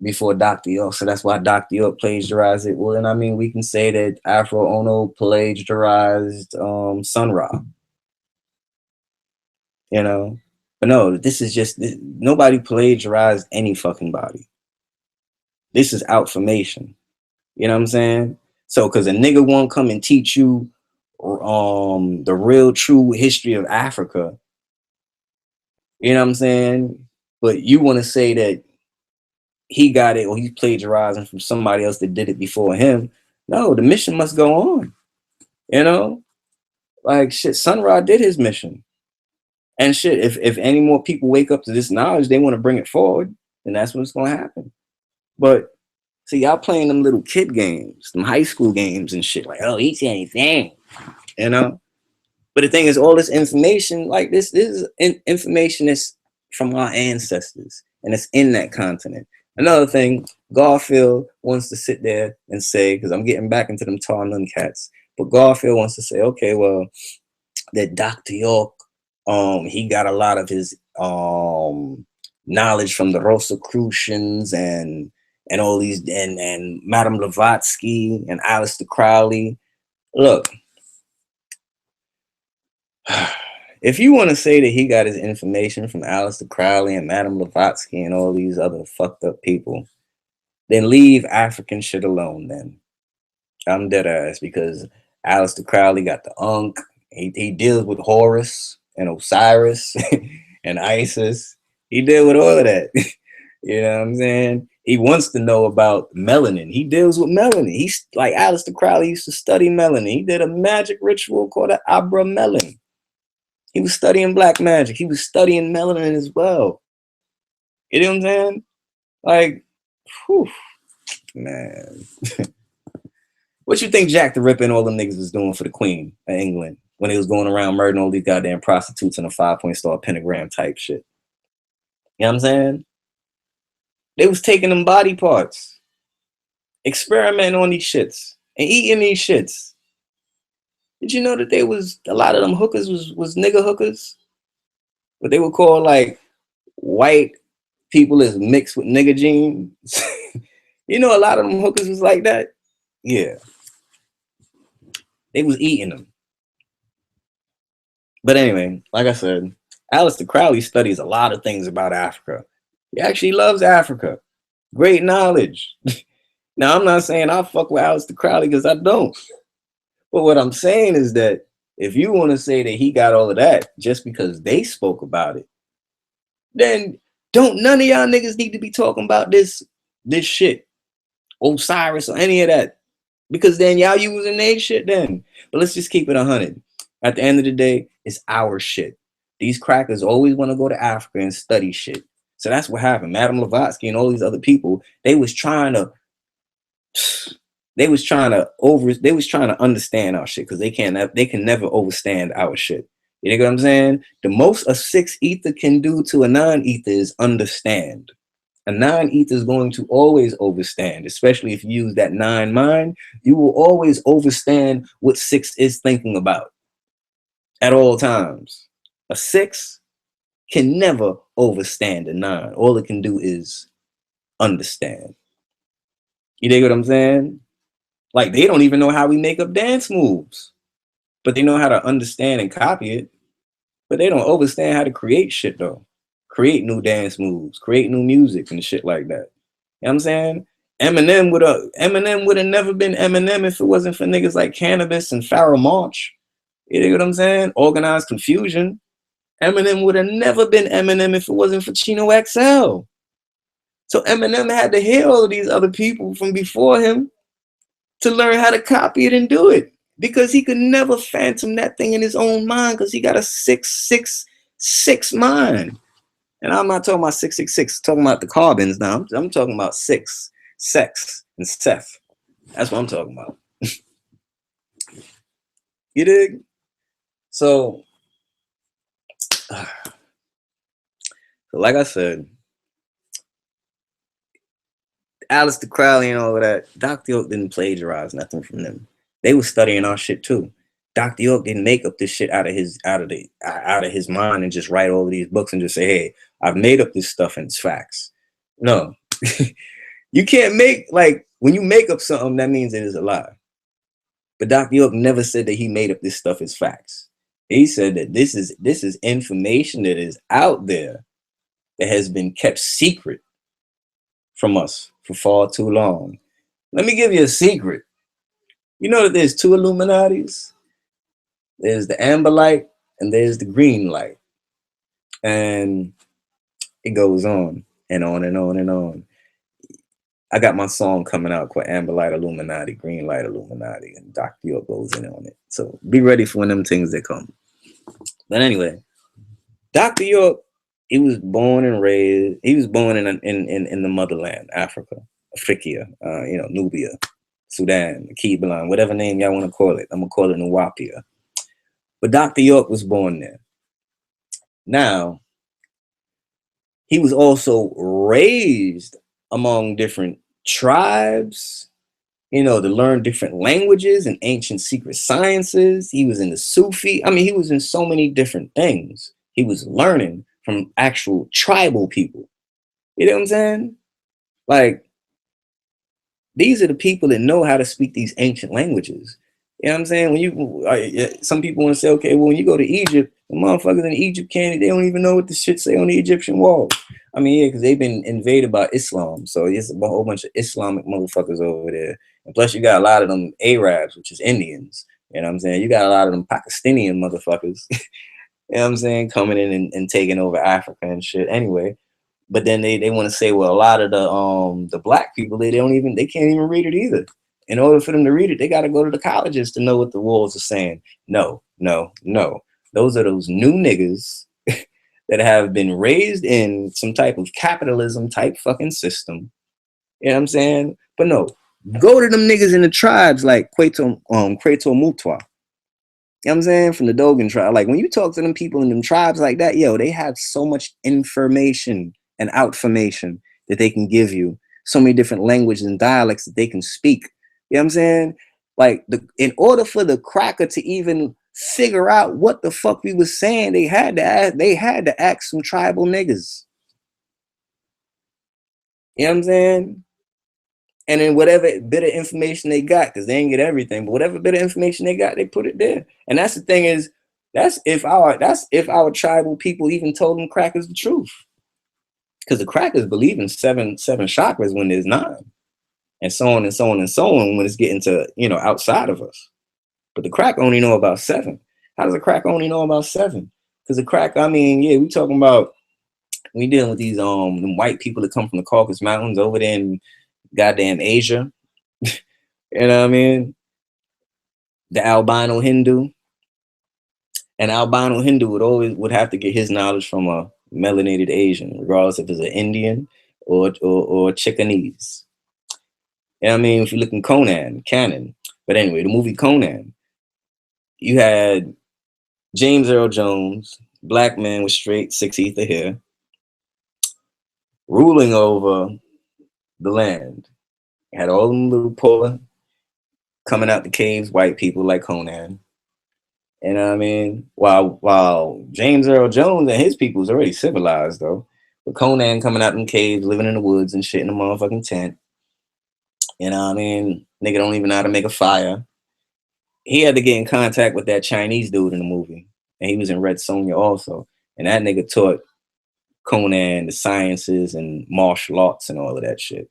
before Dr. York, so that's why Dr. York plagiarized it. Well, then I mean, we can say that Afro Ono plagiarized Sun Ra, you know? But no, this is just, nobody plagiarized any fucking body. This is outformation. You know what I'm saying? So, because a nigga won't come and teach you the real true history of Africa, you know what I'm saying? But you want to say that he got it or he's plagiarizing from somebody else that did it before him. No, the mission must go on. You know? Like shit, Sun Ra did his mission. And shit, if any more people wake up to this knowledge, they want to bring it forward, then that's what's gonna happen. But see, y'all playing them little kid games, them high school games and shit, like, oh, he said anything, you know? But the thing is, all this information, like this is information that's from our ancestors, and it's in that continent. Another thing, Garfield wants to sit there and say, because I'm getting back into them tall nun cats, but Garfield wants to say, okay, well, that Dr. York, he got a lot of his knowledge from the Rosicrucians and all these and Madame Blavatsky and Aleister Crowley. Look, if you want to say that he got his information from Aleister Crowley and Madame Blavatsky and all these other fucked up people, then leave African shit alone then. I'm dead ass, because Aleister Crowley got the Ankh. He deals with Horus and Osiris and Isis. He deal with all of that. You know what I'm saying? He wants to know about melanin. He deals with melanin. He's like Aleister Crowley used to study melanin. He did a magic ritual called an Abra Melon. He was studying black magic. He was studying melanin as well. You know what I'm saying? Like, whew, man. What you think Jack the Ripper and all them niggas was doing for the Queen of England when he was going around murdering all these goddamn prostitutes in a 5-point star pentagram type shit? You know what I'm saying? They was taking them body parts, experimenting on these shits, and eating these shits. Did you know that they was a lot of them hookers was nigga hookers? What they would call like white people is mixed with nigga genes. You know, a lot of them hookers was like that. Yeah, they was eating them. But anyway, like I said, Aleister Crowley studies a lot of things about Africa. He actually loves Africa. Great knowledge. Now, I'm not saying I fuck with Aleister Crowley, because I don't. But what I'm saying is that if you want to say that he got all of that just because they spoke about it, then don't none of y'all niggas need to be talking about this shit, Osiris or any of that, because then y'all using their shit then. But let's just keep it 100. At the end of the day, it's our shit. These crackers always want to go to Africa and study shit. So that's what happened. Madame Blavatsky and all these other people, they was trying to understand our shit, because they can never overstand our shit. You know what I'm saying? The most a 6 ether can do to a 9 ether is understand. A 9 ether is going to always overstand, especially if you use that 9 mind. You will always overstand what 6 is thinking about at all times. A 6 can never overstand a 9. All it can do is understand. You dig what I'm saying? Like, they don't even know how we make up dance moves. but they know how to understand and copy it. But they don't understand how to create shit though. Create new dance moves, create new music and shit like that. You know what I'm saying? Eminem would have never been Eminem if it wasn't for niggas like Cannabis and Pharoah Monch. You know what I'm saying? Organized Confusion. Eminem would have never been Eminem if it wasn't for Chino XL. So Eminem had to hear all of these other people from before him to learn how to copy it and do it, because he could never phantom that thing in his own mind, because he got a 666 mind. And I'm not talking about 666, talking about the carbons now. I'm talking about six, sex, and Seth. That's what I'm talking about. You dig? So like I said, Aleister Crowley and all of that, Dr. York didn't plagiarize nothing from them. They were studying our shit too. Dr. York didn't make up this shit out of his mind and just write all of these books and just say, hey, I've made up this stuff and it's facts. No. You can't make, like, when you make up something, that means it is a lie. But Dr. York never said that he made up this stuff as facts. He said that this is information that is out there that has been kept secret from us for far too long. Let me give you a secret. You know that there's two Illuminatis? There's the amber light and there's the green light. And it goes on and on and on and on. I got my song coming out called Amber Light Illuminati, Green Light Illuminati, and Dr. York goes in on it. So be ready for when them things that come. But anyway, Dr. York, he was born and raised, he was born in the motherland, Africa, Africa, Nubia, Sudan, Kebalan, whatever name y'all want to call it. I'm going to call it wu-nuwaupu. But Dr. York was born there. Now, he was also raised among different tribes, to learn different languages and ancient secret sciences. He was in the Sufi. I mean, he was in so many different things. He was learning from actual tribal people. You know what I'm saying? Like, these are the people that know how to speak these ancient languages. You know what I'm saying? When some people want to say, okay, well, when you go to Egypt, the motherfuckers in Egypt they don't even know what the shit say on the Egyptian wall. I mean, yeah, because they've been invaded by Islam. So it's a whole bunch of Islamic motherfuckers over there. And plus you got a lot of them Arabs, which is Indians. You know what I'm saying? You got a lot of them Pakistani motherfuckers, you know what I'm saying, coming in and taking over Africa and shit. Anyway, but then they want to say, well, a lot of the black people, they can't even read it either. In order for them to read it, they got to go to the colleges to know what the walls are saying. No. Those are those new niggas that have been raised in some type of capitalism type fucking system. You know what I'm saying? But no, go to them niggas in the tribes like Queto Mutwa. You know what I'm saying? From the Dogon tribe. Like, when you talk to them people in them tribes like that, yo, they have so much information and outformation that they can give you. So many different languages and dialects that they can speak. You know what I'm saying? Like, in order for the cracker to even figure out what the fuck we was saying, they had to ask some tribal niggas. You know what I'm saying? And then whatever bit of information they got, because they didn't get everything, but whatever bit of information they got, they put it there. And that's the thing is, that's if our tribal people even told them crackers the truth. Because the crackers believe in seven chakras when there's 9. And so on and so on and so on when it's getting to, outside of us. But the crack only know about 7. How does the crack only know about 7? Because the crack, I mean, yeah, we talking about, we dealing with these them white people that come from the Caucasus Mountains over there in goddamn Asia. You know what I mean? The albino Hindu. An albino Hindu would have to get his knowledge from a melanated Asian, regardless if it's an Indian or Chickenese. You know what I mean? If you look in Canon. But anyway, the movie Conan, you had James Earl Jones, black man with straight 6 ether hair, ruling over the land. You had all them little poor coming out the caves, white people like Conan. You know what I mean? While James Earl Jones and his people was already civilized, though. But Conan coming out in caves, living in the woods and shit in a motherfucking tent. You know what I mean? Nigga don't even know how to make a fire. he had to get in contact with that Chinese dude in the movie, and he was in Red Sonja also. And that nigga taught Conan the sciences and martial arts and all of that shit.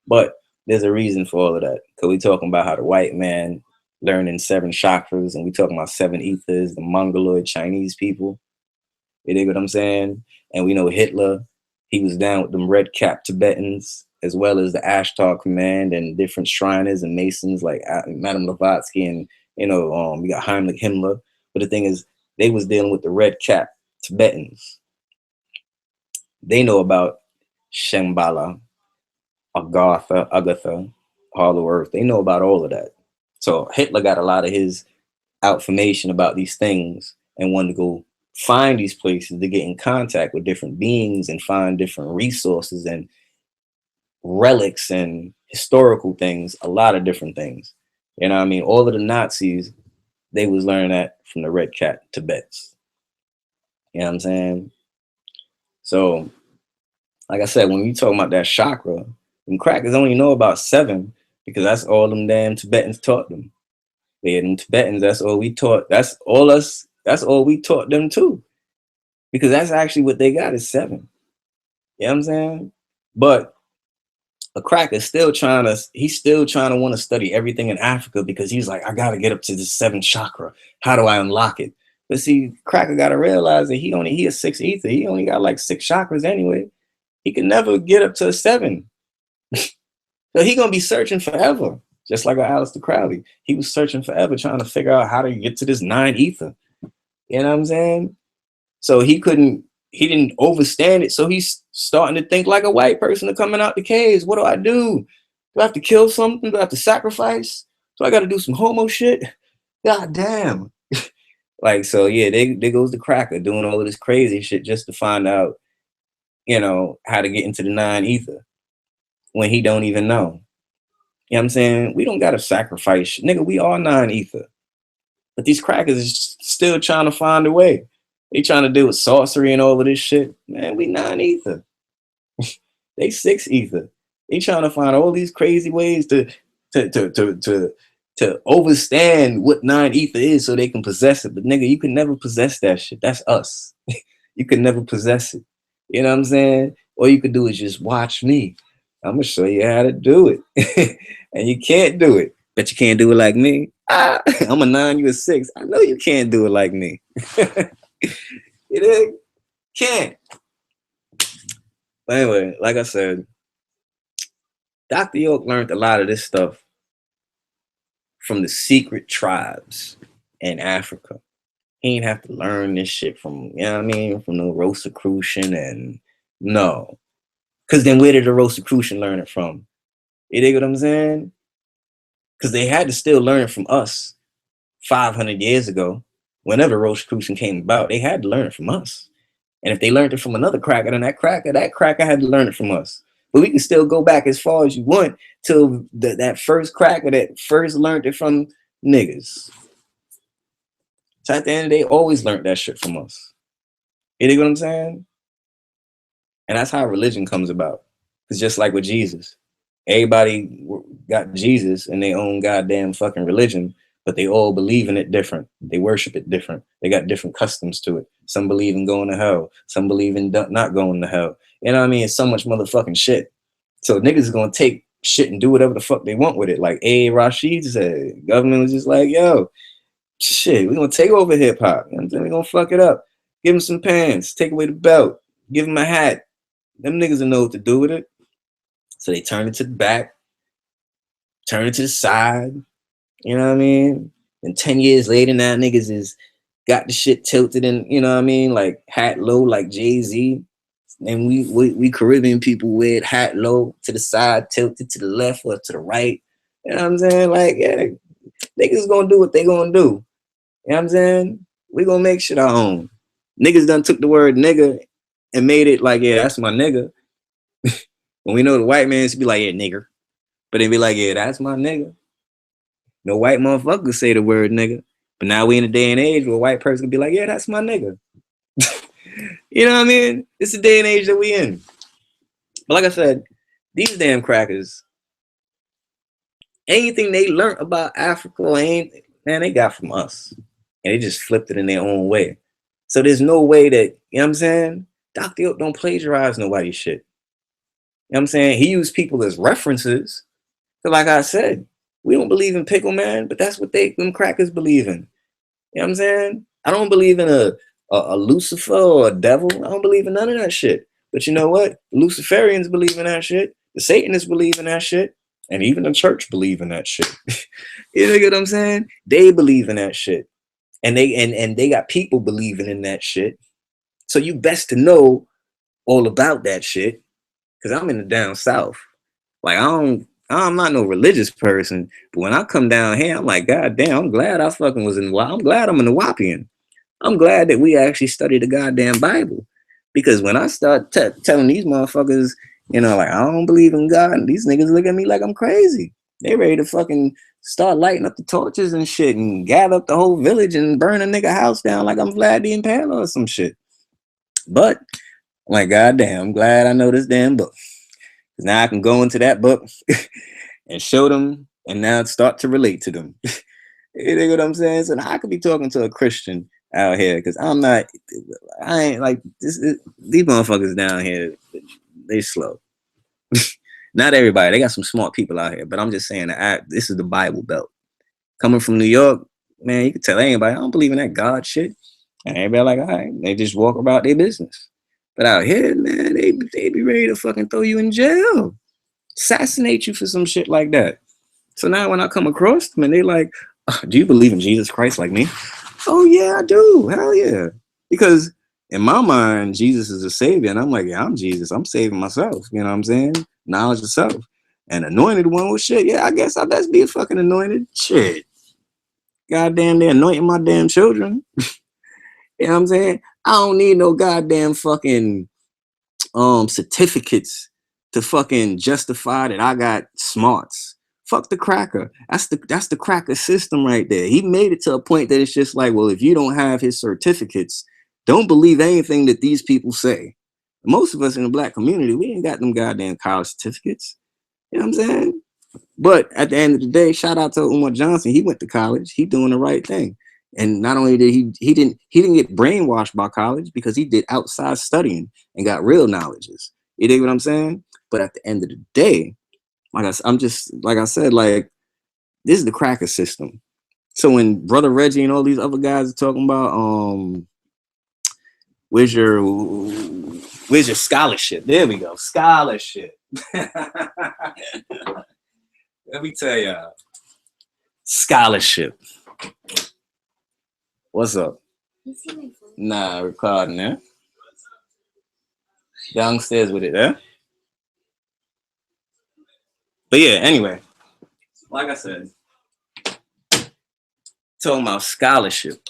But there's a reason for all of that, because we talking about how the white man learning 7 chakras, and we talking about 7 ethers, the Mongoloid Chinese people. You dig what I'm saying? And we know Hitler, he was down with them red cap Tibetans, as well as the Ashtar Command and different Shriners and Masons like Madame Blavatsky and we got Heimlich Himmler. But the thing is, they was dealing with the red cap Tibetans. They know about Shambhala, Agatha, Hollow Earth. They know about all of that. So Hitler got a lot of his information about these things and wanted to go find these places to get in contact with different beings and find different resources and relics and historical things, a lot of different things. You know what I mean? All of the Nazis, they was learning that from the Red Cat Tibets. You know what I'm saying? So, like I said, when you talking about that chakra, them crackers only know about 7 because that's all them damn Tibetans taught them. They them Tibetans, that's all we taught. That's all we taught them too. Because that's actually what they got is 7. You know what I'm saying? But a cracker still trying to want to study everything in Africa because he's like, I gotta get up to the 7th chakra. How do I unlock it? But see, cracker gotta realize that he a 6 ether. He only got like 6 chakras anyway. He can never get up to a 7. So he gonna be searching forever. Just like Aleister Crowley. He was searching forever trying to figure out how to get to this 9 ether. You know what I'm saying? So he didn't overstand it. So he's starting to think like a white person coming out the caves. What do I do? Do I have to kill something? Do I have to sacrifice? Do I got to do some homo shit? God damn. Like, so yeah, there goes the cracker doing all of this crazy shit just to find out, how to get into the 9 ether when he don't even know. You know what I'm saying? We don't got to sacrifice. Nigga, we are 9 ether. But these crackers is still trying to find a way. They trying to deal with sorcery and all of this shit. Man, we 9 ether. They 6 ether. They trying to find all these crazy ways to overstand what 9 ether is so they can possess it. But nigga, you can never possess that shit. That's us. You can never possess it. You know what I'm saying? All you can do is just watch me. I'm gonna show you how to do it. And you can't do it. But you can't do it like me. I'm a 9, you a 6. I know you can't do it like me. You can't. But anyway, like I said, Dr. York learned a lot of this stuff from the secret tribes in Africa. He didn't have to learn this shit from, from the Rosicrucian and no. Because then where did the Rosicrucian learn it from? You dig what I'm saying? Because they had to still learn it from us 500 years ago. Whenever Rosicrucian came about, they had to learn it from us. And if they learned it from another cracker, then that cracker had to learn it from us. But we can still go back as far as you want till that first cracker that first learned it from niggas. So at the end of the day, always learned that shit from us. You dig what I'm saying? And that's how religion comes about. It's just like with Jesus. Everybody got Jesus in their own goddamn fucking religion, but they all believe in it different. They worship it different. They got different customs to it. Some believe in going to hell. Some believe in not going to hell. You know what I mean? It's so much motherfucking shit. So niggas is gonna take shit and do whatever the fuck they want with it. Like A. Rashid said, government was just like, yo, shit, we're gonna take over hip hop. You know what I'm saying? We're gonna fuck it up. Give him some pants, take away the belt, give him a hat. Them niggas will know what to do with it. So they turn it to the back, turn it to the side. You know what I mean? And 10 years later, now niggas is got the shit tilted and, you know what I mean? Like hat low, like Jay-Z. And we Caribbean people wear it hat low to the side, tilted to the left or to the right. You know what I'm saying? Like, yeah, niggas gonna do what they gonna do. You know what I'm saying? We gonna make shit our own. Niggas done took the word nigga and made it like, yeah, that's my nigga. When we know the white man should be like, yeah, nigger. But they be like, yeah, that's my nigga. No white motherfucker say the word nigga. But now we in a day and age where a white person can be like, yeah, that's my nigga. You know what I mean? It's the day and age that we in. But like I said, these damn crackers, anything they learned about Africa, man, they got from us. And they just flipped it in their own way. So there's no way that, you know what I'm saying? Dr. Oak don't plagiarize nobody's shit. You know what I'm saying? He used people as references. So like I said, we don't believe in pickle man, but that's what them crackers believe in. You know what I'm saying? I don't believe in a Lucifer or a devil. I don't believe in none of that shit. But you know what? The Luciferians believe in that shit. The Satanists believe in that shit. And even the church believe in that shit. You know what I'm saying? They believe in that shit. And they got people believing in that shit. So you best to know all about that shit. Cause I'm in the down south. Like I'm not no religious person, but when I come down here, I'm like, God damn, I'm glad I fucking was in. I'm glad I'm in the Wapian. I'm glad that we actually study the goddamn Bible, because when I start telling these motherfuckers, you know, like I don't believe in God, and these niggas look at me like I'm crazy. They ready to fucking start lighting up the torches and shit, and gather up the whole village and burn a nigga house down like I'm Vlad the Impaler or some shit. But I'm like, goddamn, I'm glad I know this damn book. Now I can go into that book and show them, and now start to relate to them. You know what I'm saying? So now I could be talking to a Christian out here, because I ain't like this. These motherfuckers down here, they slow. Not everybody. They got some smart people out here, but I'm just saying that this is the Bible Belt. Coming from New York, man, you can tell anybody I don't believe in that God shit, and everybody like, all right, they just walk about their business. But out here, man, they be ready to fucking throw you in jail, assassinate you for some shit like that. So now when I come across them and they like, do you believe in Jesus Christ like me? Oh yeah, I do. Hell yeah. Because in my mind, Jesus is a savior. And I'm like, yeah, I'm Jesus. I'm saving myself. You know what I'm saying? Knowledge of self. And anointed one, well, shit, yeah, I guess I best be a fucking anointed. Shit. Goddamn, they're anointing my damn children. You know what I'm saying? I don't need no goddamn fucking certificates to fucking justify that I got smarts. Fuck the cracker. That's the cracker system right there. He made it to a point that it's just like, well, if you don't have his certificates, don't believe anything that these people say. Most of us in the black community, we ain't got them goddamn college certificates. You know what I'm saying? But at the end of the day, shout out to Umar Johnson. He went to college. He doing the right thing. And not only did he didn't get brainwashed by college, because he did outside studying and got real knowledges. You dig what I'm saying? But at the end of the day, like I said, like, this is the cracker system. So when Brother Reggie and all these other guys are talking about where's your scholarship? There we go. Scholarship. Let me tell y'all. Scholarship. What's up? Nah, recording there. Downstairs with it, eh? But yeah, anyway, like I said, talking about scholarship.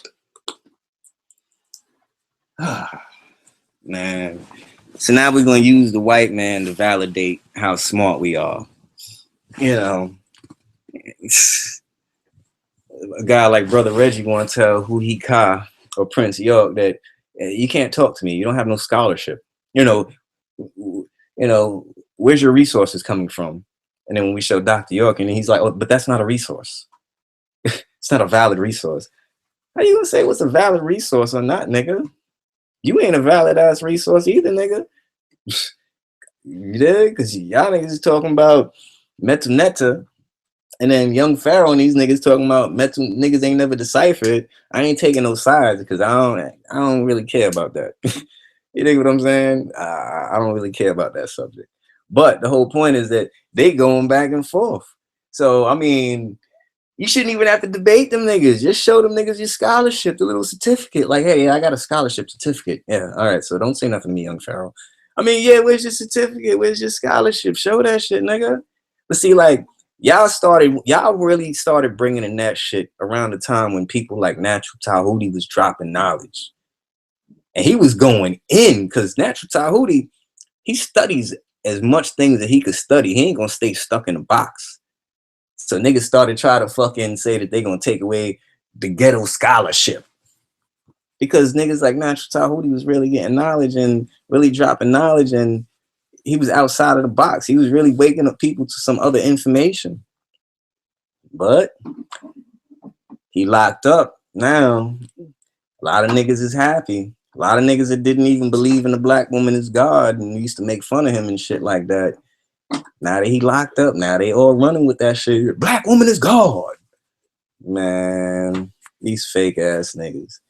Man. So now we're going to use the white man to validate how smart we are. You know, a guy like Brother Reggie want to tell who he Ka or Prince York that you can't talk to me. You don't have no scholarship. You know, where's your resources coming from? And then when we show Dr. York, and he's like, oh, but that's not a resource. It's not a valid resource. How you gonna say what's a valid resource or not, nigga? You ain't a valid ass resource either, nigga. You did? Because y'all niggas is talking about Metuneta, and then Young Pharaoh and these niggas talking about niggas ain't never deciphered. I ain't taking no sides because I don't really care about that. You think what I'm saying? I don't really care about that subject. But the whole point is that they going back and forth. So I mean, you shouldn't even have to debate them niggas. Just show them niggas your scholarship, the little certificate. Like, hey, I got a scholarship certificate. Yeah, all right. So don't say nothing to me, Young Pharaoh. I mean, yeah, where's your certificate? Where's your scholarship? Show that shit, nigga. But see, like, y'all really started bringing in that shit around the time when people like Natural Tahuti was dropping knowledge. And he was going in, because Natural Tahuti, he studies as much things that he could study. He ain't gonna stay stuck in a box. So niggas started trying to fucking say that they gonna take away the ghetto scholarship, because niggas like Natural Tahuti was really getting knowledge and really dropping knowledge, and he was outside of the box. He was really waking up people to some other information. But He locked up now. A lot of niggas is happy. A lot of niggas that didn't even believe in the black woman as God and used to make fun of him and shit like that. Now that he locked up, now they all running with that shit. Black woman is God. Man, these fake ass niggas.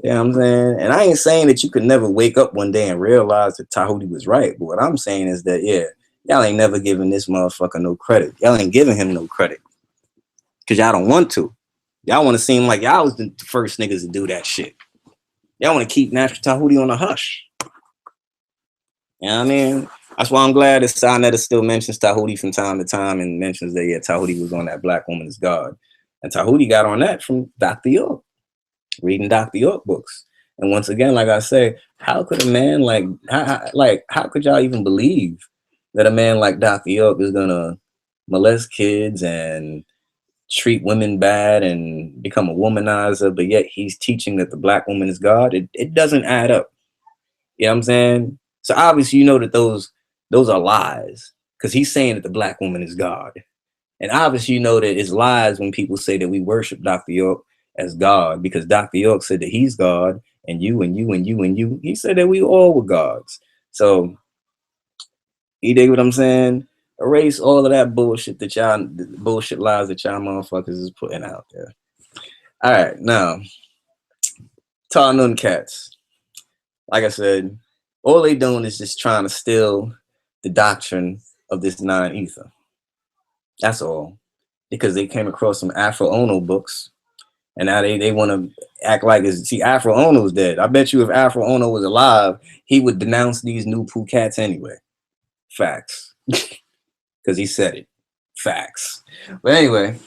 You know what I'm saying? And I ain't saying that you could never wake up one day and realize that Tahuti was right. But what I'm saying is that, yeah, y'all ain't never giving this motherfucker no credit. Y'all ain't giving him no credit. Because y'all don't want to. Y'all want to seem like y'all was the first niggas to do that shit. Y'all want to keep Natural Tahuti on the hush. You know what I mean? That's why I'm glad that Sonetta still mentions Tahuti from time to time and mentions that, yeah, Tahuti was on that Black Woman is God. And Tahuti got on that from Dr. York, reading Dr. York books. And once again, like I say, how could a man how could y'all even believe that a man like Dr. York is going to molest kids and treat women bad and become a womanizer, but yet he's teaching that the black woman is God? It doesn't add up. You know what I'm saying? So obviously you know that those are lies, because he's saying that the black woman is God. And obviously you know that it's lies when people say that we worship Dr. York as God, because Dr. York said that he's God and you and you and you and you. He said that we all were gods. So you dig what I'm saying? Erase all of that bullshit that y'all, bullshit lies that y'all motherfuckers is putting out there. All right, now, Tarnun cats. Like I said, all they doing is just trying to steal the doctrine of this non-ether. That's all. Because they came across some Afro-Ono books, and now they want to act like it's, see, Afro-Ono's dead. I bet you if Afro-Ono was alive, he would denounce these new poo cats anyway. Facts. Because he said it. Facts. But anyway,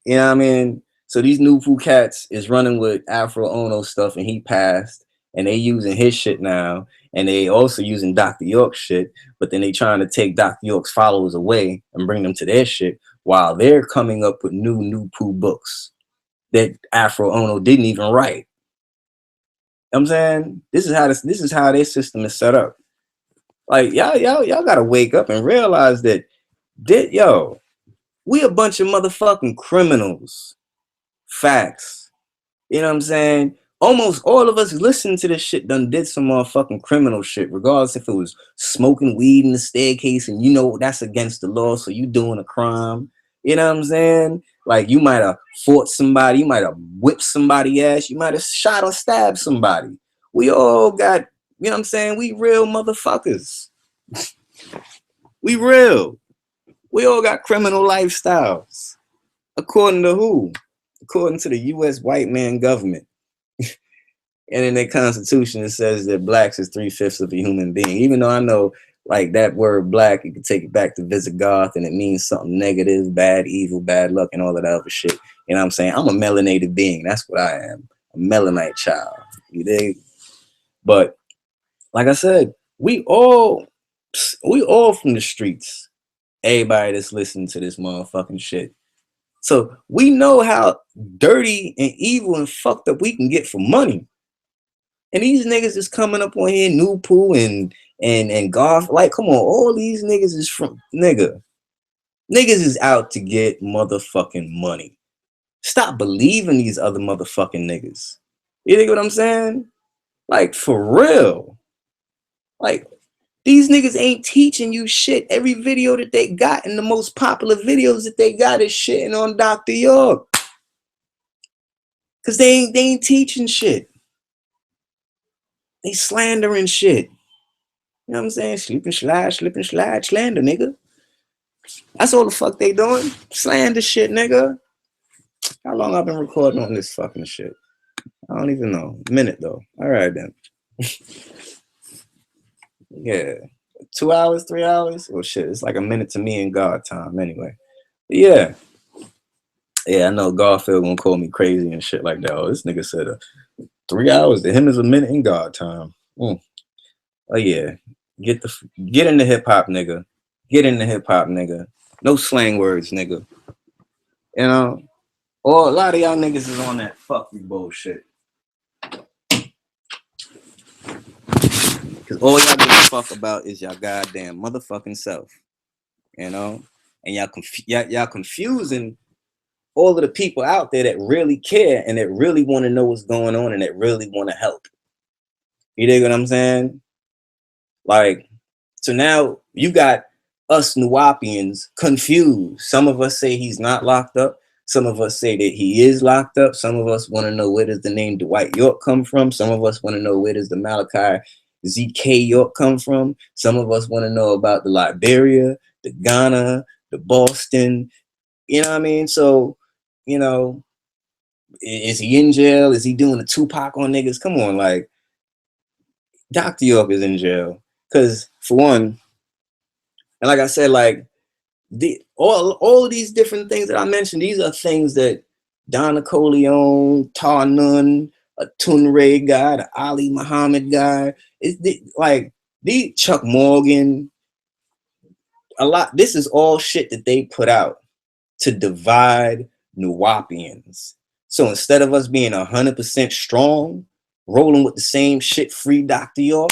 you know what I mean? So these new poo cats is running with Afro-Ono stuff, and he passed, and they using his shit now, and they also using Dr. York's shit, but then they trying to take Dr. York's followers away and bring them to their shit while they're coming up with new poo books that Afro-Ono didn't even write. You know what I'm saying? This is how their system is set up. Like y'all gotta wake up and realize that we a bunch of motherfucking criminals. Facts. You know what I'm saying? Almost all of us listening to this shit done did some motherfucking criminal shit, regardless if it was smoking weed in the staircase and you know that's against the law, so you doing a crime. You know what I'm saying? Like you might have fought somebody, you might have whipped somebody's ass, you might have shot or stabbed somebody. We all got, you know what I'm saying? We real motherfuckers. We real. We all got criminal lifestyles. According to who? According to the U.S. white man government. And in their constitution, it says that blacks is 3/5 of a human being. Even though I know, like, that word black, you can take it back to Visigoth and it means something negative, bad, evil, bad luck, and all of that other shit. You know what I'm saying? I'm a melanated being. That's what I am. A melanite child. You dig? But like I said, we all from the streets. Everybody that's listening to this motherfucking shit. So we know how dirty and evil and fucked up we can get for money. And these niggas is coming up on here, Nupu and Garfield. Like, come on, all these niggas is from niggas is out to get motherfucking money. Stop believing these other motherfucking niggas. You think what I'm saying? Like, for real. Like, these niggas ain't teaching you shit. Every video that they got and the most popular videos that they got is shitting on Dr. York. Cause they ain't teaching shit. They slandering shit. You know what I'm saying? Slip and slide, slander, nigga. That's all the fuck they doing. Slander shit, nigga. How long I've been recording on this fucking shit? I don't even know. A minute though. All right then. Yeah. 2 hours, 3 hours? Well, shit, it's like a minute to me in God time anyway. But yeah. Yeah, I know Garfield gonna call me crazy and shit like that. Oh, this nigga said 3 hours to him is a minute in God time. Oh yeah. Get in the hip hop, nigga. Get in the hip hop, nigga. No slang words, nigga. You know? Or a lot of y'all niggas is on that fuck you bullshit. Cause all y'all give a fuck about is y'all goddamn motherfucking self. You know? And y'all confusing all of the people out there that really care and that really want to know what's going on and that really want to help. You dig what I'm saying? Like, so now you got us Nuwaupians confused. Some of us say he's not locked up. Some of us say that he is locked up. Some of us want to know, where does the name Dwight York come from? Some of us want to know, where does the Malachi ZK York come from? Some of us want to know about the Liberia, the Ghana, the Boston. You know what I mean? So, you know, is he in jail? Is he doing a Tupac on niggas? Come on, like, Dr. York is in jail. Because, for one, and like I said, like, all of these different things that I mentioned, these are things that Don Nicoleone, Tar Nun, a Tunray guy, the Ali Muhammad guy, like, the Chuck Morgan, a lot. This is all shit that they put out to divide Nuwaupians. So instead of us being 100% strong, rolling with the same shit, free Dr. York,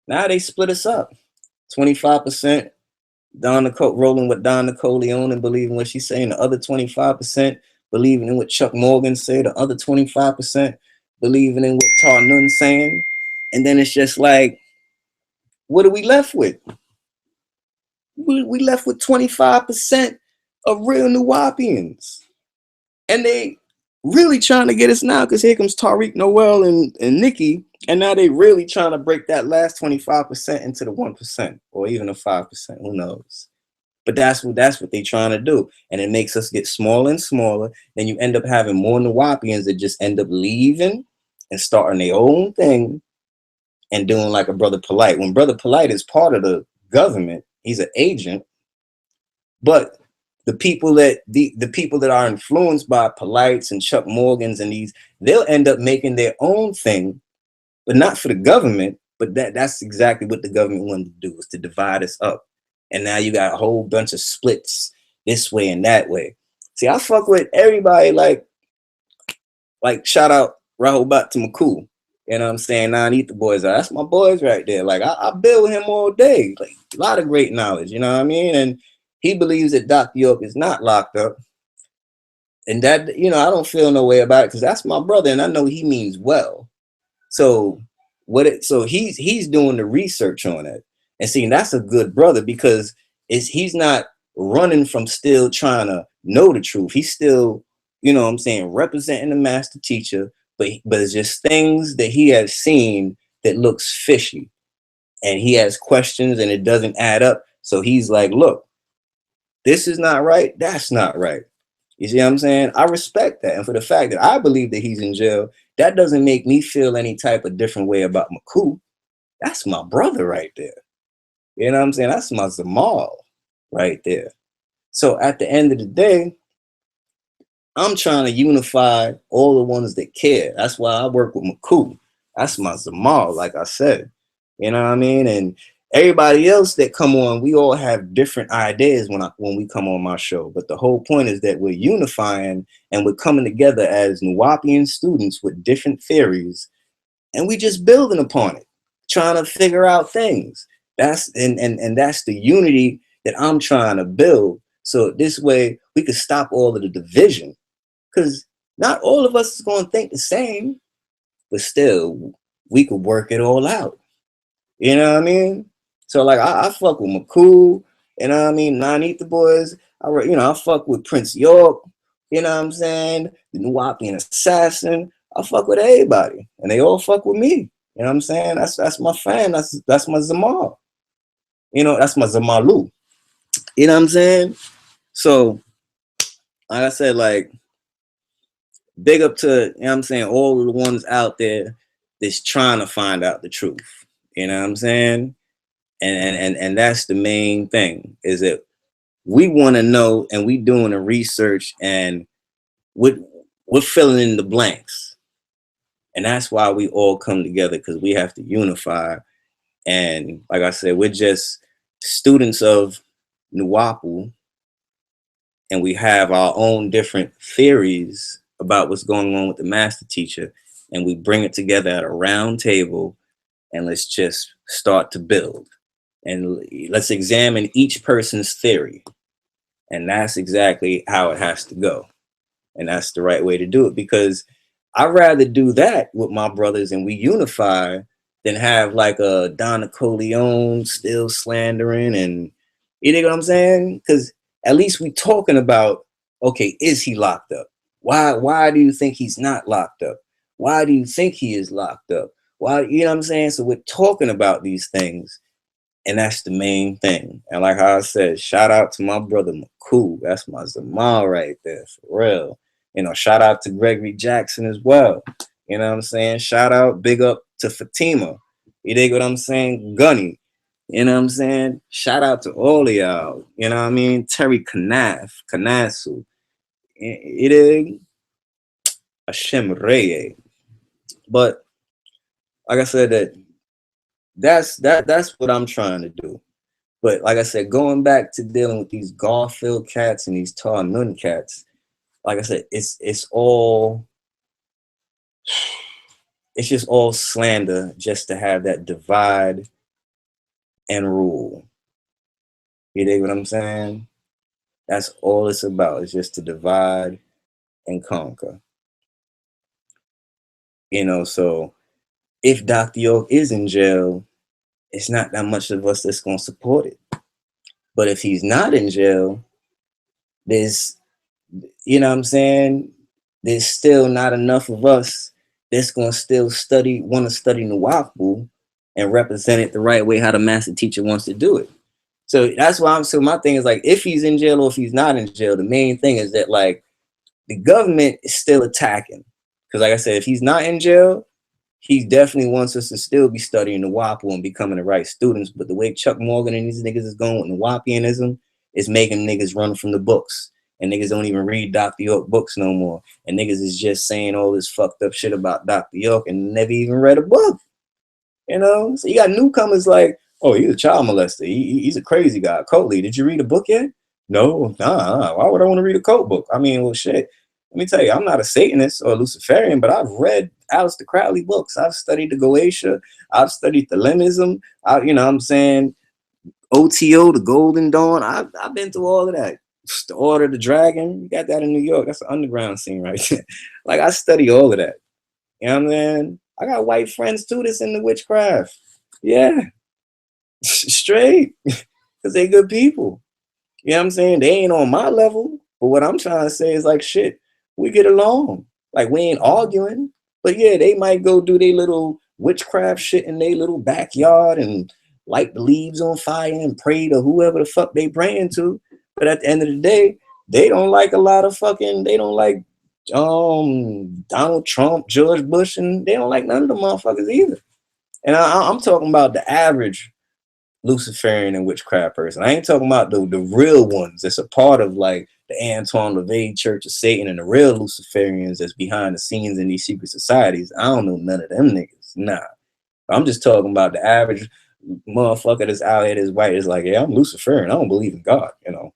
now they split us up. 25% rolling with Don Nicoleone and believing what she's saying. The other 25% believing in what Chuck Morgan said. The other 25% believing in what Tar Nun's saying. And then it's just like, what are we left with? We left with 25% of real Nuwaupians. And they really trying to get us now, because here comes Tariq Noel and Nikki, and now they really trying to break that last 25% into the 1% or even the 5%. Who knows? But that's what they trying to do, and it makes us get smaller and smaller. Then you end up having more Nuwaupians that just end up leaving and starting their own thing and doing like a Brother Polite. When Brother Polite is part of the government, he's an agent, but the people that the people that are influenced by Polites and Chuck Morgans and these, they'll end up making their own thing, but not for the government. But that's exactly what the government wanted to do, is to divide us up. And now you got a whole bunch of splits this way and that way. See, I fuck with everybody, like shout out Rahobat to Maku. You know what I'm saying? Nine Ether Boys, that's my boys right there. Like, I build with him all day. Like, a lot of great knowledge, you know what I mean? And he believes that Dr. York is not locked up. And that, you know, I don't feel no way about it, because that's my brother and I know he means well. So he's doing the research on it. And see, that's a good brother, because he's not running from still trying to know the truth. He's still, you know what I'm saying, representing the master teacher, but it's just things that he has seen that looks fishy. And he has questions and it doesn't add up. So he's like, look, this is not right. That's not right. You see what I'm saying? I respect that. And for the fact that I believe that he's in jail, that doesn't make me feel any type of different way about Maku. That's my brother right there. You know what I'm saying? That's my Zamal right there. So at the end of the day, I'm trying to unify all the ones that care. That's why I work with Maku. That's my Zamal, like I said. You know what I mean? And everybody else that come on, we all have different ideas when we come on my show. But the whole point is that we're unifying and we're coming together as Nuwaupian students with different theories, and we just building upon it, trying to figure out things. That's and that's the unity that I'm trying to build. So this way we could stop all of the division, because not all of us is going to think the same, but still we could work it all out. You know what I mean? So like I fuck with Maku, you know what I mean? Nine Ether Boys. I fuck with Prince York, you know what I'm saying? The Nuwaupian Assassin. I fuck with everybody, and they all fuck with me. You know what I'm saying? That's my fan. That's my Zamal. You know, that's my Zamalu. You know what I'm saying? So, like I said, like, big up to, you know what I'm saying, all of the ones out there that's trying to find out the truth. You know what I'm saying? And that's the main thing, is that we want to know, and we doing the research, and we're filling in the blanks. And that's why we all come together, because we have to unify. And like I said, we're just students of Nuwaupu, and we have our own different theories about what's going on with the master teacher, and we bring it together at a round table, and let's just start to build. And let's examine each person's theory. And that's exactly how it has to go. And that's the right way to do it, because I'd rather do that with my brothers and we unify than have like a Don Corleone still slandering. And you know what I'm saying? Because at least we talking about, okay, is he locked up? Why do you think he's not locked up? Why do you think he is locked up? Why, you know what I'm saying? So we're talking about these things, and that's the main thing. And like how I said, shout out to my brother McCool. That's my Zamal right there, for real. You know, shout out to Gregory Jackson as well. You know what I'm saying? Shout out, big up to Fatima. You dig what I'm saying? Gunny. You know what I'm saying? Shout out to all of y'all. You know what I mean? Terry Kanasu. You dig? Hashem Reye. But like I said, that's what I'm trying to do. But like I said, going back to dealing with these Garfield cats and these Tar Nun cats, like I said, it's just all slander just to have that divide and rule. You dig what I'm saying? That's all it's about. It's just to divide and conquer. You know, so if Dr. York is in jail, it's not that much of us that's gonna support it. But if he's not in jail, there's, you know what I'm saying, there's still not enough of us that's gonna still want to study wu-nuwaupu and represent it the right way how the master teacher wants to do it. So that's why so my thing is like, if he's in jail or if he's not in jail, the main thing is that like the government is still attacking. Because like I said, if he's not in jail, he definitely wants us to still be studying the WAPU and becoming the right students. But the way Chuck Morgan and these niggas is going with the Wapianism is making niggas run from the books. And niggas don't even read Dr. York books no more. And niggas is just saying all this fucked up shit about Dr. York and never even read a book. You know? So you got newcomers like, oh, he's a child molester. He's a crazy guy. Coatley, did you read a book yet? No, nah. Why would I want to read a cult book? I mean, well, shit. Let me tell you, I'm not a Satanist or a Luciferian, but I've read Aleister Crowley books. I've studied the Goetia. I've studied the Lemism. You know what I'm saying? OTO, the Golden Dawn. I've been through all of that. The Order of the Dragon. You got that in New York. That's an underground scene right there. Like, I study all of that. You know what I'm saying? I got white friends, too, that's in the witchcraft. Yeah. Straight. Because they good people. You know what I'm saying? They ain't on my level. But what I'm trying to say is like, shit, we get along. Like, we ain't arguing. But yeah, they might go do their little witchcraft shit in their little backyard and light the leaves on fire and pray to whoever the fuck they praying to. But at the end of the day, they don't like a lot of fucking, they don't like Donald Trump, George Bush, and they don't like none of the motherfuckers either. And I'm talking about the average Luciferian and witchcraft person. I ain't talking about the real ones that's a part of like the Antoine LaVey Church of Satan and the real Luciferians that's behind the scenes in these secret societies. I don't know none of them niggas. Nah. I'm just talking about the average motherfucker that's out here that's white is like, yeah, I'm Luciferian. I don't believe in God, you know.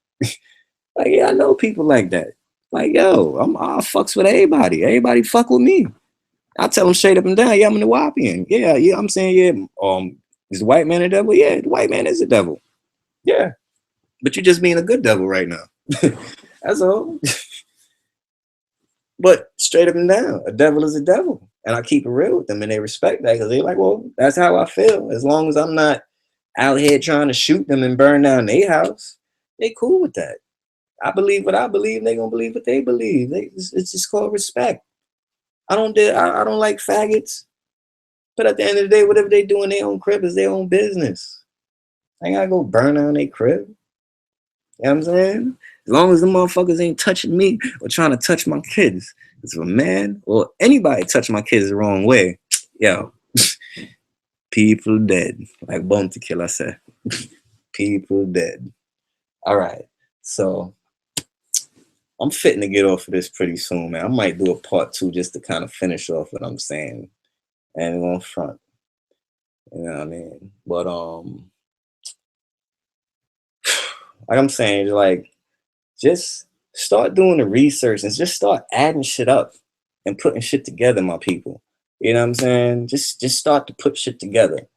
Like, yeah, I know people like that. Like, yo, I fucks with everybody. Everybody fuck with me. I tell them straight up and down, yeah, I'm a Nuwaubian. Yeah, I'm saying, yeah, is the white man a devil? Yeah, the white man is a devil. Yeah. But you're just being a good devil right now. That's all. But straight up and down, a devil is a devil. And I keep it real with them and they respect that because they're like, well, that's how I feel. As long as I'm not out here trying to shoot them and burn down their house, they cool with that. I believe what I believe, they gonna believe what they believe. It's just called respect. I don't like faggots. But at the end of the day, whatever they do in their own crib is their own business. I ain't gotta go burn down their crib. You know what I'm saying? As long as the motherfuckers ain't touching me or trying to touch my kids. If a man or anybody touch my kids the wrong way, yo, people dead. Like Bounty Killer said. People dead. All right. So I'm fitting to get off of this pretty soon, man. I might do a part 2 just to kind of finish off what I'm saying. And on front. You know what I mean? But like I'm saying, like, just start doing the research and just start adding shit up and putting shit together, my people. You know what I'm saying? Just start to put shit together.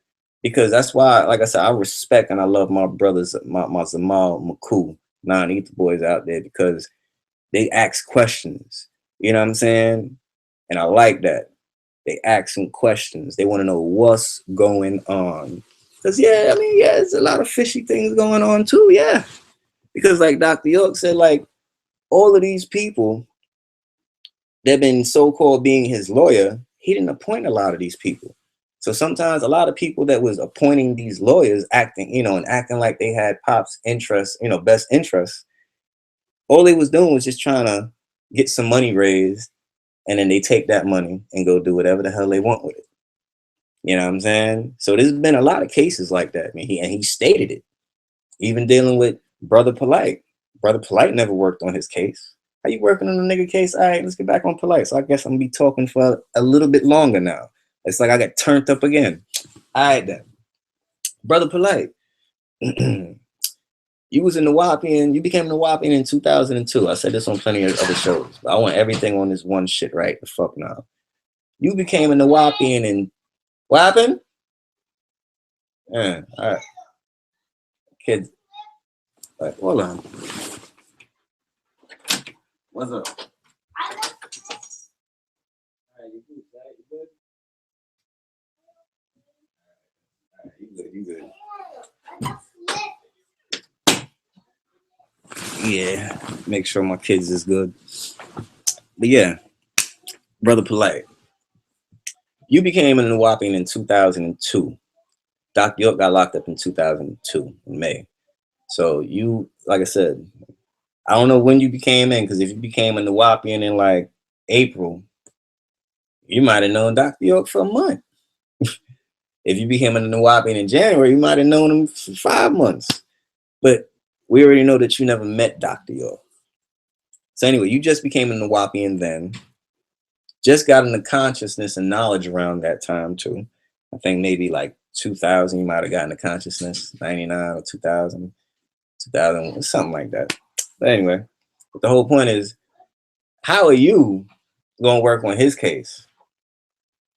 Because that's why, like I said, I respect and I love my brothers, my Zamal Maku. non-ether boys out there because they ask questions. You know what I'm saying? And I like that. They ask some questions. They want to know what's going on. Because, yeah, I mean, yeah, there's a lot of fishy things going on, too. Yeah. Because, like Dr. York said, like, all of these people that been so-called being his lawyer, he didn't appoint a lot of these people. So sometimes a lot of people that was appointing these lawyers acting, and acting like they had Pop's interest, best interest, all they was doing was just trying to get some money raised, and then they take that money and go do whatever the hell they want with it. You know what I'm saying? So there's been a lot of cases like that. I mean, he stated it. Even dealing with Brother Polite. Brother Polite never worked on his case. How you working on a nigga case? All right, let's get back on Polite. So I guess I'm gonna be talking for a little bit longer now. It's like I got turned up again. All right then. Brother Polite. You was in the Nuwaupu, you became Nuwaupu in 2002. I said this on plenty of other shows, but I want everything on this one shit right the fuck now. You became a Nuwaupu in what happened? Yeah, all right. Kids. All right, hold on. What's up? All right, you good? All right, you good. Yeah, make sure my kids is good. But yeah, Brother Polite, you became an Nuwaupu in 2002. Dr. York got locked up in 2002 in May. So you, like I said, I don't know when you became in, because if you became a Nuwaupu in like April, you might have known Dr. York for a month. If you became a Nuwaupu in January, you might have known him for 5 months. But we already know that you never met Dr. York. So anyway, you just became a Nuwaupu then. Just got into consciousness and knowledge around that time too. I think maybe like 2000, you might have gotten to consciousness, 99 or 2000, 2000, something like that. But anyway, the whole point is, how are you gonna work on his case?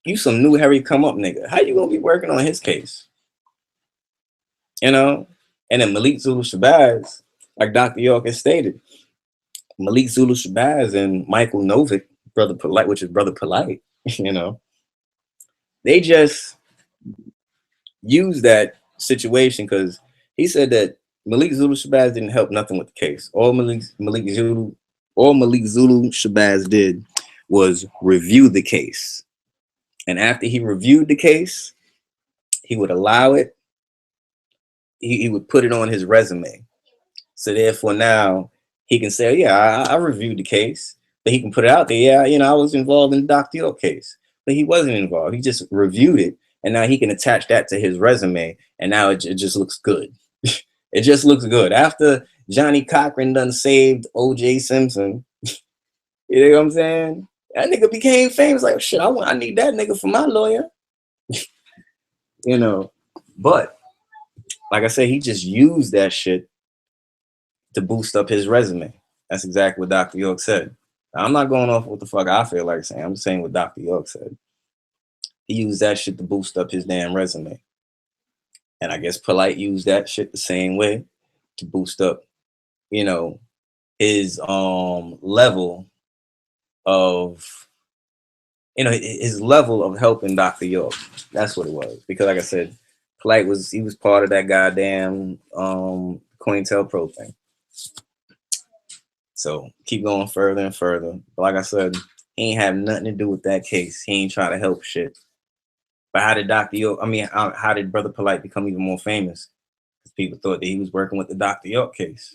You some new Harry come up nigga. How you gonna be working on his case? And then Malik Zulu Shabazz, like Dr. York has stated, Malik Zulu Shabazz and Michael Novick, Brother Polite, which is Brother Polite, they just use that situation because he said that Malik Zulu Shabazz didn't help nothing with the case. All Malik Zulu Shabazz did was review the case. And after he reviewed the case, he would allow it. He would put it on his resume. So therefore now he can say, yeah, I reviewed the case. But he can put it out there. Yeah, I was involved in the Dr. York case. But he wasn't involved. He just reviewed it. And now he can attach that to his resume. And now it just looks good. It just looks good. After Johnny Cochran done saved O.J. Simpson, you know what I'm saying? That nigga became famous. Like, shit, I need that nigga for my lawyer. But like I said, he just used that shit to boost up his resume. That's exactly what Dr. York said. Now, I'm not going off what the fuck I feel like saying. I'm just saying what Dr. York said. He used that shit to boost up his damn resume. And I guess Polite used that shit the same way to boost up, his level of, his level of helping Dr. York. That's what it was. Because like I said, Polite was part of that goddamn COINTELPRO thing. So keep going further and further. But like I said, he ain't have nothing to do with that case. He ain't try to help shit. But how did how did Brother Polite become even more famous? Because people thought that he was working with the Dr. York case.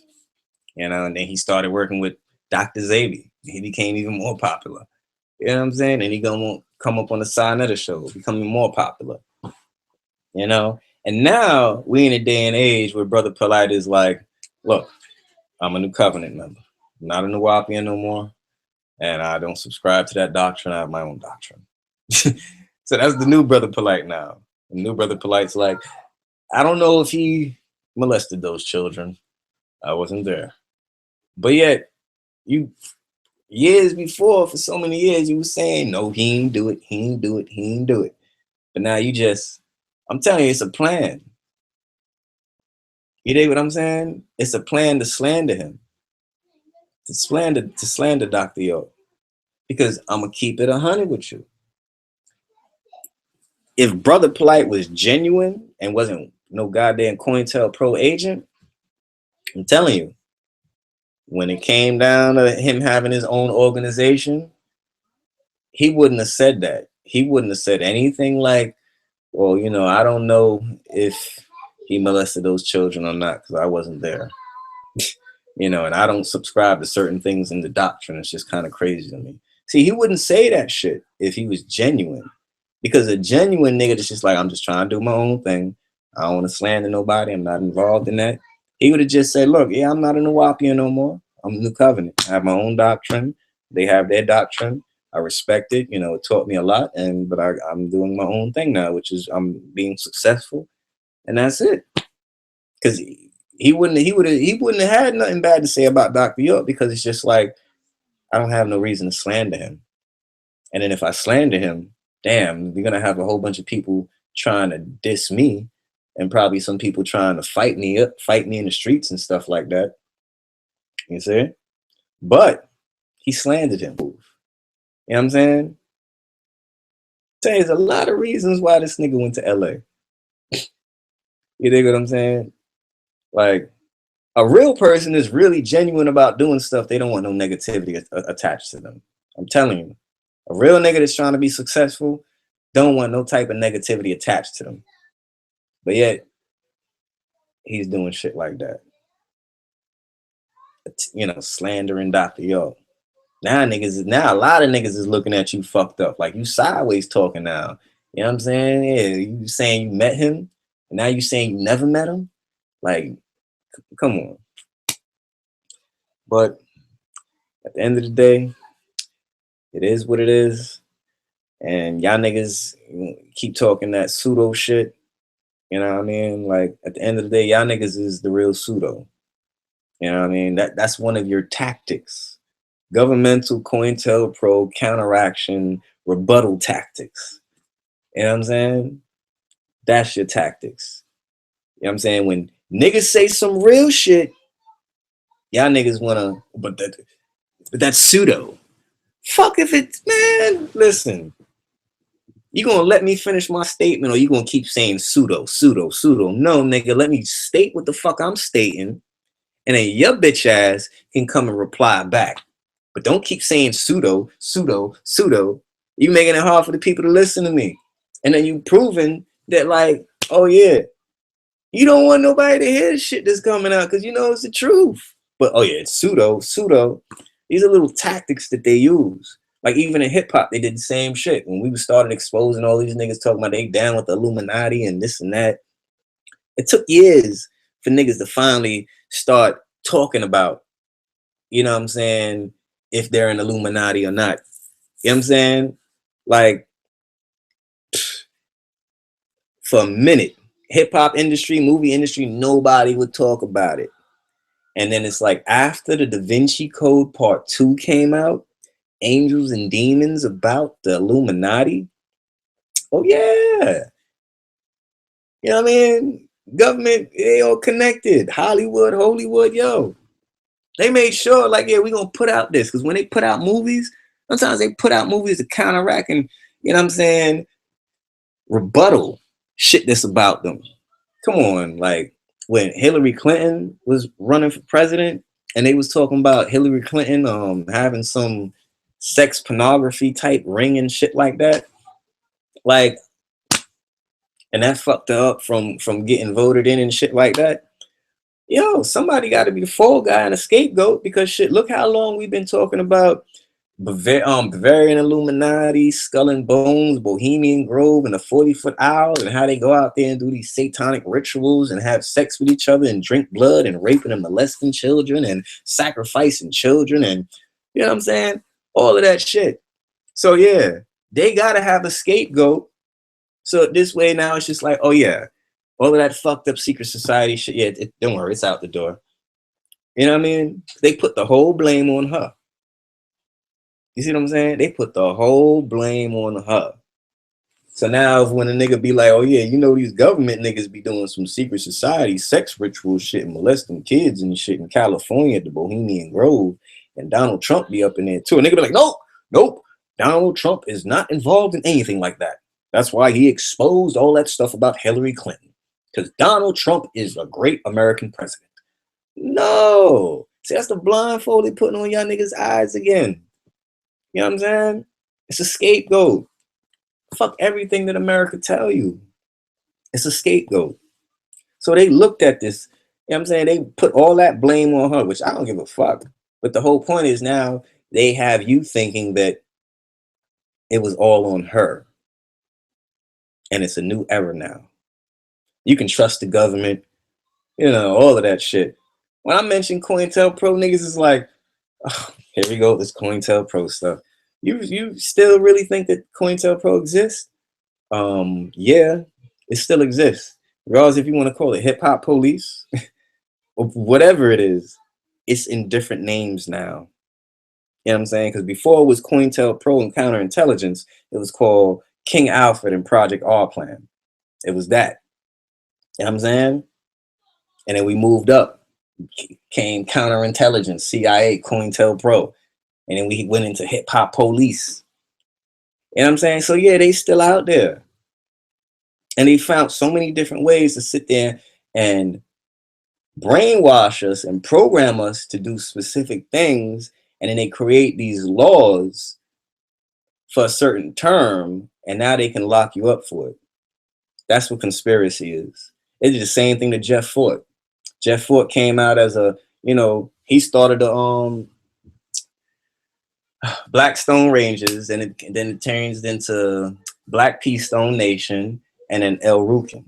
And then he started working with Dr. Xavier. He became even more popular. You know what I'm saying? And he gonna come up on the Sinetta show, becoming more popular. And now we in a day and age where Brother Polite is like, look, I'm a New Covenant member. I'm not a Nuwaupu no more. And I don't subscribe to that doctrine. I have my own doctrine. So that's the new Brother Polite now. The new Brother Polite's like, I don't know if he molested those children. I wasn't there. But yet, you years before, for so many years, you were saying, no, he ain't do it, he ain't do it, he ain't do it. But now I'm telling you, it's a plan. You dig what I'm saying? It's a plan to slander him, to slander Dr. York. Because I'm gonna keep it 100 with you. If Brother Polite was genuine and wasn't no goddamn COINTELPRO agent, I'm telling you, when it came down to him having his own organization, he wouldn't have said that. He wouldn't have said anything like, well, you know, I don't know if he molested those children or not because I wasn't there. You know, and I don't subscribe to certain things in the doctrine. It's just kind of crazy to me. See, he wouldn't say that shit if he was genuine. Because a genuine nigga that's just like, I'm just trying to do my own thing. I don't want to slander nobody. I'm not involved in that. He would have just said, look, yeah, I'm not a wu-nuwaupu no more. I'm a New Covenant. I have my own doctrine. They have their doctrine. I respect it. You know, it taught me a lot. But I'm doing my own thing now, which is I'm being successful. And that's it. Because he wouldn't have had nothing bad to say about Dr. York, because it's just like, I don't have no reason to slander him. And then if I slander him, damn, you're gonna have a whole bunch of people trying to diss me, and probably some people trying to fight me in the streets and stuff like that. You see? But he slandered him. You know what I'm saying? There's a lot of reasons why this nigga went to LA. You dig what I'm saying? Like, a real person is really genuine about doing stuff. They don't want no negativity attached to them. I'm telling you. A real nigga that's trying to be successful don't want no type of negativity attached to them. But yet, he's doing shit like that. You know, slandering Dr. York. Now a lot of niggas is looking at you fucked up. Like, you sideways talking now. You know what I'm saying? Yeah, you saying you met him, and now you saying you never met him? Like, come on. But at the end of the day, it is what it is. And y'all niggas keep talking that pseudo shit. You know what I mean? Like, at the end of the day, y'all niggas is the real pseudo. You know what I mean? That's one of your tactics. Governmental COINTELPRO counteraction rebuttal tactics. You know what I'm saying? That's your tactics. You know what I'm saying? When niggas say some real shit, y'all niggas wanna, but that's pseudo. Fuck if it's, man, listen. You gonna let me finish my statement, or you gonna keep saying pseudo, pseudo, pseudo? No, nigga, let me state what the fuck I'm stating, and then your bitch ass can come and reply back. But don't keep saying pseudo, pseudo, pseudo. You making it hard for the people to listen to me. And then you proving that, like, oh yeah, you don't want nobody to hear the shit that's coming out because you know it's the truth. But oh yeah, it's pseudo, pseudo. These are little tactics that they use. Like, even in hip hop, they did the same shit. When we started exposing all these niggas talking about they down with the Illuminati and this and that, it took years for niggas to finally start talking about, you know what I'm saying, if they're an Illuminati or not. You know what I'm saying? Like, for a minute, hip hop industry, movie industry, nobody would talk about it. And then it's like, after the Da Vinci Code Part 2 came out, Angels and Demons, about the Illuminati. Oh yeah. You know what I mean? Government, they all connected. Hollywood, yo. They made sure, like, yeah, we're gonna put out this. Because when they put out movies, sometimes they put out movies to counteract and, you know what I'm saying, rebuttal shit that's about them. Come on, like, when Hillary Clinton was running for president and they was talking about Hillary Clinton having some sex pornography type ring and shit like that, like, and that fucked her up from getting voted in and shit like that. Yo, somebody got to be the fall guy and a scapegoat, because shit, look how long we've been talking about Bavarian Illuminati, Skull and Bones, Bohemian Grove, and the 40-foot owl, and how they go out there and do these satanic rituals and have sex with each other and drink blood and raping and molesting children and sacrificing children, and, you know what I'm saying? All of that shit. So yeah, they gotta have a scapegoat. So this way now it's just like, oh yeah, all of that fucked up secret society shit. Yeah, don't worry, it's out the door. You know what I mean? They put the whole blame on her. You see what I'm saying? They put the whole blame on her. So now when a nigga be like, oh yeah, you know these government niggas be doing some secret society sex ritual shit and molesting kids and shit in California at the Bohemian Grove, and Donald Trump be up in there too. A nigga be like, nope, nope, Donald Trump is not involved in anything like that. That's why he exposed all that stuff about Hillary Clinton. Because Donald Trump is a great American president. No. See, that's the blindfold they putting on y'all niggas' eyes again. You know what I'm saying? It's a scapegoat. Fuck everything that America tell you. It's a scapegoat. So they looked at this, you know what I'm saying? They put all that blame on her, which I don't give a fuck. But the whole point is now they have you thinking that it was all on her. And it's a new era now. You can trust the government, you know, all of that shit. When I mention COINTELPRO, niggas is like, oh, here we go, this COINTELPRO stuff. You still really think that COINTELPRO exists? Yeah, it still exists. Regardless if you want to call it hip hop police or whatever it is, it's in different names now. You know what I'm saying? Because before it was COINTELPRO and counterintelligence, it was called King Alfred and Project R Plan. It was that. You know what I'm saying? And then we moved up, came counterintelligence, CIA, COINTELPRO. And then we went into hip hop police. You know what I'm saying? So yeah, they still out there. And they found so many different ways to sit there and brainwash us and program us to do specific things. And then they create these laws for a certain term, and now they can lock you up for it. That's what conspiracy is. It's the same thing to Jeff Fort. Jeff Fort came out as a, you know, he started the Black Stone Rangers, and then it turns into Black Peace Stone Nation, and then El Rukin.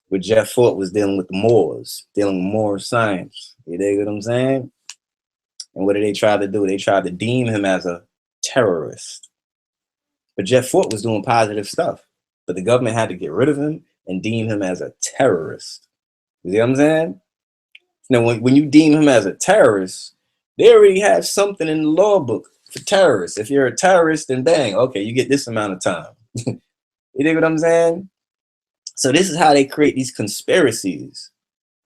Where Jeff Fort was dealing with the Moors, dealing with Moor science. You dig what I'm saying? And what did they try to do? They tried to deem him as a terrorist. But Jeff Fort was doing positive stuff. But the government had to get rid of him and deem him as a terrorist. You see what I'm saying? Now, when you deem him as a terrorist, they already have something in the law book for terrorists. If you're a terrorist, then bang, okay, you get this amount of time. You dig what I'm saying? So this is how they create these conspiracies.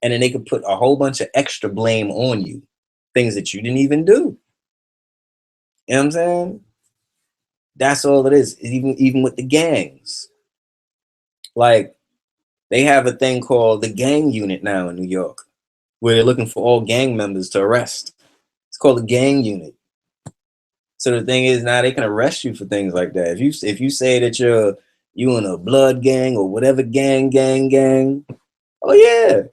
And then they could put a whole bunch of extra blame on you. Things that you didn't even do. You know what I'm saying? That's all it is. Even with the gangs. Like, they have a thing called the gang unit now in New York, where they're looking for all gang members to arrest. It's called the gang unit. So the thing is, now they can arrest you for things like that. If you say that you in a blood gang or whatever gang, oh yeah.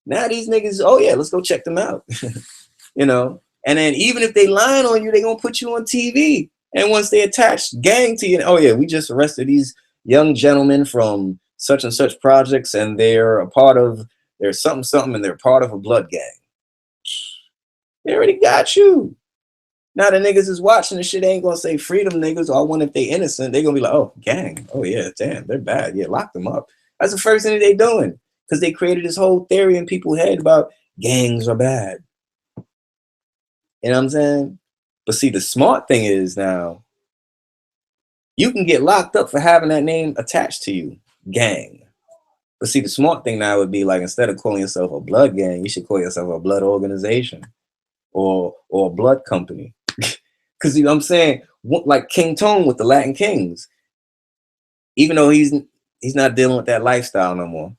Now these niggas, oh yeah, let's go check them out. You know? And then even if they lying on you, they gonna put you on TV. And once they attach gang to you, oh yeah, we just arrested these young gentlemen from such and such projects, and they're a part of, there's something, and they're part of a blood gang. They already got you. Now the niggas is watching the shit, they ain't gonna say freedom niggas, or I wonder if they innocent. They gonna be like, oh, gang. Oh yeah, damn, they're bad. Yeah, lock them up. That's the first thing they doing. Because they created this whole theory in people's head about gangs are bad. You know what I'm saying? But see, the smart thing is now, you can get locked up for having that name attached to you, gang. But see, the smart thing now would be like, instead of calling yourself a blood gang, you should call yourself a blood organization or a blood company. Because you know what I'm saying? Like King Tone with the Latin Kings. Even though he's not dealing with that lifestyle no more.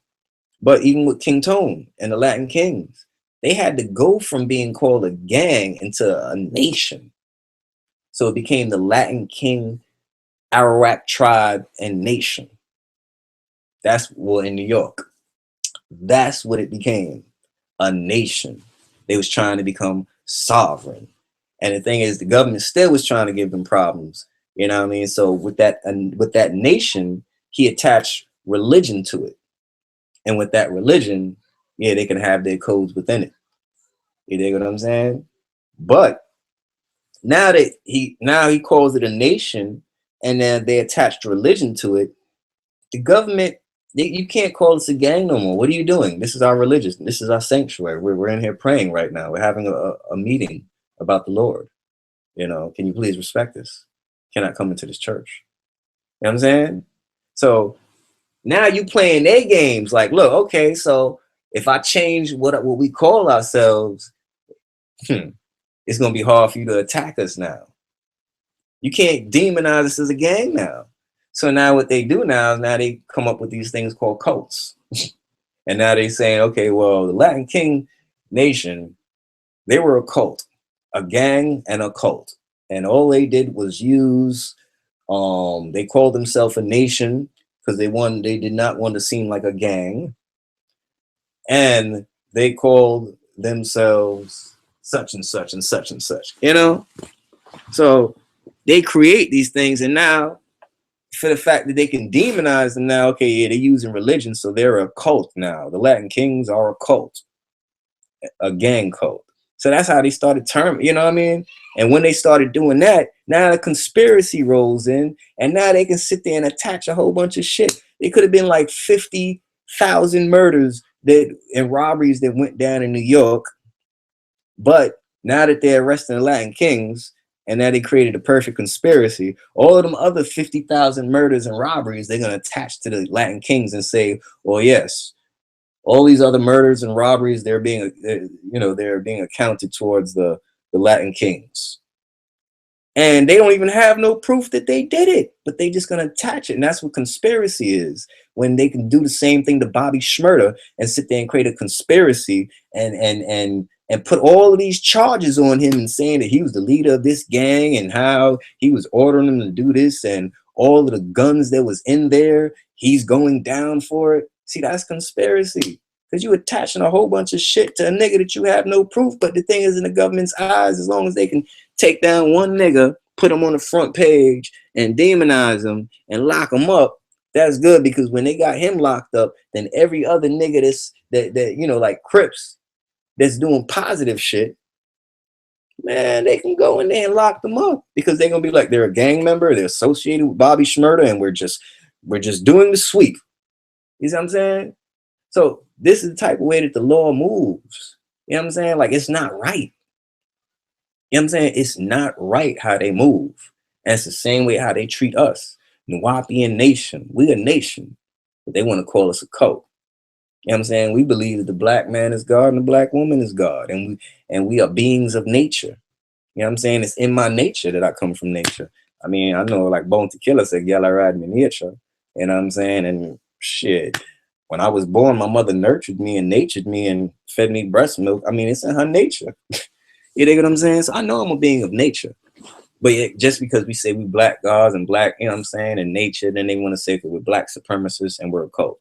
But even with King Tone and the Latin Kings, they had to go from being called a gang into a nation. So it became the Latin King Arawak tribe and nation. That's what in New York. That's what it became. A nation. They was trying to become sovereign. And the thing is, the government still was trying to give them problems. You know what I mean? So with that nation, he attached religion to it. And with that religion, yeah, they can have their codes within it. You dig what I'm saying? But now he calls it a nation, and then they attached religion to it. The government, you can't call this a gang no more. What are you doing? This is our religion. This is our sanctuary. We're in here praying right now. We're having a meeting about the Lord. You know, can you please respect this? Cannot come into this church. You know what I'm saying? So now you playing their games. Like, look, okay, so if I change what we call ourselves, it's gonna be hard for you to attack us now. You can't demonize us as a gang now. So now what they do now is now they come up with these things called cults. And now they saying, okay, well, the Latin King Nation, they were a cult, a gang and a cult. And all they did was use, they called themselves a nation because they did not want to seem like a gang. And they called themselves such and such and such and such, you know? So they create these things, and now for the fact that they can demonize them now, okay, yeah, they're using religion, so they're a cult now. The Latin Kings are a cult, a gang cult. So that's how they started terming, you know what I mean? And when they started doing that, now the conspiracy rolls in, and now they can sit there and attach a whole bunch of shit. It could have been like 50,000 murders and robberies that went down in New York, but now that they're arresting the Latin Kings, and now they created a perfect conspiracy, all of them other 50,000 murders and robberies, they're going to attach to the Latin Kings and say, well, yes, all these other murders and robberies, they're being accounted towards the Latin Kings. And they don't even have no proof that they did it, but they just going to attach it. And that's what conspiracy is, when they can do the same thing to Bobby Shmurda and sit there and create a conspiracy and put all of these charges on him and saying that he was the leader of this gang and how he was ordering them to do this and all of the guns that was in there, he's going down for it. See, that's conspiracy, because you attaching a whole bunch of shit to a nigga that you have no proof. But the thing is, in the government's eyes, as long as they can take down one nigga, put him on the front page and demonize him and lock him up, that's good, because when they got him locked up, then every other nigga that like Crips that's doing positive shit, man, they can go in there and lock them up, because they're gonna be like, they're a gang member, they're associated with Bobby Shmurda, and we're just doing the sweep. You see what I'm saying? So this is the type of way that the law moves. You know what I'm saying? Like, it's not right. You know what I'm saying? It's not right how they move. And it's the same way how they treat us. Nuwaupian nation. We a nation, but they want to call us a cult. You know what I'm saying? We believe that the black man is God and the black woman is God. And we are beings of nature. You know what I'm saying? It's in my nature that I come from nature. I mean, I know, like Bone Tequila said, "Yalla ride me nature." You know what I'm saying? And shit, when I was born, my mother nurtured me and natured me and fed me breast milk. I mean, it's in her nature. You dig what I'm saying? So I know I'm a being of nature. But just because we say we black gods and black, you know what I'm saying, and nature, then they want to say that we're black supremacists and we're a cult.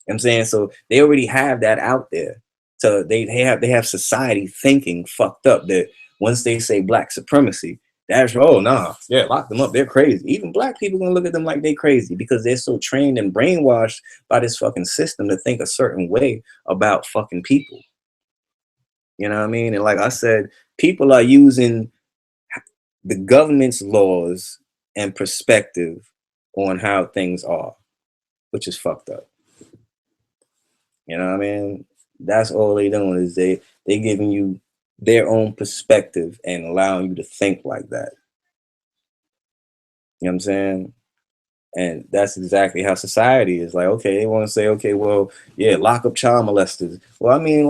You know what I'm saying? So they already have that out there. So they have society thinking fucked up that once they say black supremacy, that's, oh nah, yeah, lock them up, they're crazy. Even black people gonna look at them like they crazy, because they're so trained and brainwashed by this fucking system to think a certain way about fucking people. You know what I mean? And like I said, people are using the government's laws and perspective on how things are, which is fucked up. You know what I mean? That's all they doing, is they giving you their own perspective and allowing you to think like that. You know what I'm saying? And that's exactly how society is. Like, okay, they want to say, okay, well, yeah, lock up child molesters. Well, I mean,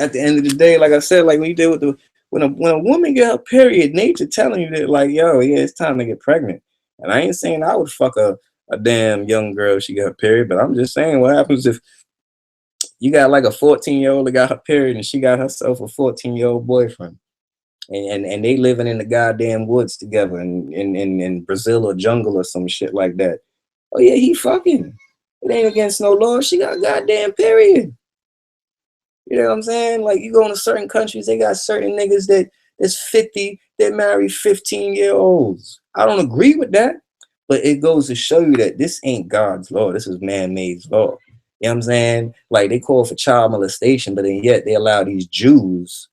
at the end of the day, like I said, like when you deal with when a woman get her period, nature telling you that, like, yo, yeah, it's time to get pregnant. And I ain't saying I would fuck a damn young girl if she got her period, but I'm just saying, what happens if you got like a 14-year-old that got her period and she got herself a 14-year-old boyfriend, and they living in the goddamn woods together in Brazil or jungle or some shit like that. Oh yeah, he fucking. It ain't against no law. She got a goddamn period. You know what I'm saying? Like, you go into certain countries, they got certain niggas that's 50 that marry 15-year-olds. I don't agree with that, but it goes to show you that this ain't God's law. This is man-made law. You know what I'm saying? Like, they call for child molestation, but then yet they allow these Jews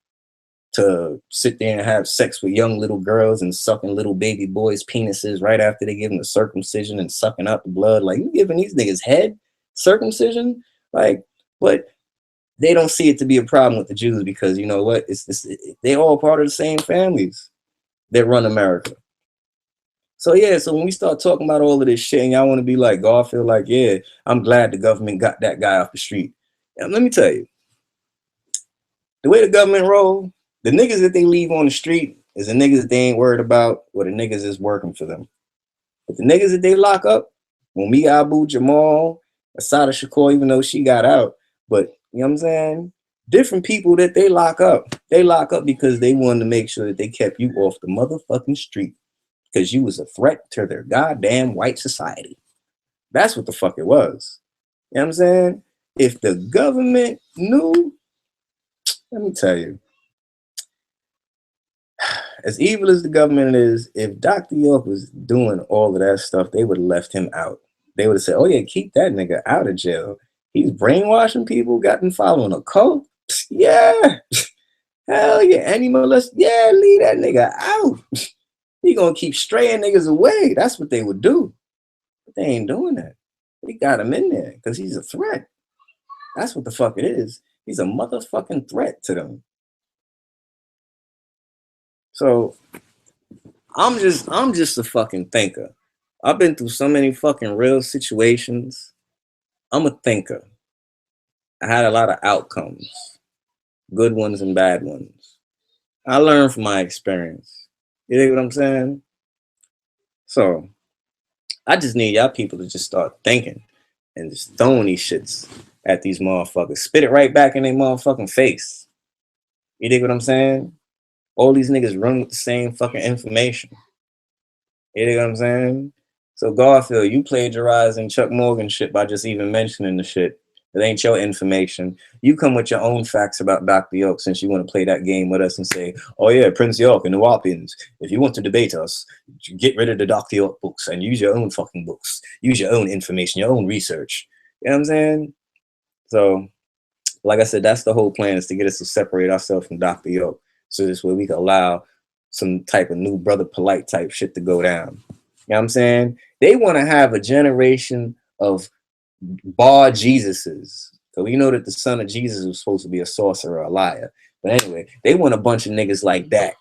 to sit there and have sex with young little girls and sucking little baby boys' penises right after they give them the circumcision and sucking out the blood. Like, you giving these niggas head circumcision? Like, but they don't see it to be a problem with the Jews, because you know what? They're all part of the same families that run America. So yeah, so when we start talking about all of this shit and y'all want to be like Garfield, like, yeah, I'm glad the government got that guy off the street. And let me tell you, the way the government roll, the niggas that they leave on the street is the niggas that they ain't worried about, or the niggas is working for them. But the niggas that they lock up, when we Abu Jamal, Asada Shakur, even though she got out, but you know what I'm saying? Different people that they lock up because they wanted to make sure that they kept you off the motherfucking street because you was a threat to their goddamn white society. That's what the fuck it was. You know what I'm saying? If the government knew, let me tell you, as evil as the government is, if Dr. York was doing all of that stuff, they would have left him out. They would have said, oh yeah, keep that nigga out of jail. He's brainwashing people, got them following a cult. Yeah. Hell yeah. Animalist. Yeah, leave that nigga out. He gonna keep straying niggas away. That's what they would do. But they ain't doing that. They got him in there because he's a threat. That's what the fuck it is. He's a motherfucking threat to them. So I'm just a fucking thinker. I've been through so many fucking real situations. I'm a thinker. I had a lot of outcomes, good ones and bad ones. I learned from my experience. You know what I'm saying? So I just need y'all people to just start thinking and just throwing these shits at these motherfuckers. Spit it right back in their motherfucking face. You dig what I'm saying? All these niggas run with the same fucking information. You dig what I'm saying? So Garfield, you plagiarizing Chuck Morgan shit by just even mentioning the shit. It ain't your information. You come with your own facts about Dr. York since you want to play that game with us and say, oh yeah, Prince York and wu-nuwaupu. If you want to debate us, get rid of the Dr. York books and use your own fucking books. Use your own information, your own research. You know what I'm saying? So, like I said, that's the whole plan, is to get us to separate ourselves from Dr. York. So this way we can allow some type of new brother polite type shit to go down. You know what I'm saying? They want to have a generation of bar Jesuses. So we know that the son of Jesus was supposed to be a sorcerer, a liar. But anyway, they want a bunch of niggas like that.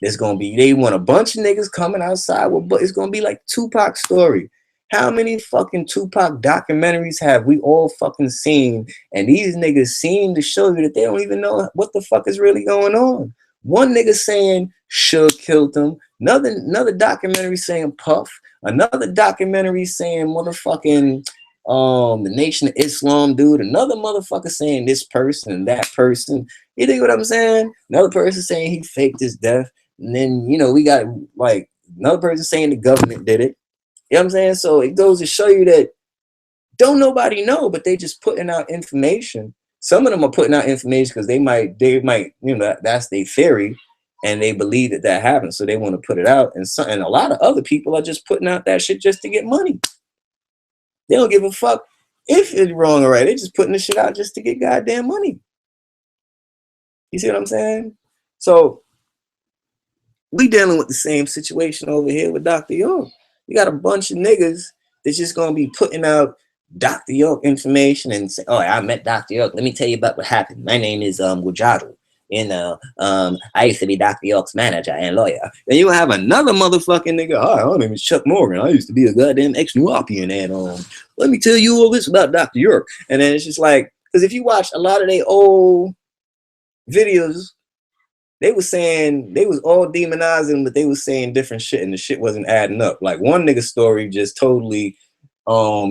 They want a bunch of niggas coming outside with, but it's gonna be like Tupac's story. How many fucking Tupac documentaries have we all fucking seen? And these niggas seem to show you that they don't even know what the fuck is really going on. One nigga saying Suge killed him. Another documentary saying Puff. Another documentary saying motherfucking the Nation of Islam dude. Another motherfucker saying this person and that person. You think what I'm saying? Another person saying he faked his death. And then, you know, we got like another person saying the government did it. You know what I'm saying? So it goes to show you that don't nobody know, but they just putting out information. Some of them are putting out information because they might, you know, that's their theory, and they believe that that happened, so they want to put it out. And a lot of other people are just putting out that shit just to get money. They don't give a fuck if it's wrong or right. They're just putting the shit out just to get goddamn money. You see what I'm saying? So we dealing with the same situation over here with Dr. York. We got a bunch of niggas that's just gonna be putting out Dr. York information and say, oh, I met Dr. York. Let me tell you about what happened. My name is Gujaru. You know, I used to be Dr. York's manager and lawyer. Then you have another motherfucking nigga. Oh, my name is Chuck Morgan. I used to be a goddamn ex-Nuwaupian, and let me tell you all this about Dr. York. And then it's just like, because if you watch a lot of their old videos, they was saying, they was all demonizing, but they was saying different shit, and the shit wasn't adding up. Like one nigga's story just totally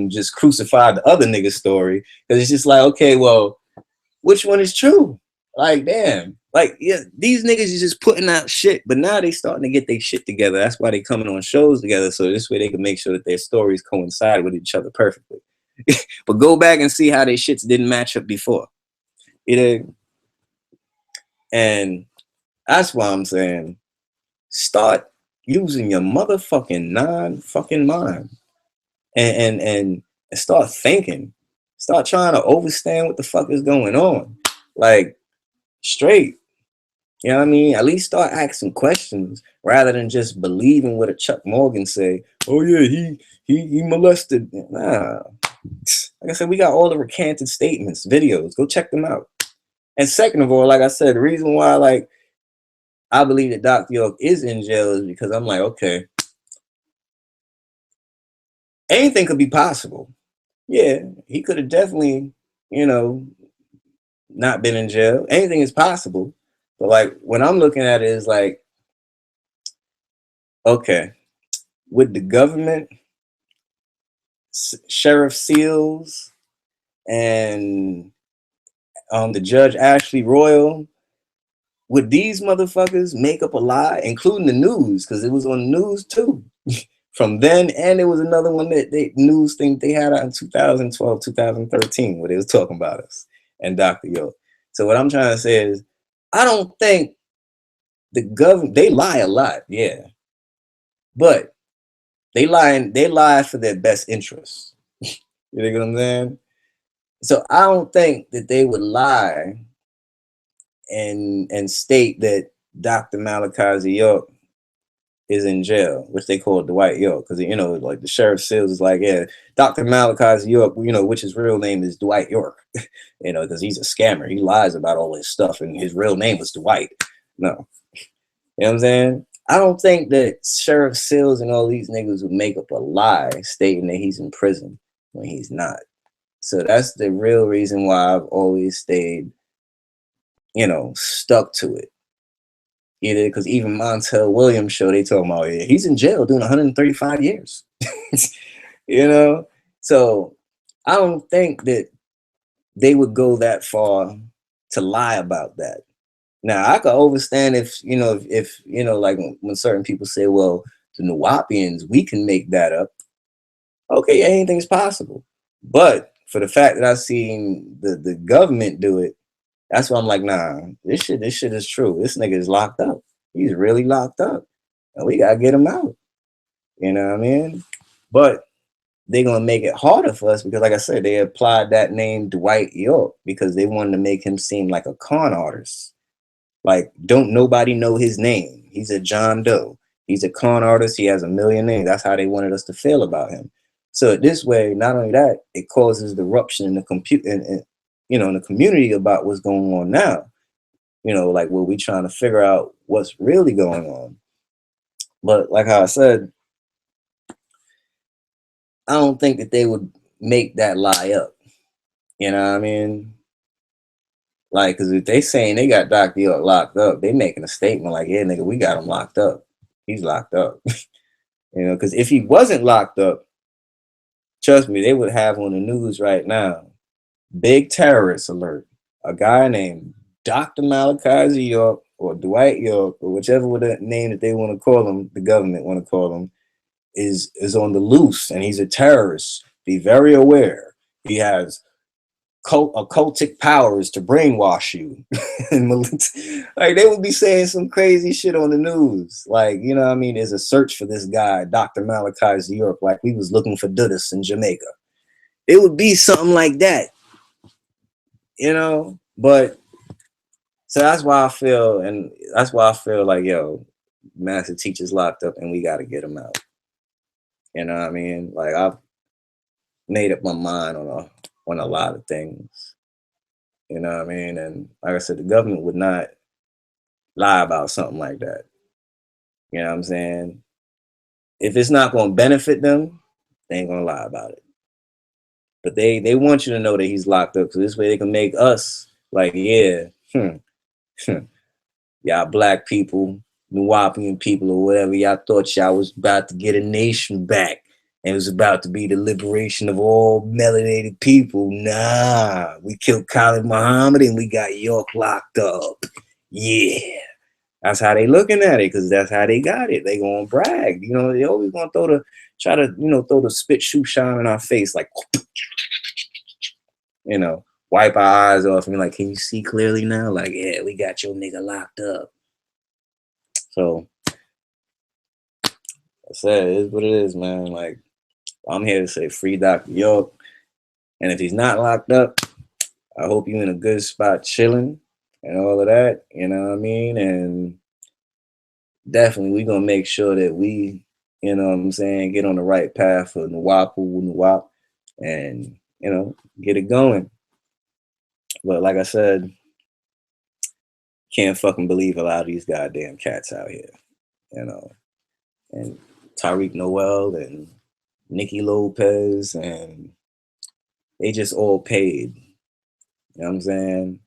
just crucified the other nigga's story, because it's just like, okay, well, which one is true? Like, damn. Like, yeah, these niggas is just putting out shit, but now they starting to get their shit together. That's why they coming on shows together, so this way they can make sure that their stories coincide with each other perfectly. But go back and see how their shits didn't match up before. You know? And that's why I'm saying, start using your motherfucking non-fucking mind and start thinking. Start trying to understand what the fuck is going on. Like, straight. You know what I mean? At least start asking questions rather than just believing what a Chuck Morgan say. Oh yeah, he molested. Nah. Like I said, we got all the recanted statements, videos. Go check them out. And second of all, like I said, the reason why like I believe that Dr. York is in jail is because I'm like, okay, anything could be possible. Yeah, he could have definitely, you know, not been in jail. Anything is possible. But like when I'm looking at it is like, okay, would the government, Sheriff Seals, and the Judge Ashley Royal, would these motherfuckers make up a lie, including the news, because it was on the news too. From then, and there was another one that they news thing they had out in 2012, 2013, where they was talking about us and Dr. Yo. So what I'm trying to say is, I don't think the government, they lie a lot, yeah, but they lie for their best interests. You know what I'm saying? So I don't think that they would lie and state that Dr. Malachi York is in jail, which they call Dwight York, because you know, like the Sheriff Seals is like, yeah, Dr. Malachi York, you know, which his real name is Dwight York, you know, because he's a scammer. He lies about all his stuff, and his real name was Dwight. No, you know what I'm saying? I don't think that Sheriff Seals and all these niggas would make up a lie stating that he's in prison when he's not. So that's the real reason why I've always stayed, you know, stuck to it. Either because even Montel Williams show, they talking about, yeah, he's in jail doing 135 years. You know? So I don't think that they would go that far to lie about that. Now I could understand if, you know, if you know, like when certain people say, well, the Nuwaupians, we can make that up. Okay, yeah, anything's possible. But for the fact that I've seen the government do it, that's why I'm like, nah, this shit is true. This nigga is locked up. He's really locked up. And we gotta get him out. You know what I mean? But they're gonna make it harder for us because, like I said, they applied that name Dwight York because they wanted to make him seem like a con artist. Like, don't nobody know his name. He's a John Doe. He's a con artist. He has a million names. That's how they wanted us to feel about him. So this way, not only that, it causes disruption in the you know, in the community about what's going on now. You know, like where we trying to figure out what's really going on. But like how I said, I don't think that they would make that lie up. You know what I mean? Like, because if they saying they got Dr. York locked up, they making a statement like, yeah, nigga, we got him locked up. He's locked up. You know, because if he wasn't locked up, trust me, they would have on the news right now, big terrorist alert. A guy named Dr. Malachi York or Dwight York or whichever the name that they want to call him, the government want to call him, is on the loose and he's a terrorist. Be very aware. He has occultic powers to brainwash you. Like they would be saying some crazy shit on the news. Like, you know what I mean? There's a search for this guy, Dr. Malachi York, like we was looking for Dudas in Jamaica. It would be something like that. You know? But so that's why I feel, and that's why I feel like, yo, master teacher's locked up and we gotta get him out. You know what I mean? Like I've made up my mind on a lot of things. You know what I mean? And like I said, the government would not lie about something like that. You know what I'm saying? If it's not going to benefit them, they ain't going to lie about it. But they want you to know that he's locked up because this way they can make us like, yeah, y'all black people, Nuwaupian people or whatever, y'all thought y'all was about to get a nation back and it was about to be the liberation of all melanated people. Nah, we killed Khalid Muhammad and we got York locked up. Yeah. That's how they looking at it, because that's how they got it. They gonna brag. You know, they always gonna try to, you know, throw the spit shoe shine in our face, like, you know, wipe our eyes off and be like, can you see clearly now? Like, yeah, we got your nigga locked up. So I said, it is what it is, man. Like, I'm here to say free Dr. York. And if he's not locked up, I hope you in a good spot chilling and all of that. You know what I mean? And definitely we're gonna make sure that we, you know what I'm saying, get on the right path for wu-nuwaupu, wu-nuwaupu, and you know, get it going. But like I said, can't fucking believe a lot of these goddamn cats out here, you know. And Tariq Noel and Nikki Lopez, and they just all paid. You know what I'm saying?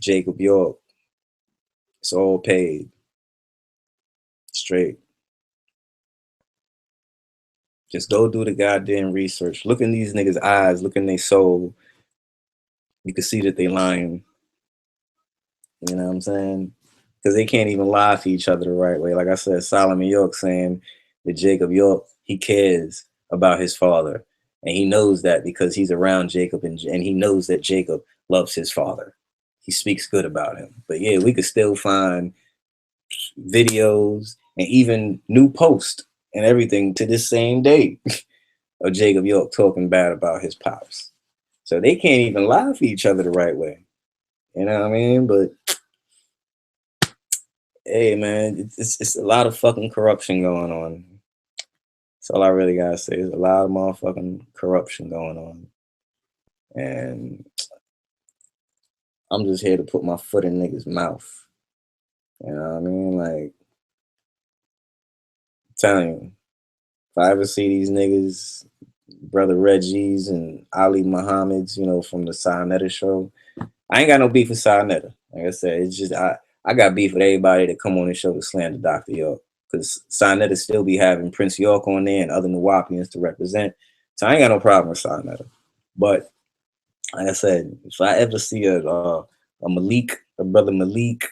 Jacob York, it's all paid. Straight. Just go do the goddamn research. Look in these niggas' eyes, look in their soul. You can see that they lying. You know what I'm saying? Because they can't even lie to each other the right way. Like I said, Solomon York saying that Jacob York, he cares about his father. And he knows that because he's around Jacob, and he knows that Jacob loves his father. He speaks good about him. But yeah, we could still find videos and even new posts and everything to this same day of Jacob York talking bad about his pops. So they can't even lie for each other the right way. You know what I mean? But hey, man, it's a lot of fucking corruption going on. That's all I really gotta say. There's a lot of motherfucking corruption going on. And I'm just here to put my foot in niggas' mouth. You know what I mean? Like, I'm telling you, if I ever see these niggas, Brother Reggie's and Ali Muhammad's, you know, from the Sinetta show, I ain't got no beef with Sinetta. Like I said, it's just I got beef with everybody that come on the show to slander Dr. York. Because Sinetta still be having Prince York on there and other wu-nuwaupians to represent. So I ain't got no problem with Sinetta. But like I said, if I ever see a Malik, a brother Malik,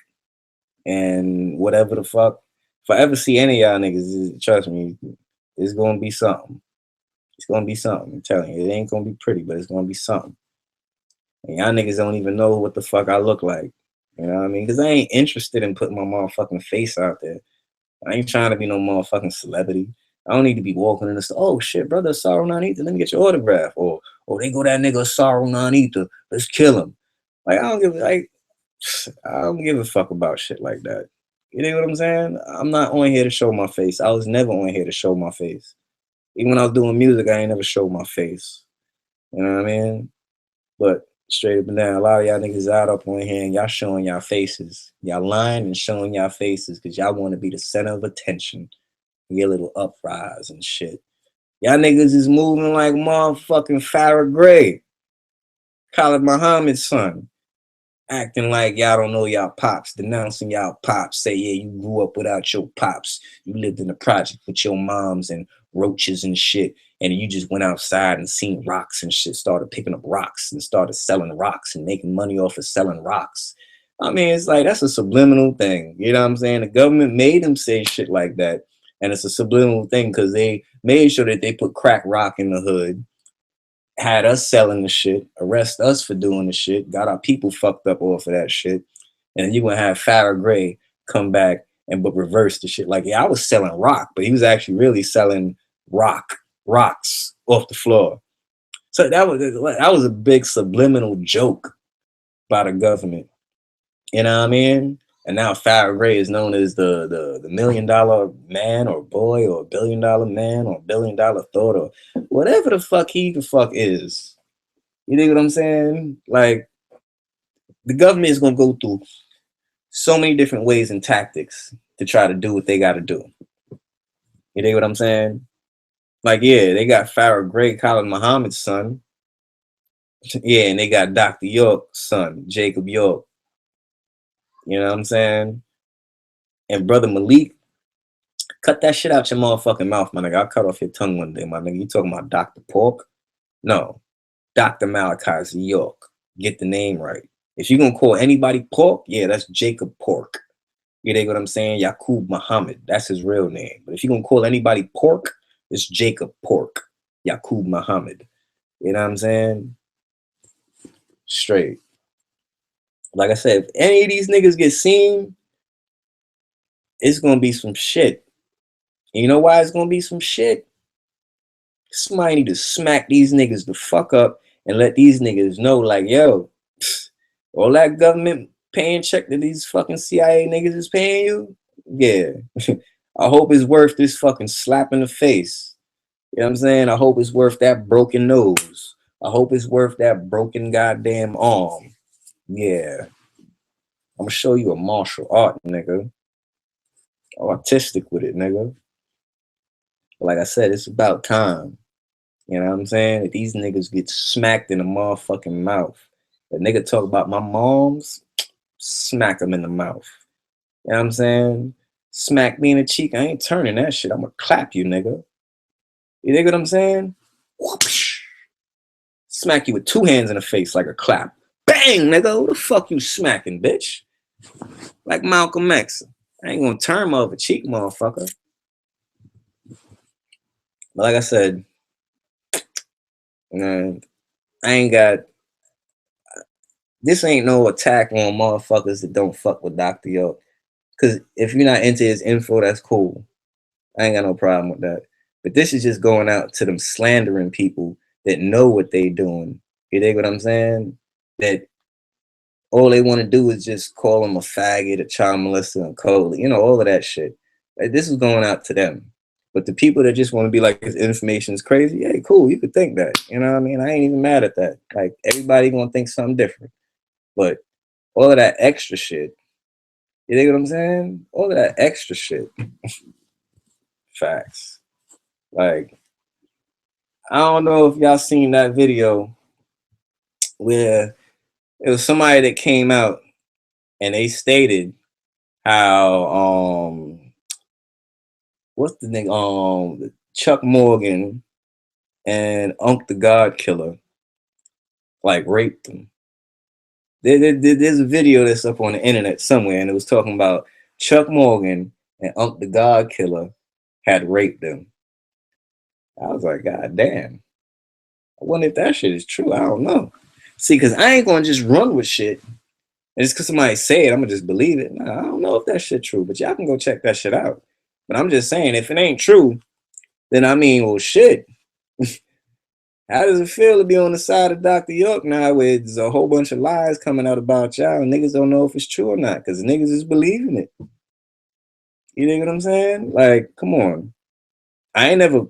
and whatever the fuck, if I ever see any of y'all niggas, trust me, it's gonna be something. It's gonna be something. I'm telling you, it ain't gonna be pretty, but it's gonna be something. And y'all niggas don't even know what the fuck I look like. You know what I mean? Because I ain't interested in putting my motherfucking face out there. I ain't trying to be no motherfucking celebrity. I don't need to be walking in the store. Oh shit, brother Asaru non-ether, let me get your autograph. Or they go that nigga Asaru non-ether, let's kill him. Like I don't give a fuck about shit like that. You know what I'm saying? I'm not on here to show my face. I was never on here to show my face. Even when I was doing music, I ain't never showed my face. You know what I mean? But straight up and down, a lot of y'all niggas out up on here and y'all showing y'all faces. Y'all lying and showing y'all faces because y'all want to be the center of attention. Your little uprise and shit. Y'all niggas is moving like motherfucking Farrah Gray, Khalid Muhammad's son. Acting like y'all don't know y'all pops, denouncing y'all pops. Say, yeah, you grew up without your pops. You lived in the project with your moms and roaches and shit. And you just went outside and seen rocks and shit, started picking up rocks and started selling rocks and making money off of selling rocks. I mean, it's like, that's a subliminal thing. You know what I'm saying? The government made them say shit like that. And it's a subliminal thing because they made sure that they put crack rock in the hood, had us selling the shit, arrest us for doing the shit, got our people fucked up off of that shit. And you're gonna have Farrah Gray come back and but reverse the shit. Like, yeah, I was selling rock, but he was actually really selling rocks off the floor. So that was a big subliminal joke by the government. You know what I mean? And now Farrah Gray is known as the $1 million man or boy or $1 billion man or $1 billion thought or whatever the fuck he the fuck is. You know what I'm saying? Like, the government is gonna go through so many different ways and tactics to try to do what they gotta do. You know what I'm saying? Like, yeah, they got Farrah Gray, Khalid Muhammad's son. Yeah, and they got Dr. York's son, Jacob York. You know what I'm saying? And brother Malik, cut that shit out your motherfucking mouth, my nigga. I'll cut off your tongue one day, my nigga. You talking about Dr. Pork? No, Dr. Malachi York. Get the name right. If you're gonna call anybody Pork, yeah, that's Jacob Pork. You know what I'm saying? Yaqub Muhammad. That's his real name. But if you're gonna call anybody Pork, it's Jacob Pork. Yaqub Muhammad. You know what I'm saying? Straight. Like I said, if any of these niggas get seen, it's gonna be some shit. And you know why it's gonna be some shit? Somebody need to smack these niggas the fuck up and let these niggas know, like, yo, all that government paying check that these fucking CIA niggas is paying you, yeah. I hope it's worth this fucking slap in the face. You know what I'm saying? I hope it's worth that broken nose. I hope it's worth that broken goddamn arm. Yeah. I'm gonna show you a martial art, nigga. Artistic with it, nigga. But like I said, it's about time. You know what I'm saying? If these niggas get smacked in the motherfucking mouth. The nigga talk about my moms, smack him in the mouth. You know what I'm saying? Smack me in the cheek. I ain't turning that shit. I'm gonna clap you, nigga. You dig what I'm saying? Whoopsh. Smack you with two hands in the face like a clap. Bang, nigga. Who the fuck you smacking, bitch? Like Malcolm X. I ain't gonna turn my other cheek, motherfucker. But like I said, man, I ain't got. This ain't no attack on motherfuckers that don't fuck with Dr. York. Cause if you're not into his info, that's cool. I ain't got no problem with that. But this is just going out to them slandering people that know what they doing. You dig what I'm saying? That all they want to do is just call him a faggot, a child molester, and cold. You know, all of that shit. Like, this is going out to them. But the people that just want to be like, this information is crazy, hey, cool, you could think that. You know what I mean? I ain't even mad at that. Like, everybody gonna think something different. But all of that extra shit, you dig what I'm saying? All of that extra shit. Facts. Like, I don't know if y'all seen that video where it was somebody that came out and they stated how what's the name Chuck Morgan and Unc the God Killer like raped them. There's a video that's up on the internet somewhere, and it was talking about Chuck Morgan and Unc the God Killer had raped them. I was like, God damn. I wonder if that shit is true. I don't know. See, because I ain't gonna just run with shit. And just because somebody say it, I'm gonna just believe it. Nah, I don't know if that shit true, but y'all can go check that shit out. But I'm just saying, if it ain't true, then I mean, well, shit. How does it feel to be on the side of Dr. York now where there's a whole bunch of lies coming out about y'all and niggas don't know if it's true or not because niggas is believing it. You know what I'm saying? Like, come on. I ain't never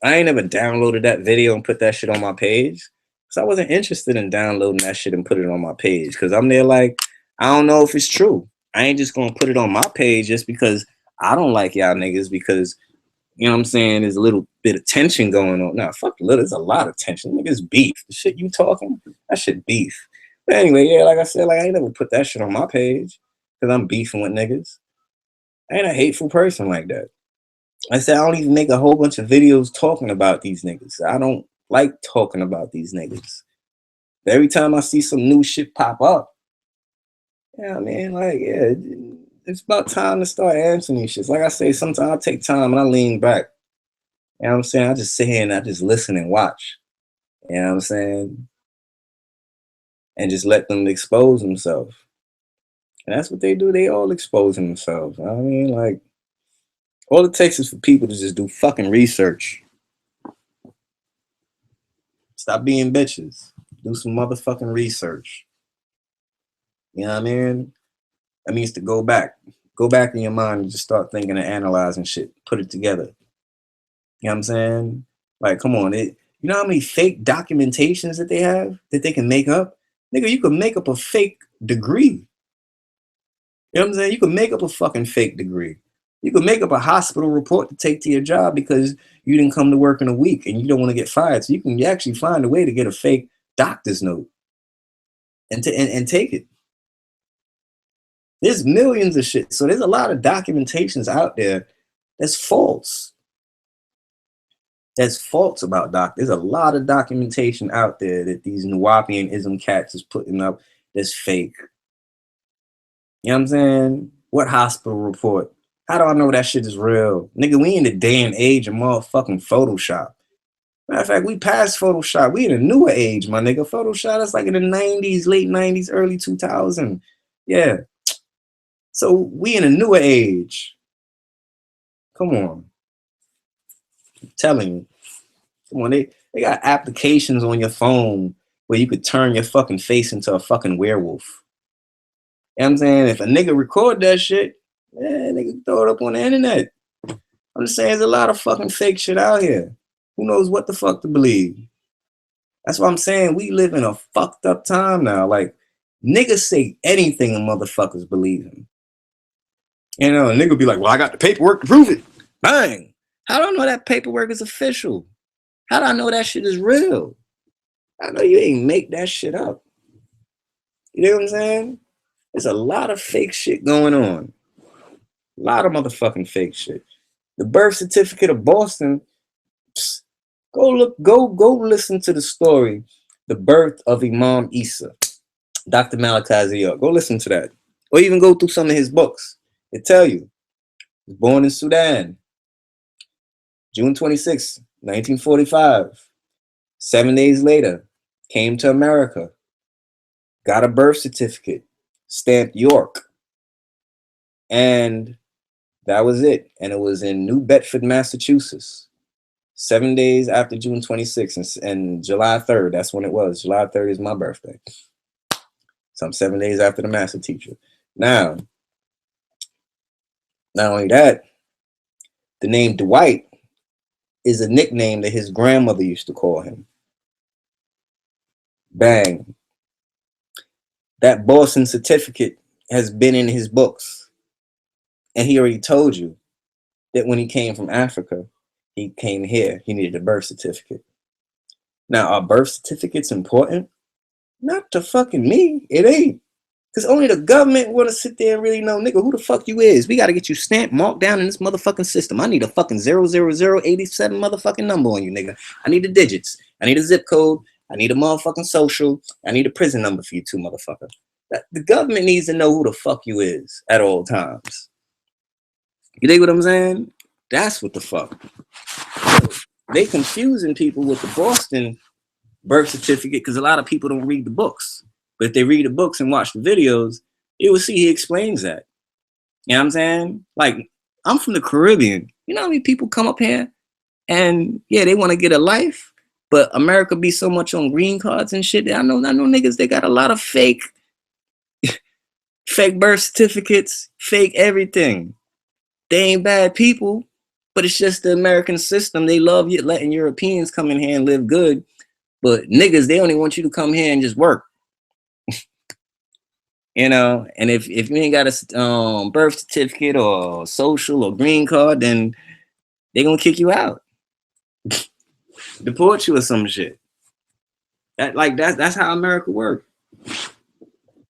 downloaded that video and put that shit on my page. Cause I wasn't interested in downloading that shit and put it on my page. Cause I'm there like, I don't know if it's true. I ain't just gonna put it on my page just because I don't like y'all niggas because, you know what I'm saying, there's a little bit of tension going on. Nah, fuck a little, there's a lot of tension. Niggas beef. The shit you talking, that shit beef. But anyway, yeah, like I said, like I ain't never put that shit on my page because I'm beefing with niggas. I ain't a hateful person like that. I said I don't even make a whole bunch of videos talking about these niggas. I don't like talking about these niggas. But every time I see some new shit pop up, yeah, I mean, like, yeah, it's about time to start answering these shits. Like I say, sometimes I take time and I lean back. You know what I'm saying? I just sit here and I just listen and watch. You know what I'm saying? And just let them expose themselves. And that's what they do. They all exposing themselves. I mean, like, all it takes is for people to just do fucking research. Stop being bitches. Do some motherfucking research. You know what I mean? That means to go back. Go back in your mind and just start thinking and analyzing shit. Put it together. You know what I'm saying? Like, come on. You know how many fake documentations that they have that they can make up? Nigga, you could make up a fake degree. You know what I'm saying? You could make up a fucking fake degree. You could make up a hospital report to take to your job because you didn't come to work in a week and you don't want to get fired. So you can actually find a way to get a fake doctor's note and take it. There's millions of shit. So there's a lot of documentations out there that's false. That's false about doctors. There's a lot of documentation out there that these wu-nuwaupu cats is putting up that's fake. You know what I'm saying? What hospital report? How do I know that shit is real? Nigga, we in the day and age of motherfucking Photoshop. Matter of fact, we passed Photoshop. We in a newer age, my nigga. Photoshop, that's like in the 90s, late 90s, early 2000. Yeah. So we in a newer age. Come on. I'm telling you. Come on, they got applications on your phone where you could turn your fucking face into a fucking werewolf. You know what I'm saying? If a nigga record that shit, yeah, nigga throw it up on the internet. I'm just saying there's a lot of fucking fake shit out here. Who knows what the fuck to believe? That's what I'm saying. We live in a fucked up time now. Like, niggas say anything and motherfuckers believe him. You know, a nigga be like, well, I got the paperwork to prove it. Bang. How do I know that paperwork is official? How do I know that shit is real? I know you ain't make that shit up. You know what I'm saying? There's a lot of fake shit going on. A lot of motherfucking fake shit. The birth certificate of Boston, psst, go listen to the story, The Birth of Imam Isa, Dr. Malachi. Go listen to that. Or even go through some of his books. It tell you. He was born in Sudan, June 26, 1945. 7 days later, came to America, got a birth certificate, stamped York, and that was it. And it was in New Bedford, Massachusetts. 7 days after June 26th and July 3rd, that's when it was. July 3rd is my birthday. So I'm 7 days after the master teacher. Now, not only that, the name Dwight is a nickname that his grandmother used to call him. Bang. That Boston certificate has been in his books. And he already told you that when he came from Africa, he came here, he needed a birth certificate. Now, are birth certificates important? Not to fucking me. It ain't. Because only the government want to sit there and really know, nigga, who the fuck you is. We got to get you stamped, marked down in this motherfucking system. I need a fucking 00087 motherfucking number on you, nigga. I need the digits. I need a zip code. I need a motherfucking social. I need a prison number for you too, motherfucker. The government needs to know who the fuck you is at all times. You dig what I'm saying? That's what the fuck. They confusing people with the Boston birth certificate because a lot of people don't read the books. But if they read the books and watch the videos, you will see he explains that. You know what I'm saying? Like, I'm from the Caribbean. You know how many people come up here and, yeah, they want to get a life, but America be so much on green cards and shit. I know niggas, they got a lot of fake birth certificates, fake everything. They ain't bad people, but it's just the American system. They love you letting Europeans come in here and live good. But niggas, they only want you to come here and just work. You know, and if you ain't got a birth certificate or social or green card, then they gonna kick you out, deport you or some shit. That's how America works.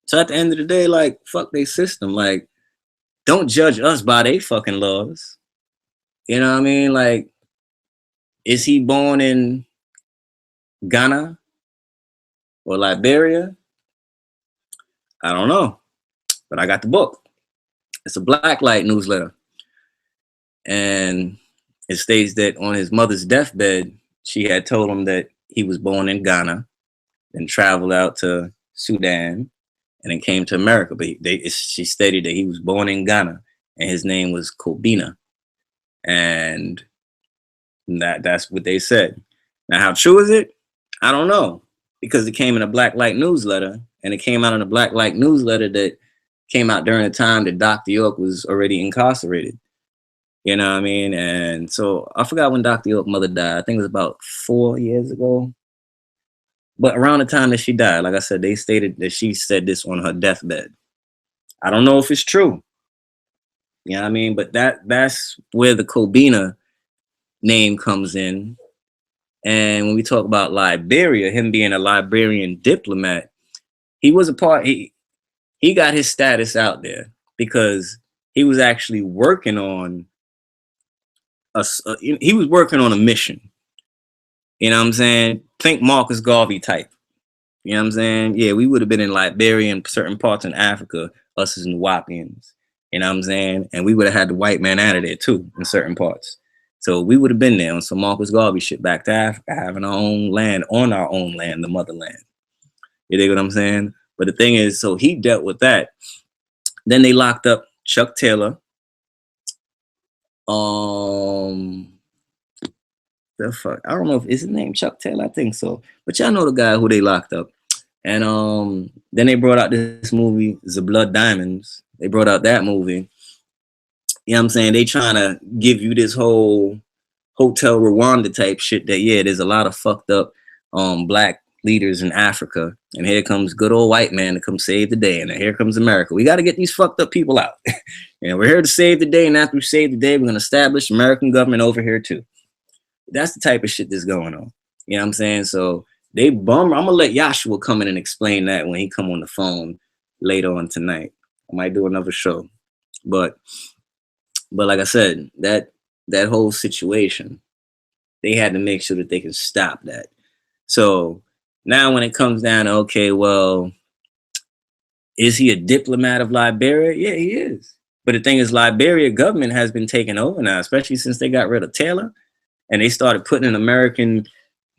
So at the end of the day, like, fuck they system. Like, don't judge us by they fucking laws. You know what I mean? Like, is he born in Ghana or Liberia? I don't know, but I got the book. It's a Blacklight newsletter. And it states that on his mother's deathbed, she had told him that he was born in Ghana, then traveled out to Sudan, and then came to America. But she stated that he was born in Ghana, and his name was Kobina. And that's what they said. Now, how true is it? I don't know, because it came in a Blacklight newsletter, and it came out in a Blacklight newsletter that came out during the time that Dr. York was already incarcerated. You know what I mean? And so I forgot when Dr. York's mother died. I think it was about 4 years ago. But around the time that she died, like I said, they stated that she said this on her deathbed. I don't know if it's true. You know what I mean? But that's where the Kobina name comes in. And when we talk about Liberia, him being a Liberian diplomat, he was a part, he got his status out there because he was actually working on he was working on a mission. You know what I'm saying? Think Marcus Garvey type. You know what I'm saying? Yeah, we would have been in Liberia and certain parts in Africa, us as wu-nuwaupians. You know what I'm saying? And we would have had the white man out of there too in certain parts. So we would have been there on some Marcus Garvey shit back to Africa, having our own land, on our own land, the motherland. You dig what I'm saying? But the thing is, so he dealt with that. Then they locked up Chuck Taylor. The fuck, I don't know if is his name Chuck Taylor. I think so. But y'all know the guy who they locked up. And then they brought out this movie, The Blood Diamonds. They brought out that movie. You know what I'm saying? They trying to give you this whole Hotel Rwanda type shit that, yeah, there's a lot of fucked up black leaders in Africa, and here comes good old white man to come save the day, and here comes America. We got to get these fucked up people out. And we're here to save the day, and after we save the day, we're going to establish American government over here too. That's the type of shit that's going on. You know what I'm saying? So they bum. I'm gonna let Yashua come in and explain that when he come on the phone later on tonight. I might do another show, but like I said, that whole situation, they had to make sure that they can stop that. So now when it comes down to, okay, well, is he a diplomat of Liberia? Yeah, he is. But the thing is, Liberia government has been taken over now, especially since they got rid of Taylor and they started putting in American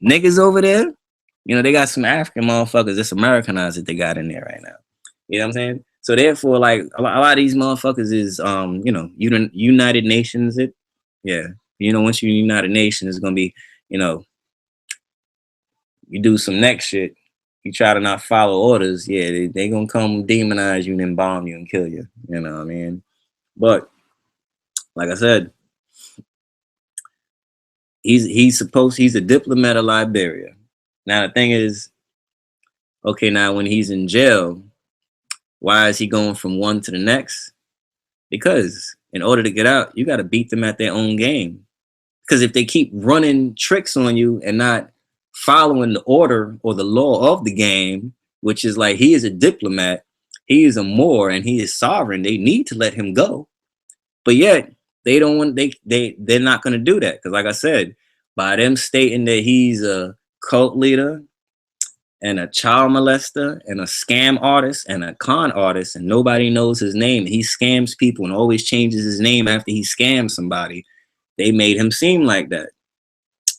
niggas over there. You know, they got some African motherfuckers that's Americanized that they got in there right now. You know what I'm saying? So therefore, like a lot of these motherfuckers is, you know, United Nations. Yeah. You know, once you're United Nations, it's going to be, you know, you do some next shit, you try to not follow orders, yeah, they gonna come demonize you and then bomb you and kill you. You know what I mean? But like I said, he's a diplomat of Liberia. Now the thing is, okay, now when he's in jail, why is he going from one to the next? Because in order to get out, you got to beat them at their own game. Because if they keep running tricks on you and not following the order or the law of the game, which is like, he is a diplomat, he is a Moor, and he is sovereign, they need to let him go. But yet they don't want, they're not going to do that. Because like I said, by them stating that he's a cult leader and a child molester and a scam artist and a con artist, and nobody knows his name, he scams people and always changes his name after he scams somebody, they made him seem like that.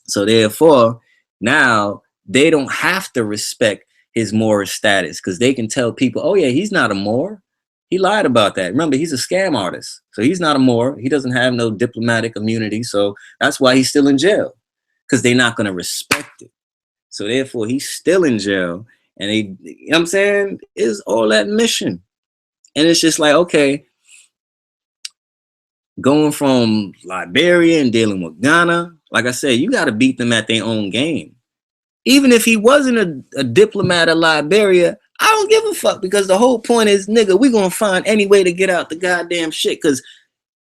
So therefore, now they don't have to respect his Moorish status, because they can tell people, oh yeah, he's not a Moor. He lied about that. Remember, he's a scam artist. So he's not a Moor. He doesn't have no diplomatic immunity. So that's why he's still in jail, because they're not going to respect it. So therefore, he's still in jail. And you know what I'm saying, is all that mission. And it's just like, okay, going from Liberia and dealing with Ghana, like I said, you got to beat them at their own game. Even if he wasn't a diplomat of Liberia, I don't give a fuck, because the whole point is, nigga, we're going to find any way to get out the goddamn shit. Because,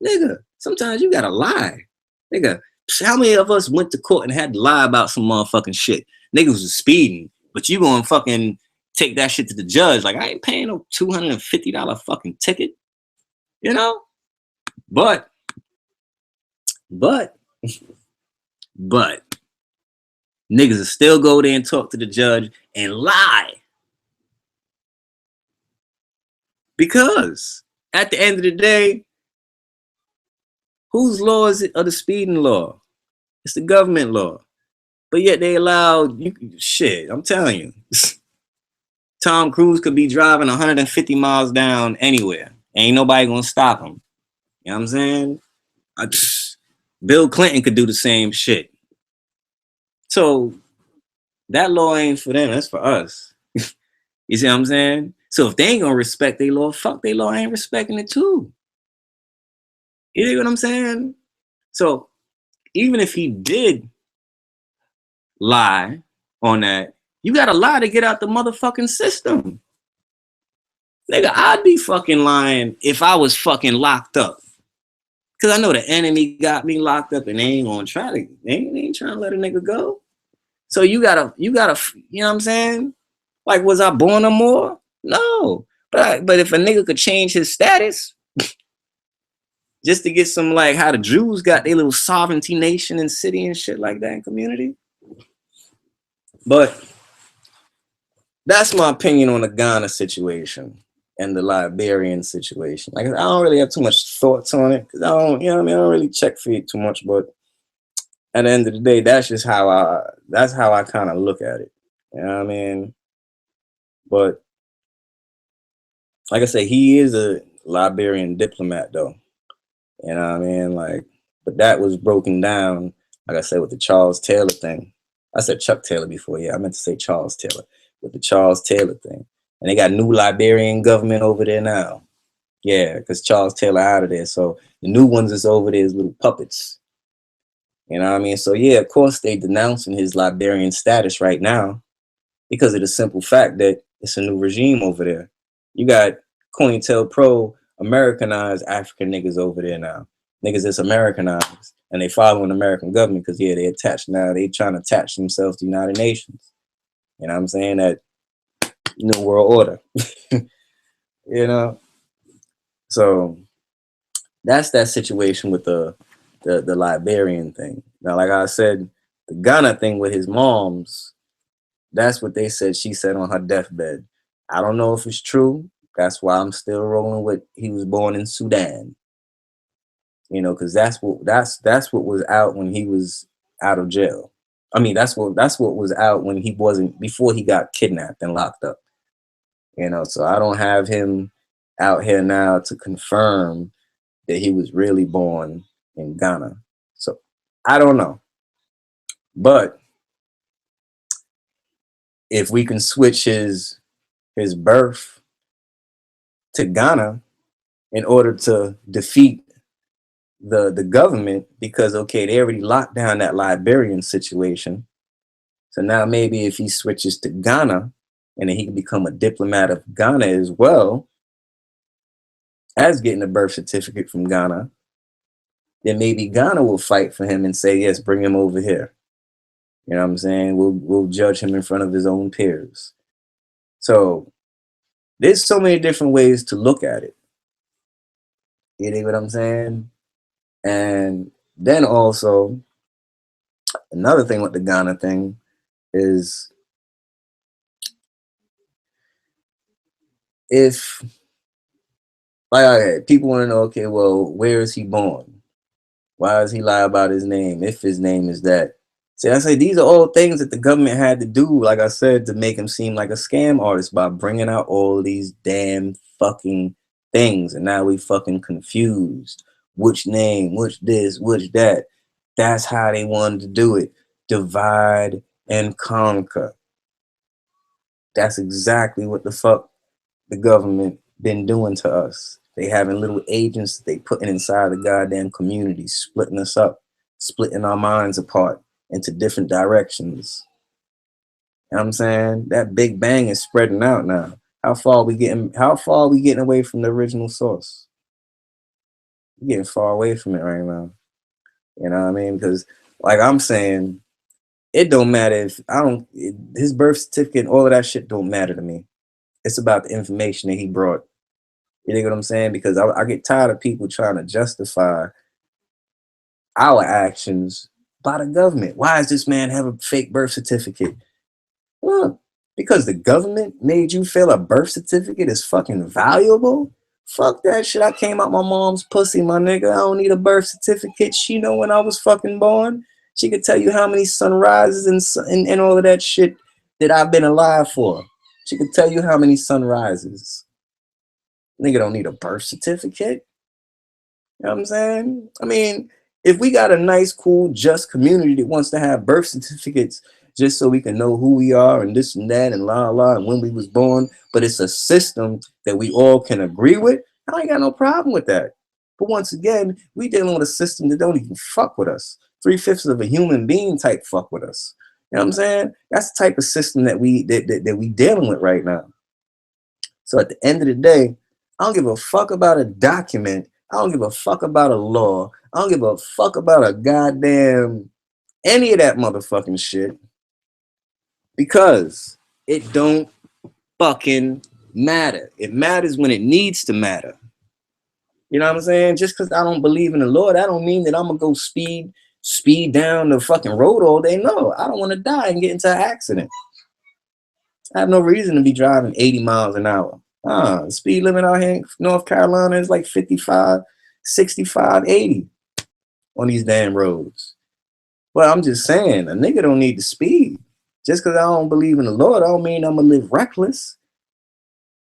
nigga, sometimes you got to lie. Nigga, how many of us went to court and had to lie about some motherfucking shit? Niggas was speeding, but you going to fucking take that shit to the judge. Like, I ain't paying no $250 fucking ticket, you know? But niggas will still go there and talk to the judge and lie. Because at the end of the day, whose law is it? Or the speeding law? It's the government law. But yet they allowed you, shit, I'm telling you. Tom Cruise could be driving 150 miles down anywhere. Ain't nobody gonna stop him. You know what I'm saying? Bill Clinton could do the same shit. So that law ain't for them, that's for us. You see what I'm saying? So if they ain't gonna respect their law, fuck their law, I ain't respecting it too. You know what I'm saying? So even if he did lie on that, you gotta lie to get out the motherfucking system. Nigga, I'd be fucking lying if I was fucking locked up. Cause I know the enemy got me locked up and they ain't gonna try to, they ain't trying to let a nigga go. So you gotta, you know what I'm saying? Like, was I born no more? No. But if a nigga could change his status just to get some, like how the Jews got their little sovereignty nation and city and shit like that in community. But that's my opinion on the Ghana situation and the Liberian situation. Like, I don't really have too much thoughts on it, because I don't, you know what I mean? I don't really check for it too much, but at the end of the day, that's just how I kind of look at it. You know what I mean? But like I say, he is a Liberian diplomat though. You know what I mean? Like, but that was broken down, like I said, with the Charles Taylor thing. I said Chuck Taylor before, yeah, I meant to say Charles Taylor. With the Charles Taylor thing. And they got new Liberian government over there now. Yeah, because Charles Taylor out of there. So the new ones is over there as little puppets. You know what I mean? So yeah, of course they denouncing his Liberian status right now. because of the simple fact that it's a new regime over there. You got COINTELPRO Americanized African niggas over there now. Niggas that's Americanized. And they following the American government because, yeah, they attached now. They trying to attach themselves to the United Nations. You know what I'm saying? That New World Order. You know? So that's that situation with the Liberian thing. Now, like I said, the Ghana thing with his mom's, that's what they said she said on her deathbed. I don't know if it's true. That's why I'm still rolling with he was born in Sudan. You know, because that's what was out when he was out of jail. I mean, that's what was out when he wasn't, before he got kidnapped and locked up. You know, so I don't have him out here now to confirm that he was really born in Ghana. So I don't know. But if we can switch his birth to Ghana in order to defeat the government, because okay, they already locked down that Liberian situation. So now maybe if he switches to Ghana and then he can become a diplomat of Ghana as well as getting a birth certificate from Ghana, then maybe Ghana will fight for him and say, yes, bring him over here. You know what I'm saying? We'll judge him in front of his own peers. So there's so many different ways to look at it. You know what I'm saying? And then also another thing with the Ghana thing is, if like people want to know, okay, well, where is he born? Why does he lie about his name if his name is that? See, I say these are all things that the government had to do, like I said, to make him seem like a scam artist by bringing out all these damn fucking things. And now we fucking confused. Which name, which this, which that. That's how they wanted to do it. Divide and conquer. That's exactly what the fuck the government been doing to us. They having little agents that they putting inside the goddamn community, splitting us up, splitting our minds apart into different directions. You know what I'm saying? That Big Bang is spreading out now. How far are we getting away from the original source? We're getting far away from it right now. You know what I mean? Because like I'm saying, it don't matter if his birth certificate and all of that shit don't matter to me. It's about the information that he brought. You know what I'm saying? Because I get tired of people trying to justify our actions by the government. Why does this man have a fake birth certificate? Well, because the government made you feel a birth certificate is fucking valuable? Fuck that shit. I came out my mom's pussy, my nigga. I don't need a birth certificate. She know when I was fucking born. She could tell you how many sunrises and all of that shit that I've been alive for. She could tell you how many sunrises. Nigga don't need a birth certificate. You know what I'm saying? I mean, if we got a nice, cool, just community that wants to have birth certificates just so we can know who we are and this and that and la la and when we was born, but it's a system that we all can agree with, I ain't got no problem with that. But once again, we dealing with a system that don't even fuck with us. 3/5 of a human being type fuck with us. You know what I'm saying? That's the type of system that we dealing with right now. So at the end of the day, I don't give a fuck about a document. I don't give a fuck about a law. I don't give a fuck about a goddamn any of that motherfucking shit, because it don't fucking matter. It matters when it needs to matter. You know what I'm saying? Just because I don't believe in the Lord, that don't mean that I'm gonna go speed down the fucking road all day. No, I don't want to die and get into an accident. I have no reason to be driving 80 miles an hour. The speed limit out here in North Carolina is like 55, 65, 80 on these damn roads. Well, I'm just saying, a nigga don't need to speed. Just because I don't believe in the Lord, I don't mean I'm going to live reckless.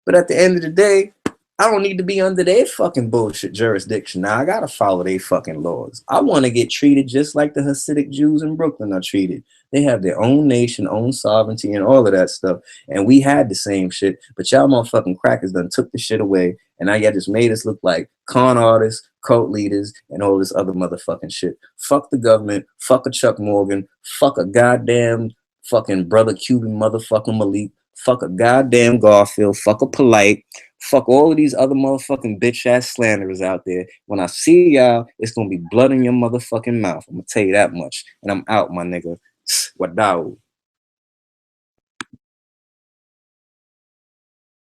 But at the end of the day, I don't need to be under their fucking bullshit jurisdiction. Now I got to follow their fucking laws. I want to get treated just like the Hasidic Jews in Brooklyn are treated. They have their own nation, own sovereignty, and all of that stuff. And we had the same shit, but y'all motherfucking crackers done took the shit away. And now y'all just made us look like con artists, cult leaders, and all this other motherfucking shit. Fuck the government. Fuck a Chuck Morgan. Fuck a goddamn fucking brother Cuban motherfucking Malik, fuck a goddamn Garfield, fuck a Polite, fuck all of these other motherfucking bitch ass slanderers out there. When I see y'all, it's gonna be blood in your motherfucking mouth. I'm gonna tell you that much. And I'm out, my nigga. Wadao.